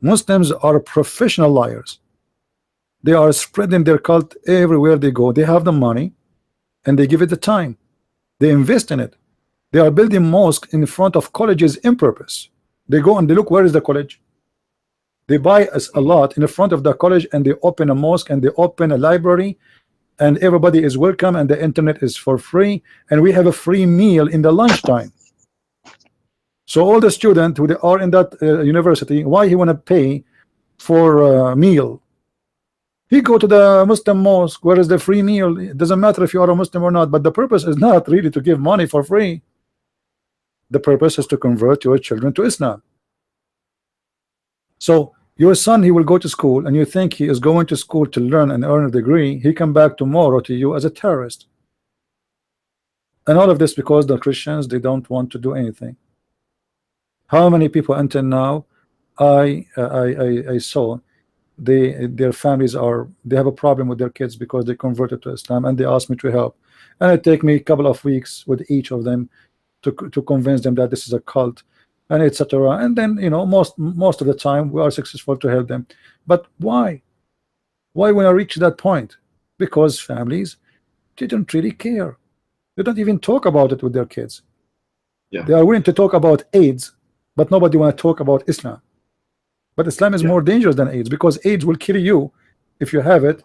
Muslims are professional liars. They are spreading their cult everywhere they go. They have the money and they give it the time. They invest in it. They are building mosques in front of colleges in purpose. They go and they look, where is the college? They buy a lot in the front of the college and they open a mosque and they open a library, and everybody is welcome, and the internet is for free, and we have a free meal in the lunchtime. So all the students who are in that university, why he want to pay for a meal? He go to the Muslim mosque where is the free meal. It doesn't matter if you are a Muslim or not, but the purpose is not really to give money for free. The purpose is to convert your children to Islam. So your son, he will go to school, and you think he is going to school to learn and earn a degree. He come back tomorrow to you as a terrorist. And all of this because the Christians, they don't want to do anything. How many people until now I saw their families they have a problem with their kids because they converted to Islam, and they asked me to help, and it take me a couple of weeks with each of them to convince them that this is a cult, and etc. And then most of the time we are successful to help them. But why when I reach that point? Because families, they don't really care. They don't even talk about it with their kids. They are willing to talk about AIDS, but nobody want to talk about Islam. But Islam is more dangerous than AIDS, because AIDS will kill you if you have it,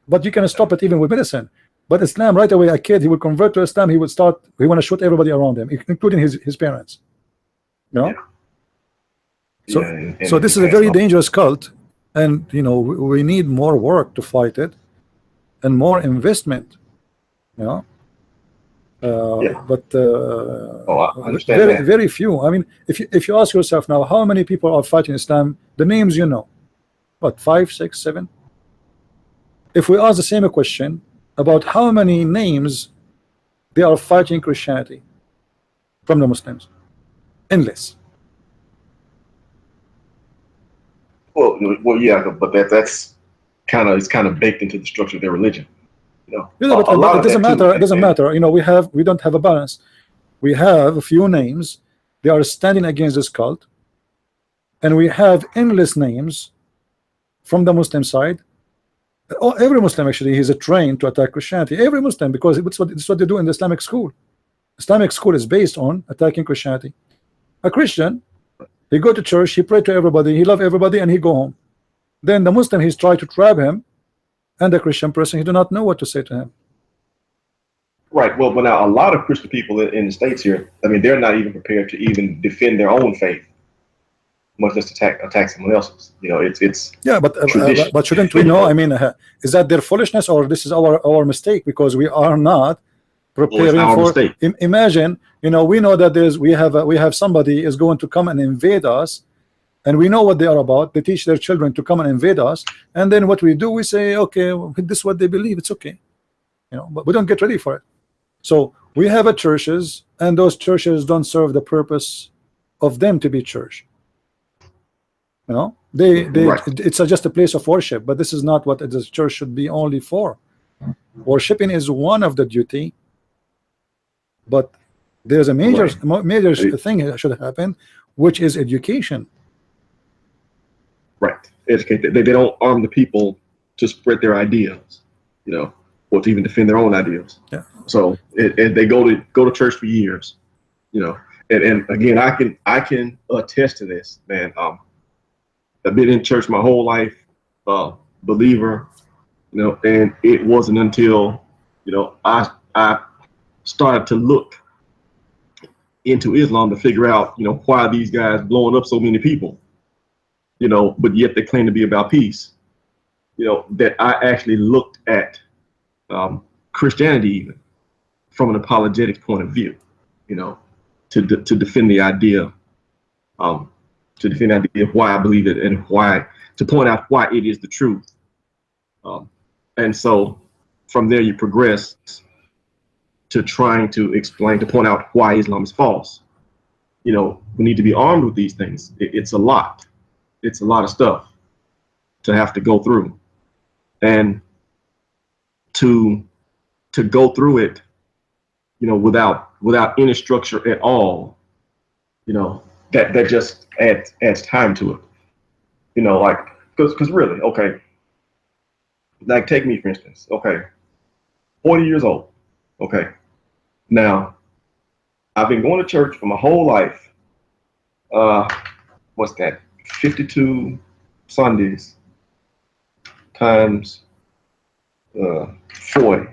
but you can stop it even with medicine. But Islam, right away, a kid, he would convert to Islam, he would start, he want to shoot everybody around him, including his parents. You know?
Yeah.
So,
Yeah, and
so this is a very dangerous cult, and you know we need more work to fight it, and more investment. You know,
Yeah.
but
I understand that.
very few. I mean, if you ask yourself now, how many people are fighting Islam? The names you know, what, 5, 6, 7? If we ask the same question about how many names they are fighting Christianity from the Muslims, endless.
Well, yeah, but that's kind of baked into the structure of their religion. You know,
Yeah, but it doesn't matter. It doesn't matter. You know, we don't have a balance. We have a few names. They are standing against this cult, and we have endless names from the Muslim side. Oh, every Muslim actually is trained to attack Christianity. Every Muslim, because it's what they do in the Islamic school. Islamic school is based on attacking Christianity. A Christian, he go to church, he pray to everybody, he love everybody, and he go home. Then the Muslim, he's try to trap him, and the Christian person, he do not know what to say to him.
Right. Well, but now a lot of Christian people in the States here, I mean, they're not even prepared to even defend their own faith, much less attack someone else's. You know, it's
yeah, but shouldn't we know? I mean, is that their foolishness, or this is our mistake, because we are not preparing for? Imagine, you know, we know that we have somebody is going to come and invade us, and we know what they are about. They teach their children to come and invade us, and then what we do, we say, okay, well, this is what they believe, it's okay, you know, but we don't get ready for it. So we have a churches, and those churches don't serve the purpose of them to be church. You know,
Right.
it's just a place of worship, but this is not what the church should be only for. Worshiping is one of the duty, but there's a major thing that should happen, which is education.
Right. Educate. They don't arm the people to spread their ideas, you know, or to even defend their own ideas.
Yeah.
So they go to church for years, you know, and again, I can attest to this, man. I've been in church my whole life, believer, you know, and it wasn't until, you know, I started to look into Islam to figure out, you know, why these guys blowing up so many people, you know, but yet they claim to be about peace, you know, that I actually looked at Christianity even from an apologetics point of view, you know, to defend the idea, to defend the idea of why I believe it, and why, to point out why it is the truth. And so from there you progress to trying to explain, to point out why Islam is false. You know, we need to be armed with these things. It's a lot. It's a lot of stuff to have to go through, and to go through it, you know, without any structure at all, you know, that just adds time to it. You know, like, because really, okay, like take me for instance, okay, 40 years old, okay, now I've been going to church for my whole life. What's that? 52 Sundays times 40.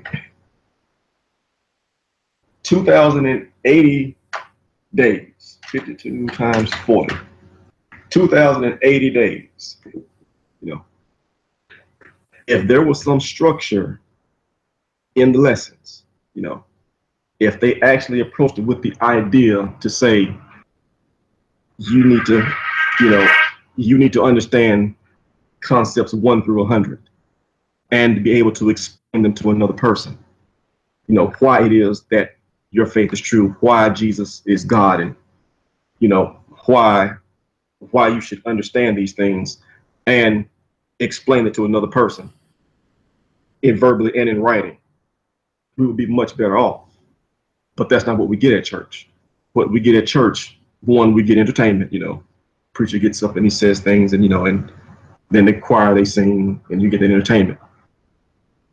2,080 days. 52 times 40. 2,080 days. You know, if there was some structure in the lessons, you know, if they actually approached it with the idea to say, you need to, you know, you need to understand concepts 1 through 100 and be able to explain them to another person, you know, why it is that your faith is true, why Jesus is God, and, you know, why you should understand these things, and explain it to another person in verbally and in writing, we would be much better off. But that's not what we get at church. What we get at church, one, we get entertainment, you know, preacher gets up and he says things, and, you know, and then the choir, they sing, and you get that entertainment.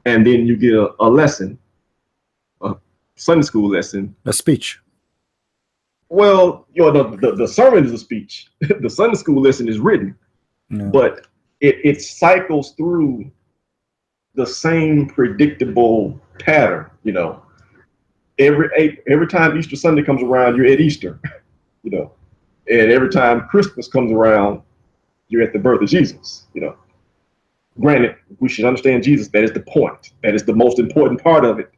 And then you get a lesson, a Sunday school lesson.
A speech.
Well, you know, the sermon is a speech. The Sunday school lesson is written. Yeah. But it cycles through the same predictable pattern. You know, every time Easter Sunday comes around, you're at Easter. You know, and every time Christmas comes around, you're at the birth of Jesus. You know, granted, we should understand Jesus. That is the point. That is the most important part of it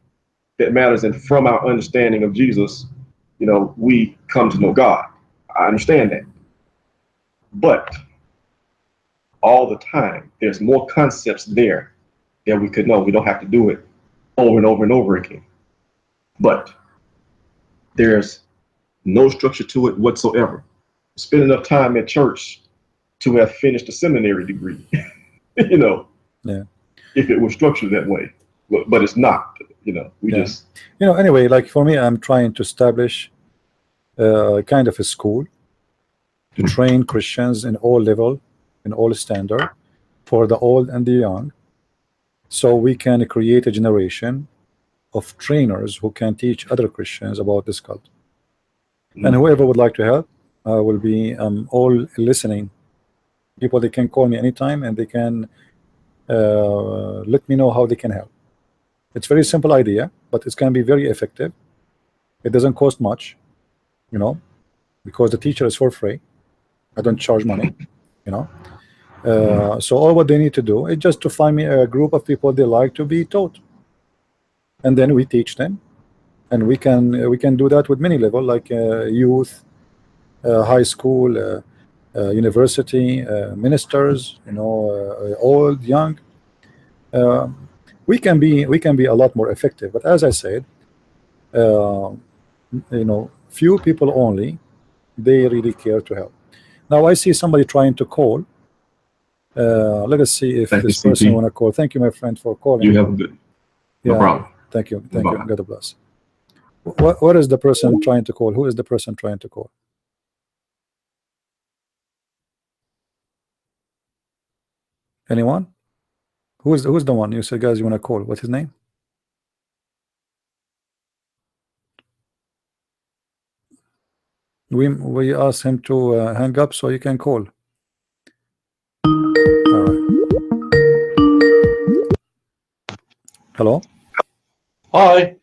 that matters. And from our understanding of Jesus, you know, we come to know God. I understand that. But all the time, there's more concepts there that we could know. We don't have to do it over and over and over again. But there's no structure to it whatsoever. Spend enough time at church to have finished a seminary degree, you know,
Yeah.
if it was structured that way. But it's not, you know, we
Yeah.
just.
You know, anyway, like for me, I'm trying to establish kind of a school to train Christians in all level, in all standard, for the old and the young, so we can create a generation of trainers who can teach other Christians about this cult. And whoever would like to help will be all listening. People, they can call me anytime and they can let me know how they can help. It's very simple idea, but it's going to be very effective. It doesn't cost much, you know, because the teacher is for free. I don't charge money, you know. So all what they need to do is just to find me a group of people they like to be taught, and then we teach them, and we can do that with many level, like youth, high school, university, ministers, you know, old, young. We can be a lot more effective. But as I said, you know, few people only, they really care to help. Now I see somebody trying to call. Let us see if
Thank
this
you,
person
CP.
want to call. Thank you, my friend, for calling.
You have a good. No
Yeah,
problem.
thank you, thank
Bye-bye.
you. God bless. What is the person trying to call? Who is the person trying to call? Anyone? Who's the one you said, guys, you want to call? What's his name? We asked him to hang up so you can call. All right. Hello.
Hi.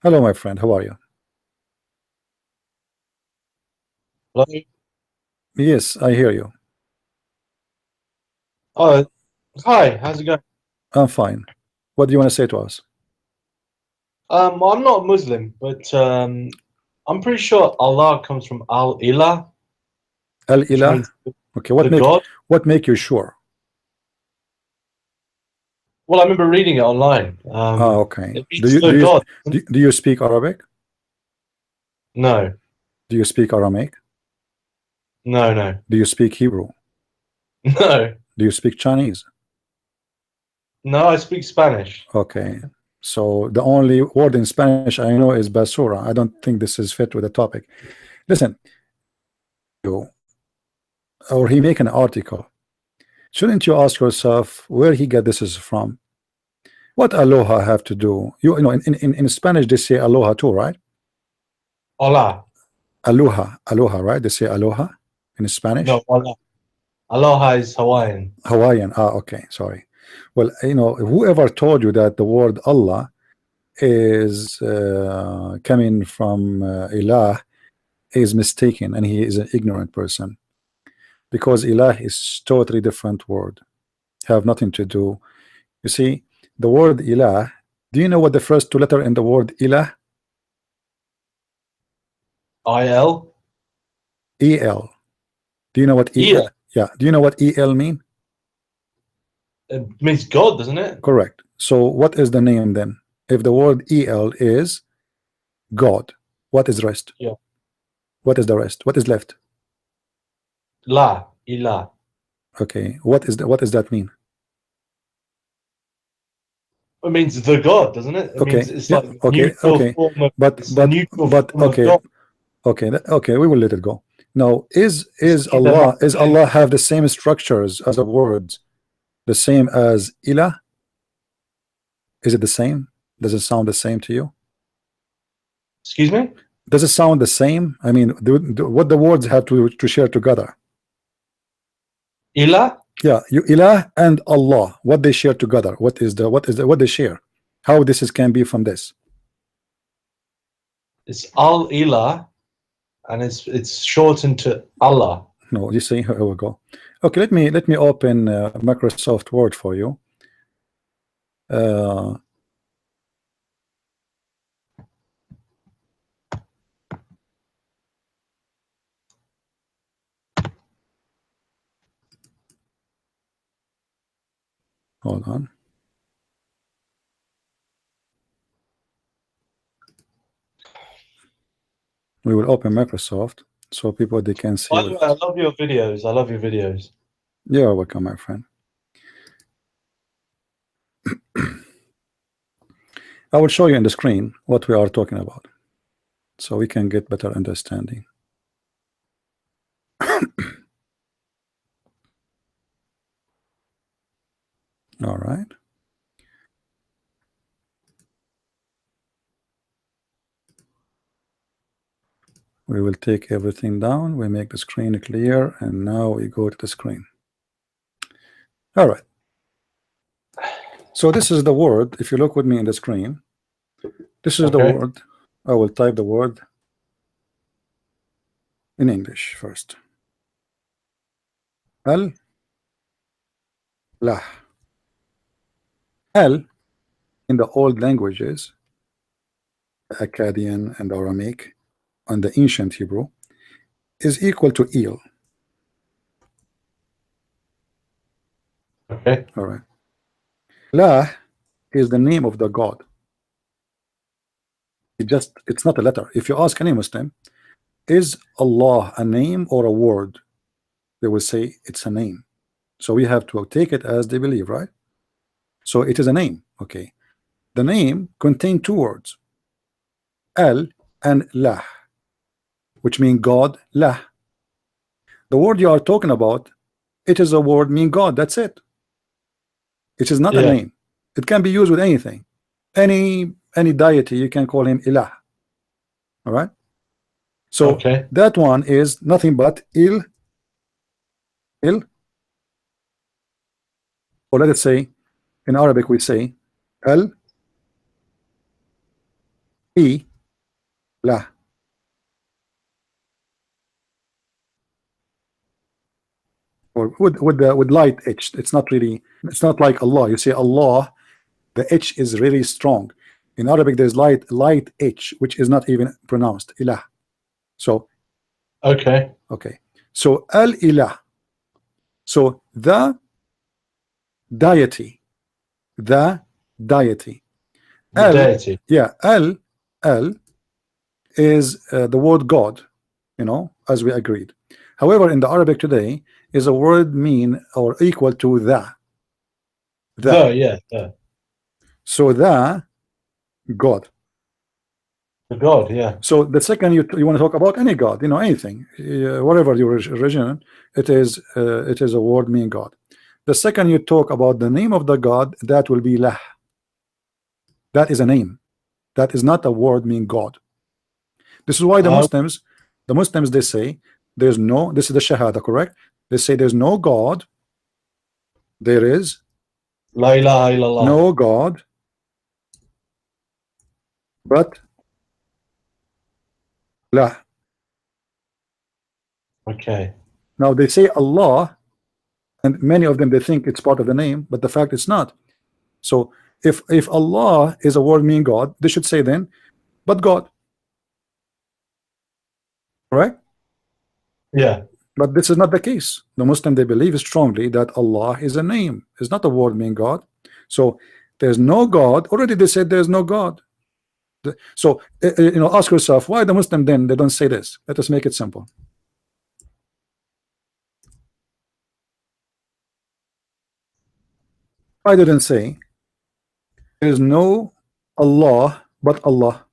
Hello, my friend. How are you?
Hello.
Yes, I hear you.
Hi. How's it going?
I'm fine. What do you want to say to us?
I'm not Muslim, but I'm pretty sure Allah comes from Al-Ilah, which
Al-Ilah.
means
Okay.
the God.
What make you sure?
Well, I remember reading it online.
Okay.
It
Do
means
you
the
do you
God.
do you speak Arabic?
No,
Do you speak Aramaic?
no.
Do you speak Hebrew?
No,
Do you speak Chinese?
no. I speak Spanish.
Okay. So the only word in Spanish I know is basura. I don't think this is fit with the topic. Listen, you or he make an article. Shouldn't you ask yourself where he got this is from? What aloha have to do? You know, in Spanish they say aloha too, right?
Allah.
Aloha, right? They say aloha in Spanish.
No, Allah. Aloha is Hawaiian.
Hawaiian. Okay, sorry. Well, you know, whoever told you that the word Allah is coming from ilah is mistaken, and he is an ignorant person, because ilah is totally different word, have nothing to do. You see, the word ilah, do you know what the first two letter in the word ilah?
I-L.
El. Do you know what
El.
Yeah, do you know what el mean?
It means God, doesn't it?
Correct. So what is the name then? If the word el is God, what is rest?
Yeah.
What is the rest? What is left?
La. Ilah.
Okay, what does that mean?
It means the God, doesn't it? It
Okay,
means it's
yeah,
like
okay,
neutral form of,
but
it's the neutral form of
okay,
God.
okay, we will let it go. Now, is Allah have the same structures as the words, the same as ilah? Is it the same? Does it sound the same to you?
Excuse me?
Does it sound the same? I mean, what the words have to share together?
Ilah?
Yeah, you ilah and Allah, what they share together. What they share? How this is can be from this?
It's Al-Ilah, and it's shortened to Allah.
No, you see, here we go. Okay, let me open Microsoft Word for you. Uh, hold on. We will open Microsoft so people they can see.
By the way, I love your videos. I love your videos.
You're welcome, my friend. I will show you in the screen what we are talking about, so we can get better understanding. All right. We will take everything down. We make the screen clear, and now we go to the screen. All right. So this is the word. If you look with me in the screen, this is the
Okay.
word. I will type the word in English first. Al-lah. Al in the old languages, Akkadian and Aramaic, and the ancient Hebrew, is equal to il.
Okay.
All right. Lah is the name of the God. It's not a letter. If you ask any Muslim, is Allah a name or a word? They will say it's a name. So we have to take it as they believe, right? So it is a name. Okay. The name contains two words, Al and Lah, which mean God, Lah. The word you are talking about, it is a word mean God. That's it. It is not a name. It can be used with anything. Any deity, you can call him Ilah. All right. So that one is nothing but il, or let us say in Arabic we say al I lah. Or with light H. It's not like Allah. You say Allah, the H is really strong. In Arabic there's light H, which is not even pronounced ilah. So okay. So al ilah. So the deity. Al, deity. Yeah, al is the word God, as we agreed. However, in the Arabic today is a word mean or equal to the. So the God. The God, yeah. So the second you want to talk about any God, anything, whatever your religion, it is a word mean God. The second you talk about the name of the God, that will be lah. That is a name. That is not a word mean God. This is why the Muslims they say there's no. This is the Shahada, correct? They say there's no God. There is La ilaha illallah. No God, but lah. Okay. Now they say Allah, and many of them they think it's part of the name, but the fact it's not. So if Allah is a word mean God, they should say then, but God. Right? Yeah. But this is not the case. The Muslim they believe strongly that Allah is a name. It's not a word mean God. So there's no God. Already they said there's no God. So ask yourself why the Muslim then they don't say this. Let us make it simple. I didn't say there is no Allah but Allah.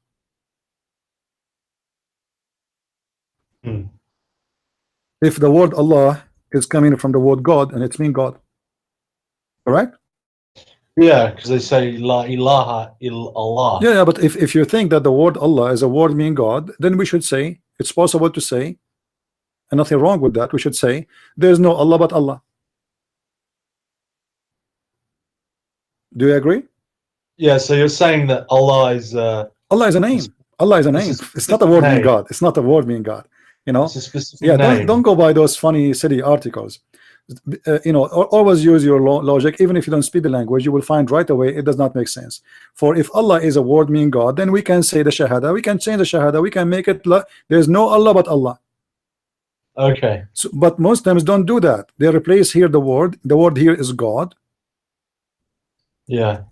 If the word Allah is coming from the word God and it's mean God, correct? Yeah, because they say La ilaha illallah. Yeah, but if you think that the word Allah is a word mean God, then we should say it's possible to say, and nothing wrong with that. We should say there's no Allah but Allah. Do you agree?
Yeah, so you're saying that Allah is
Allah is a name. Allah is a name.
It's a
It's not a word meaning
name.
God. It's not a word meaning God. You know.
It's a specific
Yeah.
name.
Don't go by those funny silly articles. You know, always use your logic. Even if you don't speak the language, you will find right away it does not make sense. For if Allah is a word meaning God, then we can say the shahada. We can change the shahada. We can make it. There's no Allah but Allah.
Okay.
So, but Muslims don't do that. They replace here the word. The word here is God.
Yeah.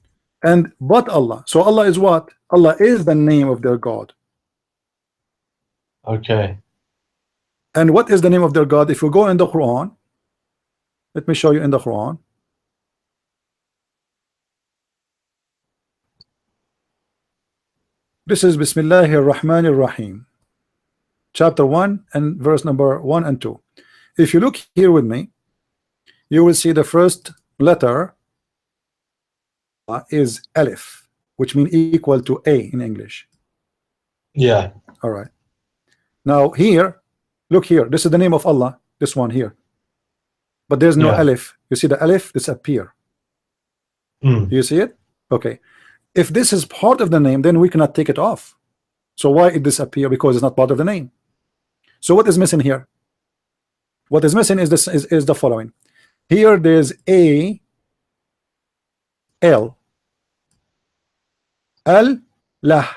And but Allah. So Allah is what? Allah is the name of their God.
Okay.
And what is the name of their God? If we go in the Quran, let me show you in the Quran. This is Bismillahir Rahmanir Rahim, chapter 1 and verse number 1 and 2. If you look here with me, you will see the first letter is Alif, which means equal to A in English.
Yeah.
All right. Now here, look here. This is the name of Allah. This one here. But there's no
Yeah.
Alif. You see the Alif disappear.
Hmm.
Do you see it? Okay. If this is part of the name, then we cannot take it off. So why it disappear? Because it's not part of the name. So what is missing here? What is missing is this is the following. Here there's A L Al Lah.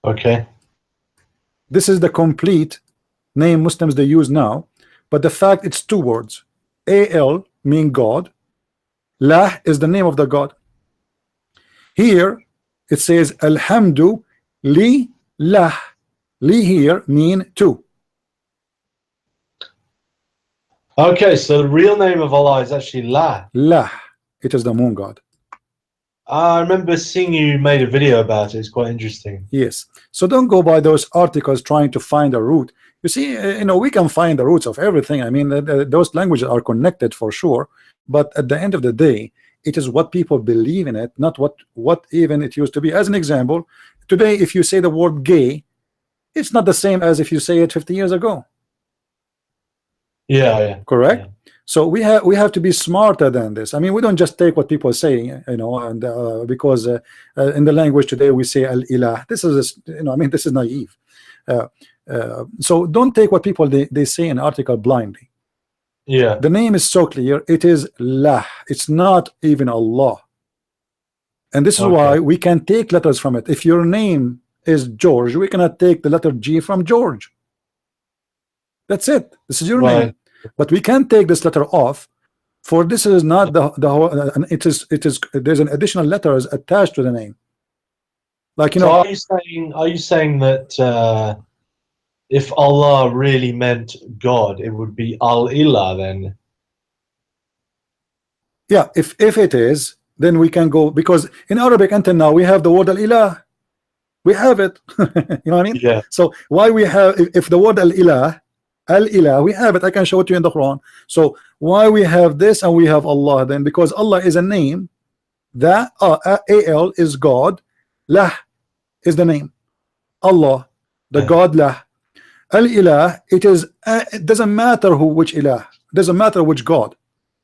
Okay.
This is the complete name Muslims they use now, but the fact it's two words. Al mean God, Lah is the name of the God. Here it says Alhamdu li lah. Li here mean two.
Okay, so the real name of Allah is actually La.
Lah, it is the moon God.
I remember seeing you made a video about it. It's quite interesting.
Yes. So don't go by those articles trying to find a root. You see, you know, we can find the roots of everything. I mean, those languages are connected for sure. But at the end of the day, it is what people believe in it, not what even it used to be. As an example, today, if you say the word gay, it's not the same as if you say it 50 years ago.
Yeah, yeah.
Correct?
Yeah.
So we have to be smarter than this. I mean, we don't just take what people say, you know, and because in the language today we say al-ilah. This is, you know, I mean, this is naive. So don't take what people they say in an article blindly.
Yeah.
The name is so clear. It is Lah. It's not even Allah. And this is why we can take letters from it. If your name is George, we cannot take the letter G from George. That's it. This is your name. But we can take this letter off. For this is not the whole. It is there's an additional letters attached to the name. Like, you know.
Are you saying that if Allah really meant God, it would be Al-Ilah then?
Yeah, if it is, then we can go, because in Arabic until now we have the word Al-Ilah. We have it. You know what I mean?
Yeah.
So why we have, if the word Al-Ilah, we have it. I can show it to you in the Quran. So why we have this and we have Allah then? Because Allah is a name. That Al is God. Lah is the name. Allah, the God Lah. Al-Ilah, it is. It doesn't matter which Ilah. It doesn't matter which God.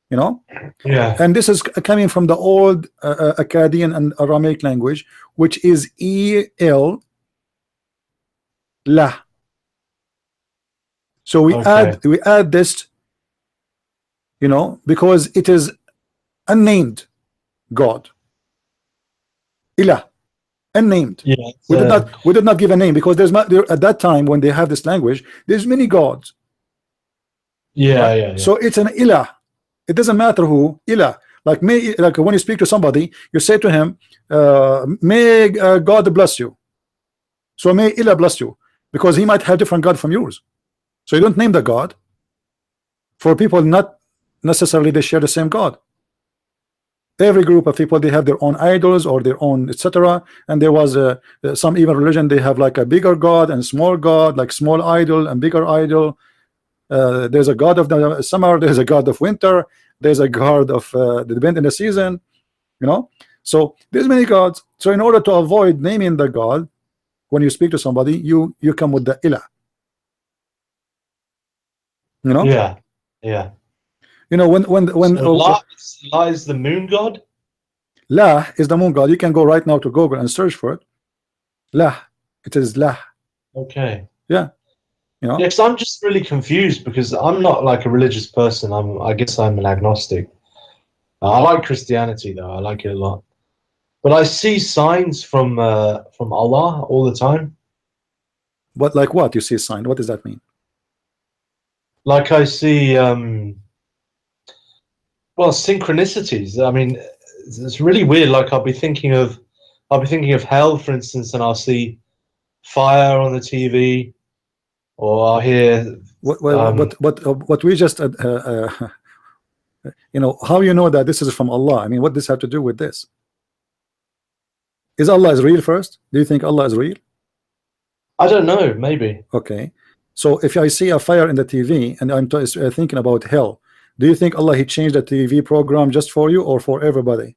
You know.
Yeah.
And this is coming from the old Akkadian and Aramaic language, which is El Lah. So we add this, you know, because it is unnamed God. Ilah, unnamed.
Yeah,
we did not give a name, because at that time when they have this language, there's many gods.
Yeah,
right?
yeah.
So it's an Ilah. It doesn't matter who. Ilah. Like when you speak to somebody, you say to him, may God bless you. So may Ilah bless you, because he might have different God from yours. So you don't name the God. For people, not necessarily they share the same God. Every group of people, they have their own idols or their own etc. And there was some even religion, they have like a bigger God and small God, like small idol and bigger idol. There's a God of the summer, there's a God of winter, there's a God of the event in the season, you know. So there's many gods. So in order to avoid naming the God, when you speak to somebody, you come with the Ilah. You know?
Yeah, yeah.
You know, when
So La is the moon god?
La is the moon god. You can go right now to Google and search for it. La, it is La.
Okay.
Yeah, you know.
Yeah, because I'm just really confused because I'm not like a religious person. I guess I'm an agnostic. I like Christianity though. I like it a lot. But I see signs from Allah all the time.
But like what? You see a sign? What does that mean?
Like I see well, synchronicities. I mean, it's really weird. Like I'll be thinking of hell, for instance, and I'll see fire on the TV, or I'll hear
What we just you know, how you know that this is from Allah? I mean, what does have to do with this? Is Allah is real first? Do you think Allah is real?
I don't know, maybe.
Okay, so if I see a fire in the TV and I'm thinking about hell, do you think Allah he changed the TV program just for you or for everybody?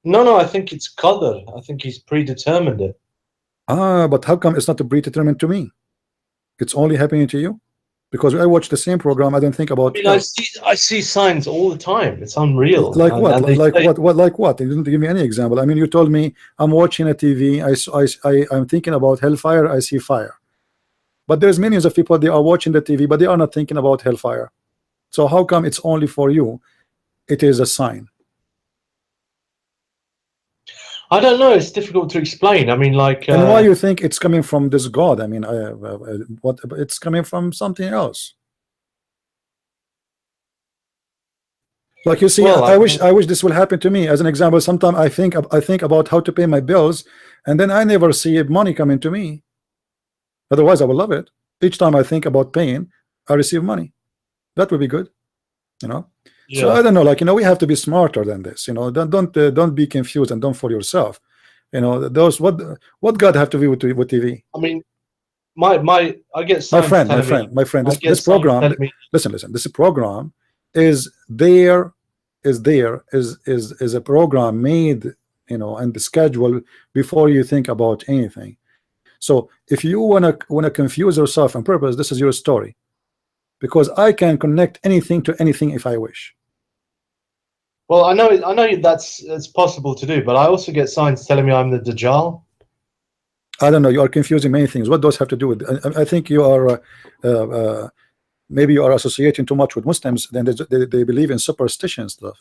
No, I think it's qadr. I think he's predetermined it.
But how come it's not predetermined to me? It's only happening to you? Because I watch the same program, I don't think about.
I mean, I see signs all the time. It's unreal.
Like what? Like
say,
what? Like what? You didn't give me any example. I mean, you told me I'm watching a TV. I'm thinking about hellfire. I see fire. But there's millions of people. They are watching the TV, but they are not thinking about hellfire. So how come it's only for you? It is a sign.
I don't know. It's difficult to explain. I mean, like.
And why you think it's coming from this God? I mean, what? It's coming from something else. Like you see,
well,
I wish this will happen to me. As an example, sometimes I think about how to pay my bills, and then I never see money coming to me. Otherwise, I will love it. Each time I think about paying, I receive money. That would be good, you know.
Yeah.
So I don't know. Like, you know, we have to be smarter than this. You know, don't be confused and don't fool yourself. You know, those what God have to do with TV?
I mean, I get
my friend. This program. Listen. This program is a program made, you know, and the schedule before you think about anything. So if you wanna confuse yourself on purpose, this is your story, because I can connect anything to anything if I wish.
Well, I know it's possible to do, but I also get signs telling me I'm the Dajjal.
I don't know. You are confusing many things. What those have to do with? I think you are. Maybe you are associating too much with Muslims. Then they believe in superstition stuff.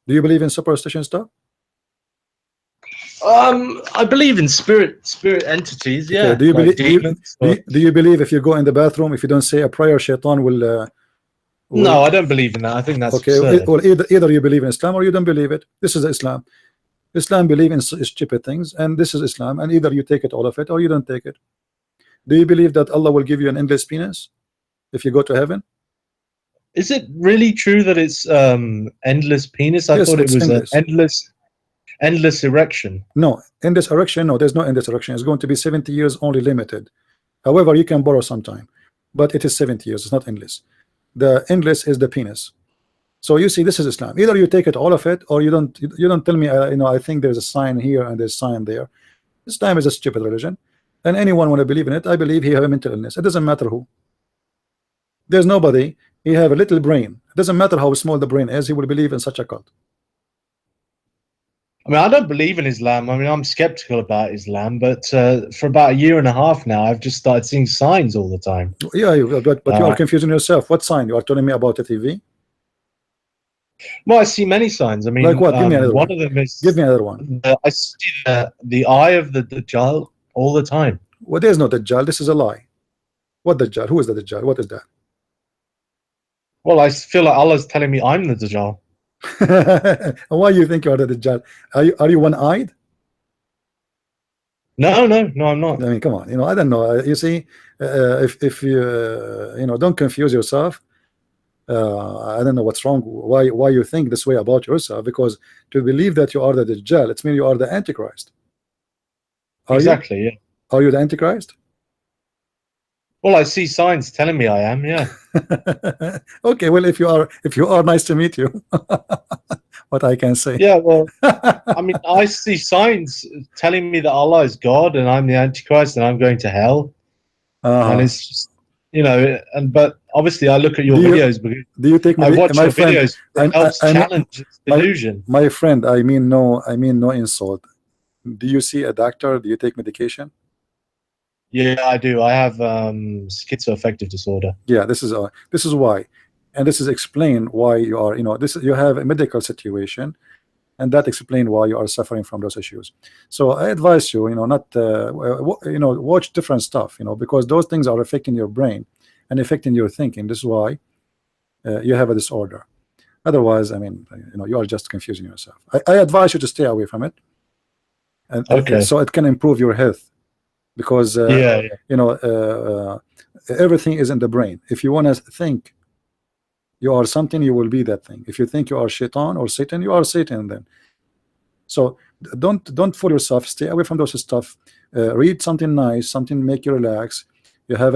Do you believe in superstition stuff?
I believe in spirit entities. Yeah.
Okay. Do you
like
believe? Do you believe if you go in the bathroom, if you don't say a prayer, Shaitan will?
No, I don't believe in that. I think that's
okay.
absurd.
Well, either you believe in Islam or you don't believe it. This is Islam. Islam believe in stupid things, and this is Islam. And either you take it all of it or you don't take it. Do you believe that Allah will give you an endless penis if you go to heaven?
Is it really true that it's endless penis? I thought it was endless. An endless erection.
No, endless erection. No, there's no endless erection. It's going to be 70 years only, limited. However, you can borrow sometime, but it is 70 years. It's not endless. The endless is the penis. So you see, this is Islam. Either you take it all of it, or you don't. You don't tell me. You know, I think there's a sign here and there's a sign there. Islam is a stupid religion, and anyone want to believe in it, I believe he have a mental illness. It doesn't matter who. There's nobody. He have a little brain. It doesn't matter how small the brain is. He will believe in such a cult.
I mean, I don't believe in Islam. I mean, I'm skeptical about Islam, but for about a year and a half now, I've just started seeing signs all the time.
Yeah, but you are confusing yourself. What sign? You are telling me about the TV?
Well, I see many signs. I mean,
like what? Give me another one.
Of them is.
Give me another one.
I see the eye of the Dajjal all the time.
Well, there's no Dajjal. This is a lie. What Dajjal? Who is the Dajjal? What is that?
Well, I feel like Allah's telling me I'm the Dajjal.
Why you think you are the Dajjal? Are you one-eyed?
No, I'm not.
I mean, come on. You know, I don't know. You see, if you you know, don't confuse yourself. I don't know what's wrong. Why you think this way about yourself? Because to believe that you are the Dajjal, it means you are the Antichrist.
Exactly. Yeah.
Are you the Antichrist?
Well, I see signs telling me I am. Yeah.
Okay. Well, if you are, nice to meet you. What I can say.
Yeah. Well, I mean, I see signs telling me that Allah is God and I'm the Antichrist and I'm going to hell. And it's just, you know, but obviously I look at your
Do you-
videos because
Do you take
I watch
my
your
friend?
videos. It helps challenge this delusion.
My friend, I mean no insult. Do you see a doctor? Do you take medication?
Yeah, I do. I have schizoaffective disorder.
Yeah, this is why, and this is explain why you are, you know, this you have a medical situation, and that explain why you are suffering from those issues. So I advise you, you know, not you know, watch different stuff, you know, because those things are affecting your brain and affecting your thinking. This is why you have a disorder. Otherwise, I mean, you know, you are just confusing yourself. I advise you to stay away from it, and
Okay.
so it can improve your health, because
Yeah.
you know, everything is in the brain. If you want to think you are something, you will be that thing. If you think you are shaitan or Satan, you are Satan then. So don't fool yourself. Stay away from those stuff. Read something nice, something make you relax. You have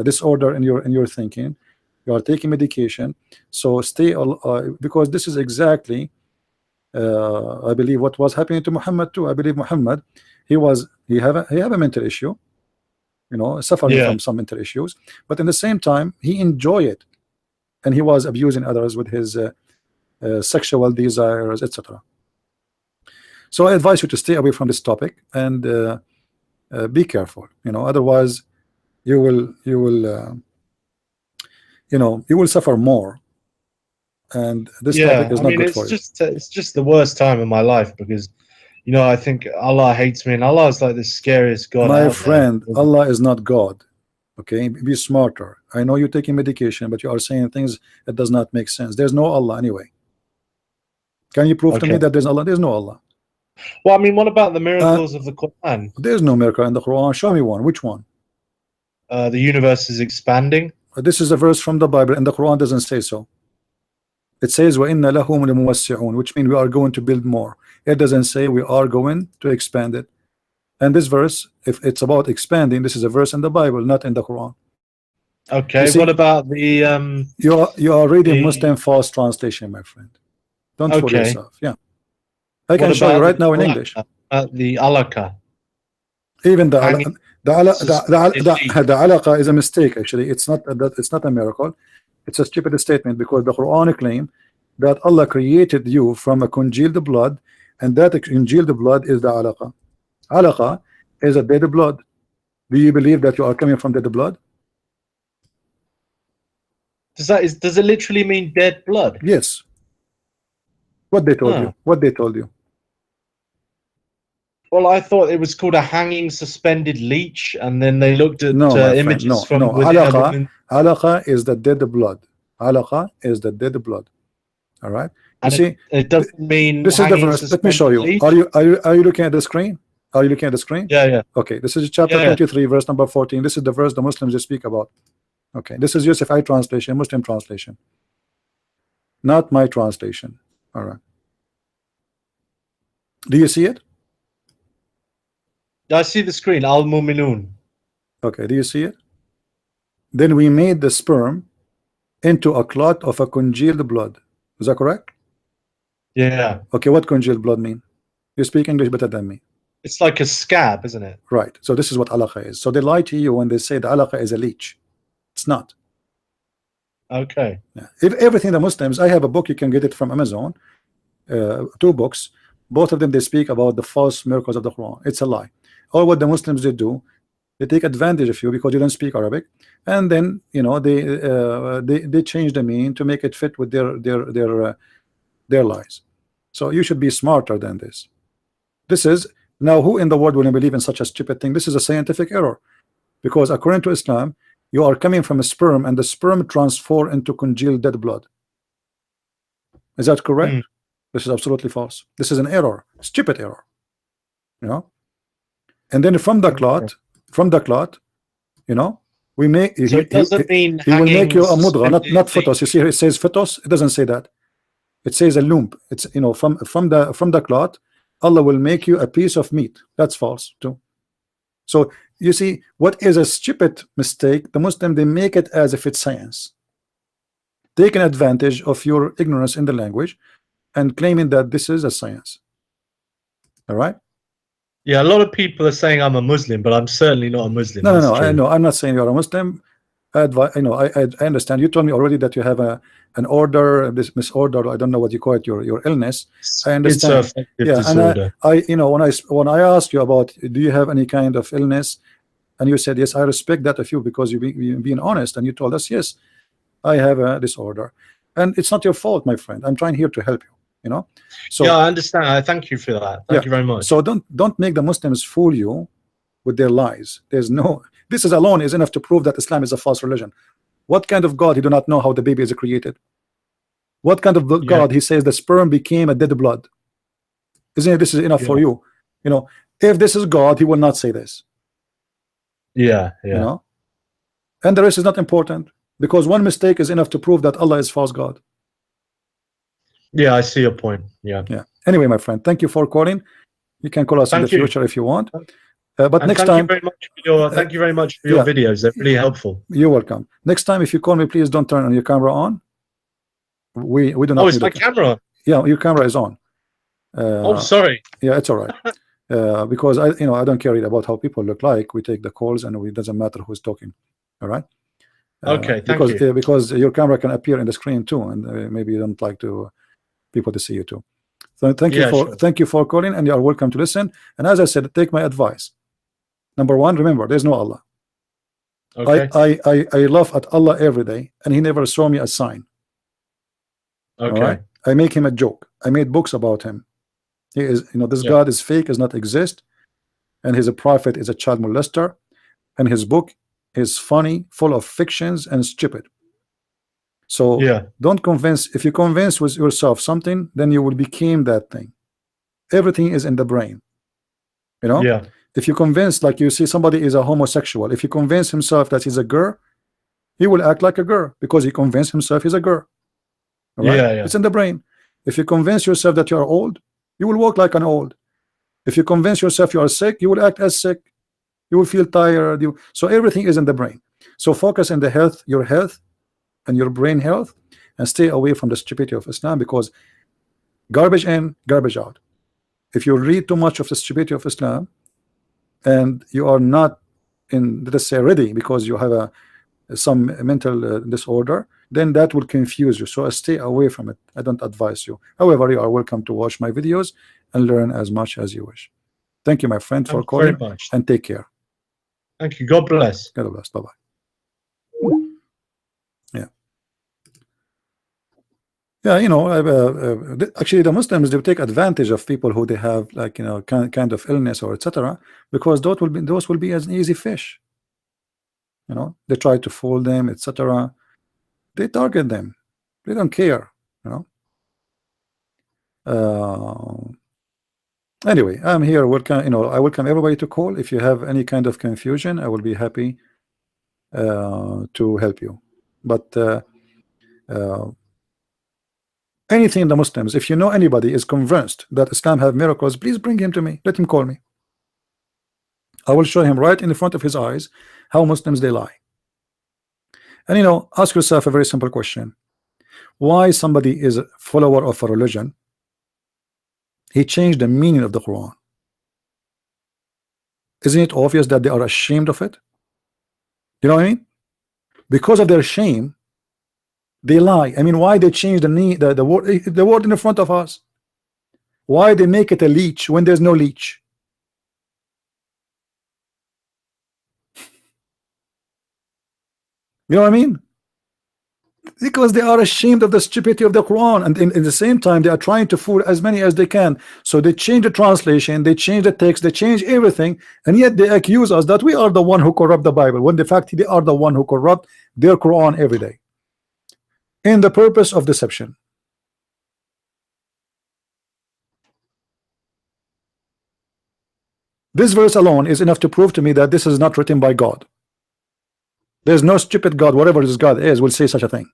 a disorder in your thinking. You are taking medication, so stay because this is exactly I believe what was happening to Muhammad too. I believe Muhammad, he have a mental issue, you know, suffering from some mental issues, but in the same time he enjoy it, and he was abusing others with his sexual desires, etc. So I advise you to stay away from this topic and be careful, you know, otherwise you will you know, you will suffer more, and this topic is not good for you.
It's just the worst time in my life because, you know, I think Allah hates me, and Allah is like the scariest God
My
out
friend,
there.
Allah is not God. Okay, be smarter. I know you're taking medication, but you are saying things that does not make sense. There's no Allah anyway. Can you prove to me that there's Allah? There's no Allah.
Well, I mean, what about the miracles of the Quran?
There's no miracle in the Quran. Show me one. Which one?
The universe is expanding.
This is a verse from the Bible, and the Quran doesn't say so. It says وَإِنَّ لَهُمْ لَمُوَسِّعُونَ, which means we are going to build more. It doesn't say we are going to expand it. And this verse, if it's about expanding, this is a verse in the Bible, not in the Quran.
Okay,
see,
what about the
you are reading Muslim false translation, my friend. Don't fool yourself. Yeah, I can show you right now in English.
The alaka.
Even the alaqa is a mistake. Actually, it's not a miracle. It's a stupid statement, because the Quran claim that Allah created you from a congealed blood, and that congealed blood is the alaqa. Alaqa is a dead blood. Do you believe that you are coming from dead blood?
Does it literally mean dead blood?
Yes. What they told you? What they told you?
Well, I thought it was called a hanging suspended leech, and then they looked at images from within a woman.
Alaqa is the dead blood. Alaqa is the dead blood. All right. You see,
it doesn't mean
this is the verse. Let me show you.
Leech?
Are you looking at the screen? Are you looking at the screen?
Yeah.
Okay. This is chapter 23, verse number 14. This is the verse the Muslims just speak about. Okay. This is Yusuf I translation, Muslim translation, not my translation. All right. Do you see it?
I see the screen. Al-Mu'minun.
Okay, do you see it? Then we made the sperm into a clot of a congealed blood. Is that correct?
Yeah.
Okay, what congealed blood mean? You speak English better than me.
It's like a scab, isn't it?
Right. So this is what alaqa is. So they lie to you when they say the alaqa is a leech. It's not.
Okay.
Yeah. If everything the Muslims, I have a book, you can get it from Amazon. 2 books. Both of them, they speak about the false miracles of the Quran. It's a lie. All what the Muslims do, they take advantage of you because you don't speak Arabic, and then, you know, they change the meaning to make it fit with their lies. So you should be smarter than this. This is now, who in the world will believe in such a stupid thing? This is a scientific error, because according to Islam, you are coming from a sperm, and the sperm transform into congealed dead blood. Is that correct? This is absolutely false. This is an error, stupid error. You know. And then from the clot, you know, we make.
So it doesn't mean
he will make you a mudra, not fetus. You see, it says fetus. It doesn't say that. It says a lump. It's, you know, from the clot, Allah will make you a piece of meat. That's false too. So you see, what is a stupid mistake? The Muslim, they make it as if it's science, taking advantage of your ignorance in the language and claiming that this is a science. All right.
Yeah, a lot of people are saying I'm a Muslim, but I'm certainly not a Muslim.
No, no,
That's
no. I
true.
know. I'm not saying you're a Muslim. I understand. You told me already that you have an order, this misorder. I don't know what you call it. Your illness. I understand.
Schizoaffective
Yeah, and
disorder.
when I asked you about, do you have any kind of illness, and you said yes, I respect that of you because you're being honest, and you told us yes, I have a disorder, and it's not your fault, my friend. I'm trying here to help you. You know, so
Yeah, I understand. I thank you for that. Thank you very much.
So don't make the Muslims fool you with their lies. There's no. This is alone is enough to prove that Islam is a false religion. What kind of God he do not know how the baby is created? What kind of God he says the sperm became a dead blood? Isn't it? This is enough for you. You know, if this is God, he will not say this.
Yeah.
You know, and the rest is not important because one mistake is enough to prove that Allah is false God.
Yeah, I see your point. Yeah.
Anyway, my friend, thank you for calling. You can call us in the future if you want. But next time,
thank you very much for your videos. They're really helpful.
You're welcome. Next time, if you call me, please don't turn on your camera on. We do not.
Oh, is my camera on?
Yeah, your camera is on.
Oh, sorry.
Yeah, it's all right. Because I don't care about how people look like. We take the calls, and it doesn't matter who's talking. All right.
Okay. Thank you.
Because your camera can appear in the screen too, and maybe you don't like people to see you too. So thank you for calling, and you are welcome to listen. And as I said, take my advice. Number one, remember, there's no Allah. Okay. I laugh at Allah every day, and He never saw me a sign. Okay. All right? I make Him a joke. I made books about Him. He is, this God is fake, does not exist, and His prophet is a child molester, and His book is funny, full of fictions, and stupid. So don't convince. If you convince with yourself something, then you will become that thing. Everything is in the brain. If you convince, like you see somebody is a homosexual, if you convince himself that he's a girl, he will act like a girl because he convinced himself he's a girl. All right? It's in the brain. If you convince yourself that you are old, you will walk like an old. If you convince yourself you are sick, you will act as sick. You will feel tired. So everything is in the brain. So focus on the health, your health, and your brain health, and stay away from the stupidity of Islam, because garbage in, garbage out. If you read too much of the stupidity of Islam, and you are not in, let's say, ready because you have some mental disorder, then that will confuse you. So stay away from it. I don't advise you. However, you are welcome to watch my videos and learn as much as you wish. Thank you, my friend, for calling, and take care.
Thank you. God bless.
God bless. Bye-bye. Yeah, actually, the Muslims, they take advantage of people who they have, like, kind of illness or etc., because those will be as easy fish. They try to fool them, etc. They target them. They don't care. Anyway, I'm here. Welcome. I welcome everybody to call. If you have any kind of confusion, I will be happy to help you. But anything the Muslims, if you know anybody is convinced that Islam have miracles, please bring him to me. Let him call me. I will show him right in front of his eyes how Muslims they lie. And ask yourself a very simple question: why somebody is a follower of a religion, he changed the meaning of the Quran? Isn't it obvious that they are ashamed of it? You know what I mean? Because of their shame, they lie. I mean, why they change the word in the front of us? Why they make it a leech when there's no leech? You know what I mean? Because they are ashamed of the stupidity of the Quran, and in the same time they are trying to fool as many as they can. So they change the translation, they change the text, they change everything, and yet they accuse us that we are the one who corrupt the Bible, when the fact they are the one who corrupt their Quran every day, in the purpose of deception. This verse alone is enough to prove to me that this is not written by God. There's no stupid God, whatever this God is, will say such a thing.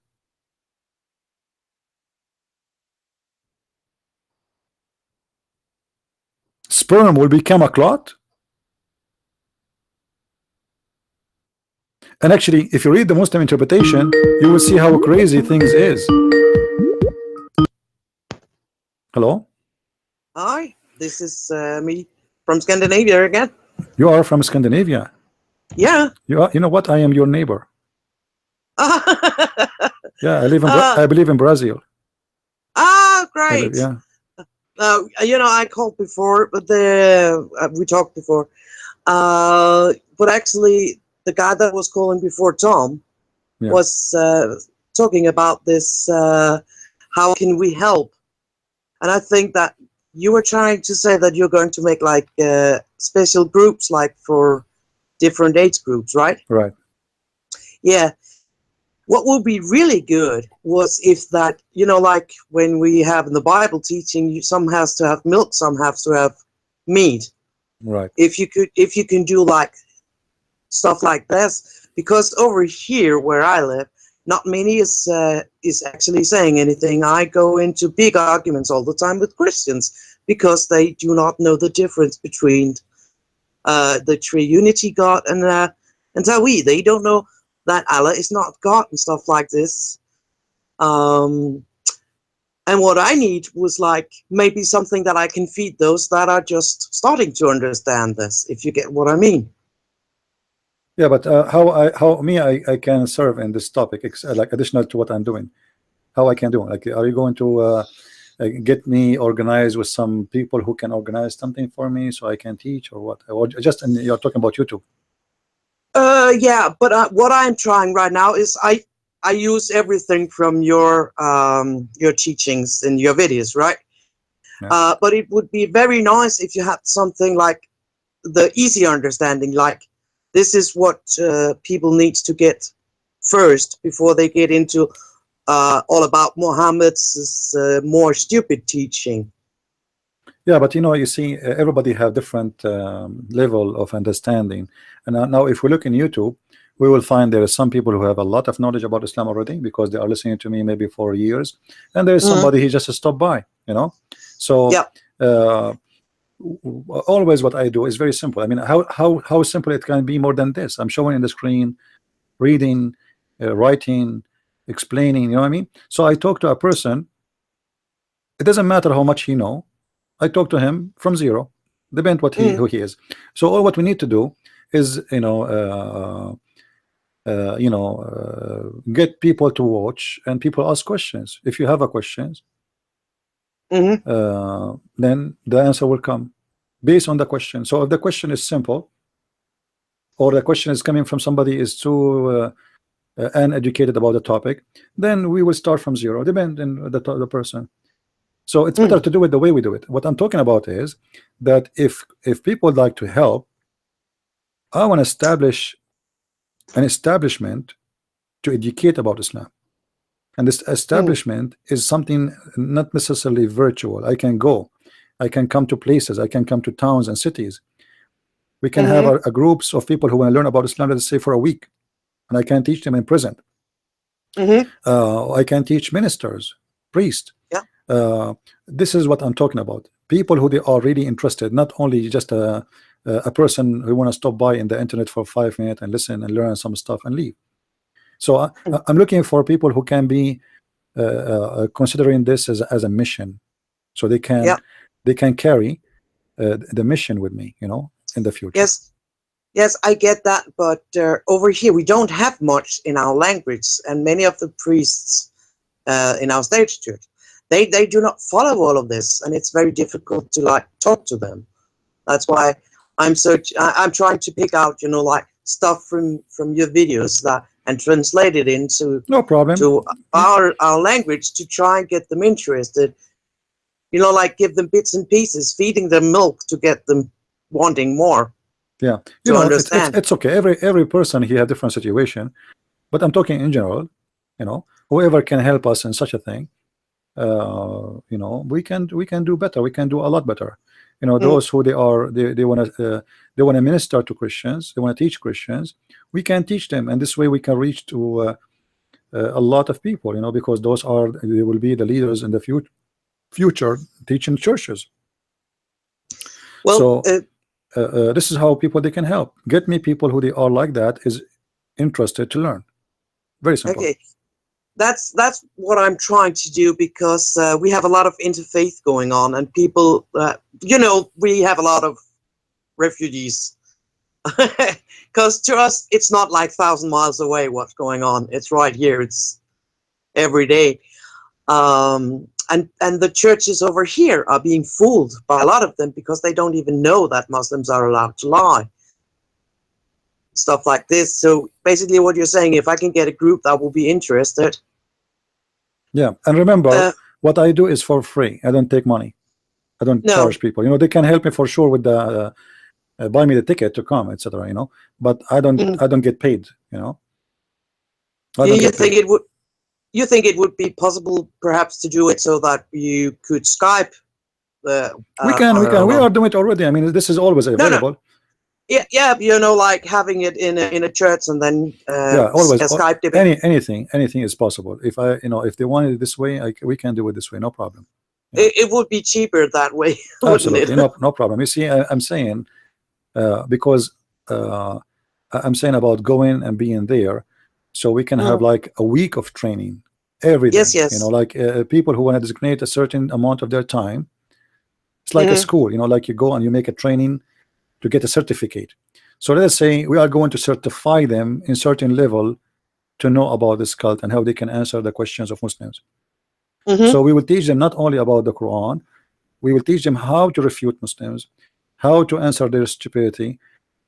Sperm will become a clot. And actually, if you read the Muslim interpretation, you will see how crazy things is. Hello?
Hi, this is me. from Scandinavia again.
You are from Scandinavia.
Yeah.
You are. You know what? I am your neighbor. Yeah, I live in. I believe in Brazil.
Great.
Yeah.
You know, I called before, but we talked before. But actually, the guy that was calling before, Tom,
Yeah.
was talking about this. How can we help? And I think that you were trying to say that you're going to make like special groups, like for different age groups, right?
Right.
Yeah. What would be really good was if that, you know, like when we have in the Bible teaching, some has to have milk, some have to have meat.
Right.
If you can do like stuff like this, because over here where I live, not many is actually saying anything. I go into big arguments all the time with Christians because they do not know the difference between the Triunity God and Tawi. They don't know that Allah is not God and stuff like this. And what I need was like maybe something that I can feed those that are just starting to understand this, if you get what I mean.
Yeah, but how I can serve in this topic, like additional to what I'm doing, how I can do it? Like, are you going to get me organized with some people who can organize something for me so I can teach, or what? Or just, and you're talking about YouTube?
Yeah, but what I'm trying right now is I use everything from your teachings and your videos, right?
Yeah.
But it would be very nice if you had something like the easy understanding, like this is what people need to get first before they get into all about Muhammad's more stupid teaching.
Yeah, but you know, you see, everybody have different level of understanding, and now if we look in YouTube, we will find there are some people who have a lot of knowledge about Islam already because they are listening to me maybe for years, and there is somebody he just stopped by, you know. So
yeah.
Always what I do is very simple. I mean, how simple it can be more than this? I'm showing in the screen, reading, writing, explaining. You know what I mean? So I talk to a person. It doesn't matter how much he know. I talk to him from zero. Depend what who he is. So all what we need to do is, you know, get people to watch and people ask questions. If you have a questions, then the answer will come based on the question. So if the question is simple, or the question is coming from somebody is too uneducated about the topic, then we will start from zero, depending on the person. So it's better to do it the way we do it. What I'm talking about is that if people would like to help, I want to establish an establishment to educate about Islam. And this establishment is something not necessarily virtual. I can go, I can come to places, I can come to towns and cities. We can have a groups of people who want to learn about Islam, let's say for a week, and I can teach them in prison. I can teach ministers, priests. This is what I'm talking about. People who they are really interested, not only just a person who want to stop by in the internet for 5 minutes and listen and learn some stuff and leave. So I'm looking for people who can be considering this as a mission, so they can carry the mission with me, you know, in the future.
Yes, I get that, but over here we don't have much in our language, and many of the priests in our state church, they do not follow all of this, and it's very difficult to like talk to them. That's why I'm trying to pick out, you know, like stuff from your videos and translate it into to our language to try and get them interested. You know, like give them bits and pieces, feeding them milk to get them wanting more.
Yeah, you know, it's okay. Every person he has different situation, but I'm talking in general. You know, whoever can help us in such a thing, you know, we can do better. We can do a lot better. You know, those who they want to minister to Christians, they want to teach Christians. We can teach them, and this way we can reach to a lot of people. You know, because they will be the leaders in the future teaching churches.
Well,
so this is how people they can help. Get me people who they are like that is interested to learn. Very simple.
Okay, that's what I'm trying to do, because we have a lot of interfaith going on, and people, you know, we have a lot of refugees. Because to us, it's not like 1,000 miles away what's going on. It's right here. It's every day. And the churches over here are being fooled by a lot of them because they don't even know that Muslims are allowed to lie. Stuff like this. So basically what you're saying, if I can get a group that will be interested.
Yeah, and remember, what I do is for free. I don't take money. I don't charge people. You know, they can help me for sure with the buy me the ticket to come, etc. You know, but I don't get paid. You know.
You think it would be possible perhaps to do it so that you could Skype?
We can. We are doing it already. I mean, this is always available.
No. Yeah, you know, like having it in a church and then
yeah, always
Skype debate.
anything is possible. If if they want it this way, we can do it this way, no problem.
Yeah. It would be cheaper that way.
Absolutely, no problem. You see, I'm saying because I'm saying about going and being there, so we can have like a week of training every day.
Yes.
You know, like people who want to designate a certain amount of their time. It's like a school. You know, like you go and you make a training to get a certificate. So let's say we are going to certify them in certain level to know about this cult and how they can answer the questions of Muslims. So we will teach them not only about the Quran, we will teach them how to refute Muslims, how to answer their stupidity,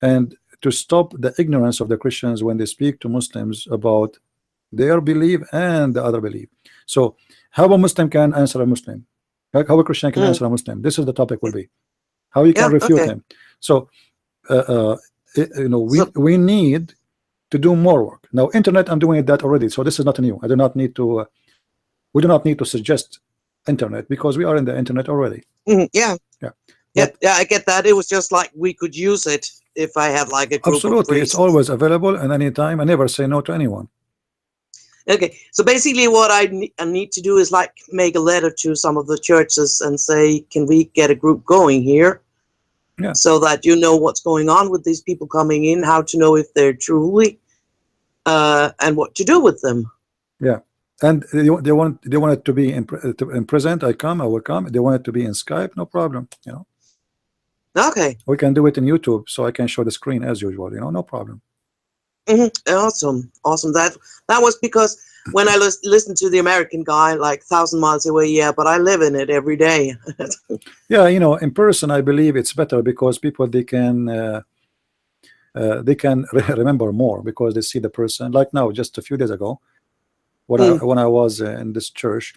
and to stop the ignorance of the Christians when they speak to Muslims about their belief and the other belief. So how a Muslim can answer a Muslim, like how a Christian can answer a Muslim. This is the topic will be how you can refute him. So you know, we need to do more work. Now internet, I'm doing that already, so this is not new. I do not need to we do not need to suggest internet because we are in the internet already.
Yeah, I get that. It was just like we could use it if I had like a group.
Absolutely, it's always available and anytime. I never say no to anyone.
Okay, so basically what I need to do is like make a letter to some of the churches and say, can we get a group going here?
Yeah.
So that you know what's going on with these people coming in, how to know if they're truly, and what to do with them.
Yeah, and they want it to be in present. I will come. They want it to be in Skype, no problem. You know.
Okay.
We can do it in YouTube, so I can show the screen as usual. You know, no problem.
Awesome. That was because when I listened to the American guy, like 1,000 miles away, yeah, but I live in it every day.
Yeah, you know, in person, I believe it's better because people they can remember more because they see the person. Like now, just a few days ago, when I was in this church,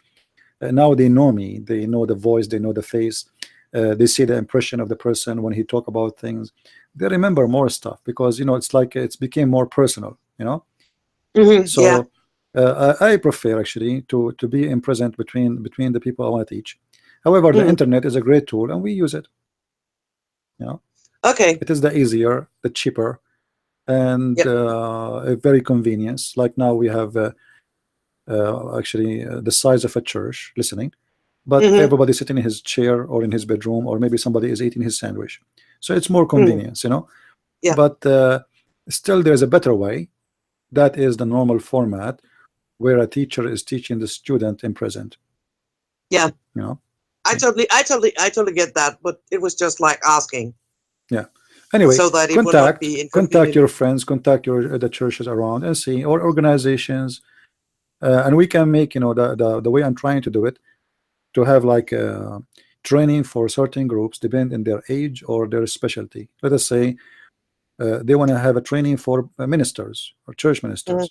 now they know me. They know the voice. They know the face. They see the impression of the person when he talk about things. They remember more stuff because you know it's like it's became more personal. You know. So I prefer actually to be in present between the people I want to teach. However, the internet is a great tool and we use it. You know.
Okay.
It is the easier, the cheaper, and a very convenience. Like now we have actually the size of a church listening, but everybody sitting in his chair or in his bedroom, or maybe somebody is eating his sandwich. So it's more convenience, you know.
Yeah.
But still, there's a better way. That is the normal format where a teacher is teaching the student in present.
Yeah.
You know.
I totally get that, but it was just like asking.
Yeah. Anyway,
so that it will not be
contact your friends, contact the churches around, and see, or organizations, and we can make, you know, the way I'm trying to do it, to have like training for certain groups, depend on their age or their specialty. Let us say they want to have a training for ministers or church ministers.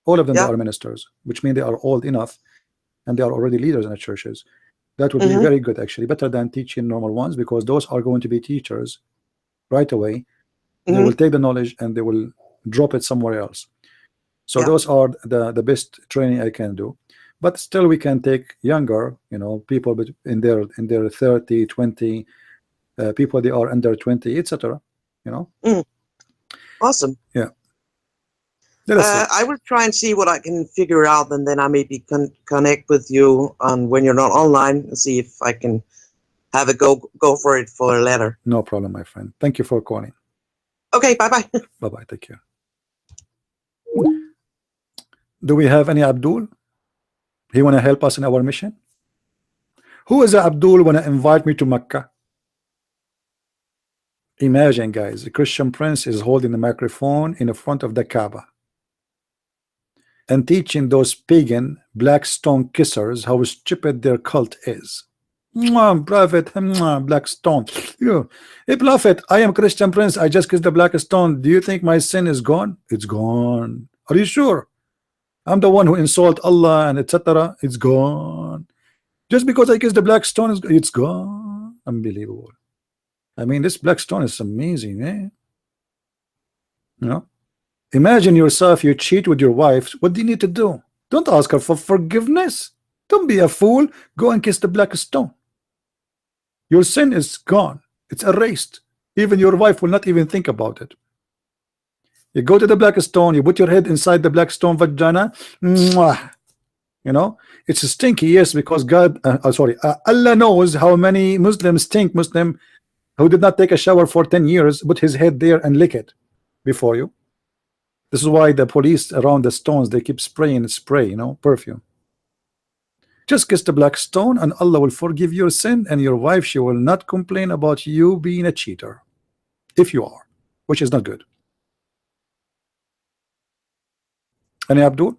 All of them they are ministers, which means they are old enough and they are already leaders in the churches. That would be very good, actually, better than teaching normal ones, because those are going to be teachers right away. They will take the knowledge and they will drop it somewhere else. So those are the best training I can do. But still, we can take younger, you know, people in their 30, 20, people they are under 20, etc. You know.
Awesome.
Yeah.
I will try and see what I can figure out, and then I maybe connect with you on when you're not online and see if I can have a go for it for a letter.
No problem, my friend. Thank you for calling.
Okay, bye-bye.
Bye-bye. Take care. Do we have any Abdul? He want to help us in our mission? Who is Abdul want to invite me to Mecca? Imagine, guys, a Christian prince is holding the microphone in the front of the Kaaba and teaching those pagan black stone kissers how stupid their cult is. Mwah, prophet, mwah, black stone. You, hey prophet, I am Christian prince. I just kissed the black stone. Do you think my sin is gone? It's gone. Are you sure? I'm the one who insult Allah and etc. It's gone. Just because I kissed the black stone, it's gone. Unbelievable. I mean, this black stone is amazing, eh? You know, imagine yourself, you cheat with your wife. What do you need to do? Don't ask her for forgiveness. Don't be a fool. Go and kiss the black stone. Your sin is gone. It's erased. Even your wife will not even think about it. You go to the black stone, you put your head inside the black stone vagina. Mwah. You know, it's stinky, yes, because God, Allah knows how many Muslims stink. Muslim who did not take a shower for 10 years, put his head there and lick it before you. This is why the police around the stones, they keep spraying spray, you know, perfume. Just kiss the black stone and Allah will forgive your sin, and your wife, she will not complain about you being a cheater, if you are, which is not good. Any Abdul?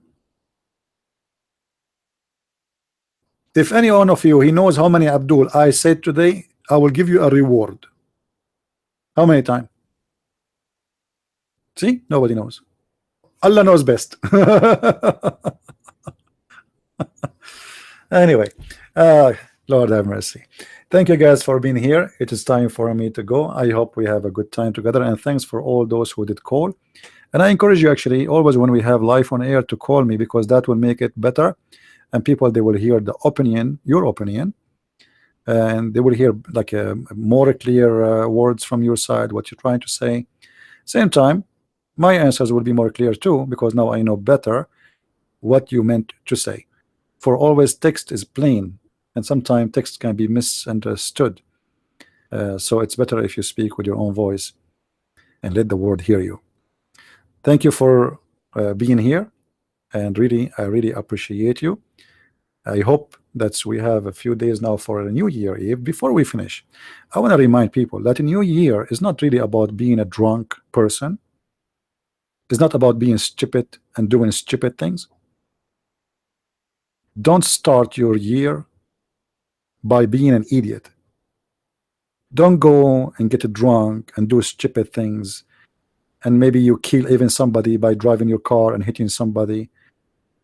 If any one of you, he knows how many Abdul I said today, I will give you a reward. How many times? See, nobody knows. Allah knows best. Anyway, Lord have mercy. Thank you guys for being here. It is time for me to go. I hope we have a good time together, and thanks for all those who did call. And I encourage you, actually, always when we have live on air, to call me, because that will make it better, and people, they will hear the opinion, your opinion, and they will hear like a more clear words from your side, what you're trying to say. Same time, my answers will be more clear too, because now I know better what you meant to say. For always, text is plain, and sometimes text can be misunderstood. So it's better if you speak with your own voice and let the world hear you. Thank you for being here, and really, I really appreciate you. I hope that we have a few days now for a New Year Eve. Before we finish, I want to remind people that a New Year is not really about being a drunk person. It's not about being stupid and doing stupid things. Don't start your year by being an idiot. Don't go and get drunk and do stupid things, and maybe you kill even somebody by driving your car and hitting somebody,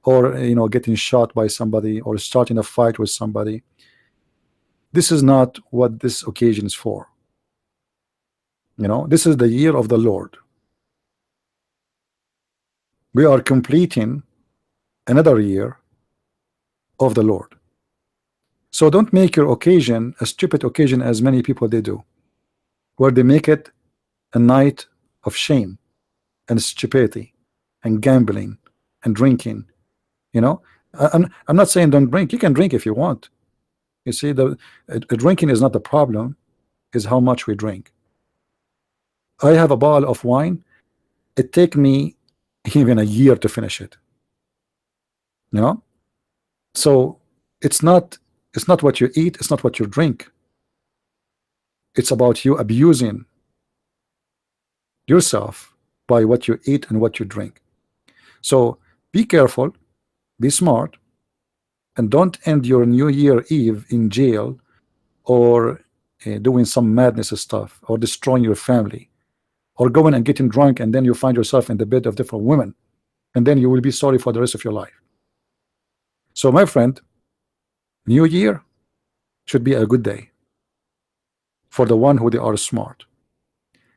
or getting shot by somebody, or starting a fight with somebody. This is not what this occasion is for. This is the year of the Lord. We are completing another year of the Lord. So don't make your occasion a stupid occasion, as many people they do, where they make it a night of shame and stupidity and gambling and drinking. I'm not saying don't drink. You can drink if you want. You see, the drinking is not the problem, is how much we drink. I have a bottle of wine. It take me even a year to finish it. So it's not what you eat, it's not what you drink. It's about you abusing yourself by what you eat and what you drink. So be careful, be smart, and don't end your New Year Eve in jail, or doing some madness stuff, or destroying your family, or going and getting drunk, and then you find yourself in the bed of different women, and then you will be sorry for the rest of your life. So my friend, New Year should be a good day for the one who they are smart,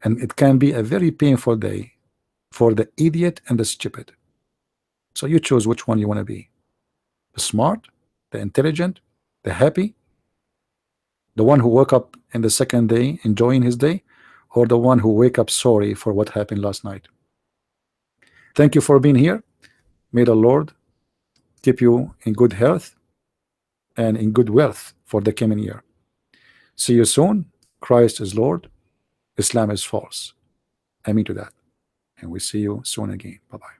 and it can be a very painful day for the idiot and the stupid. So you choose which one you want to be: the smart, the intelligent, the happy, the one who woke up in the second day enjoying his day, or the one who wake up sorry for what happened last night. Thank you for being here. May the Lord keep you in good health and in good wealth for the coming year. See you soon. Christ is Lord, Islam is false. Amen to that, and we see you soon again. Bye-bye.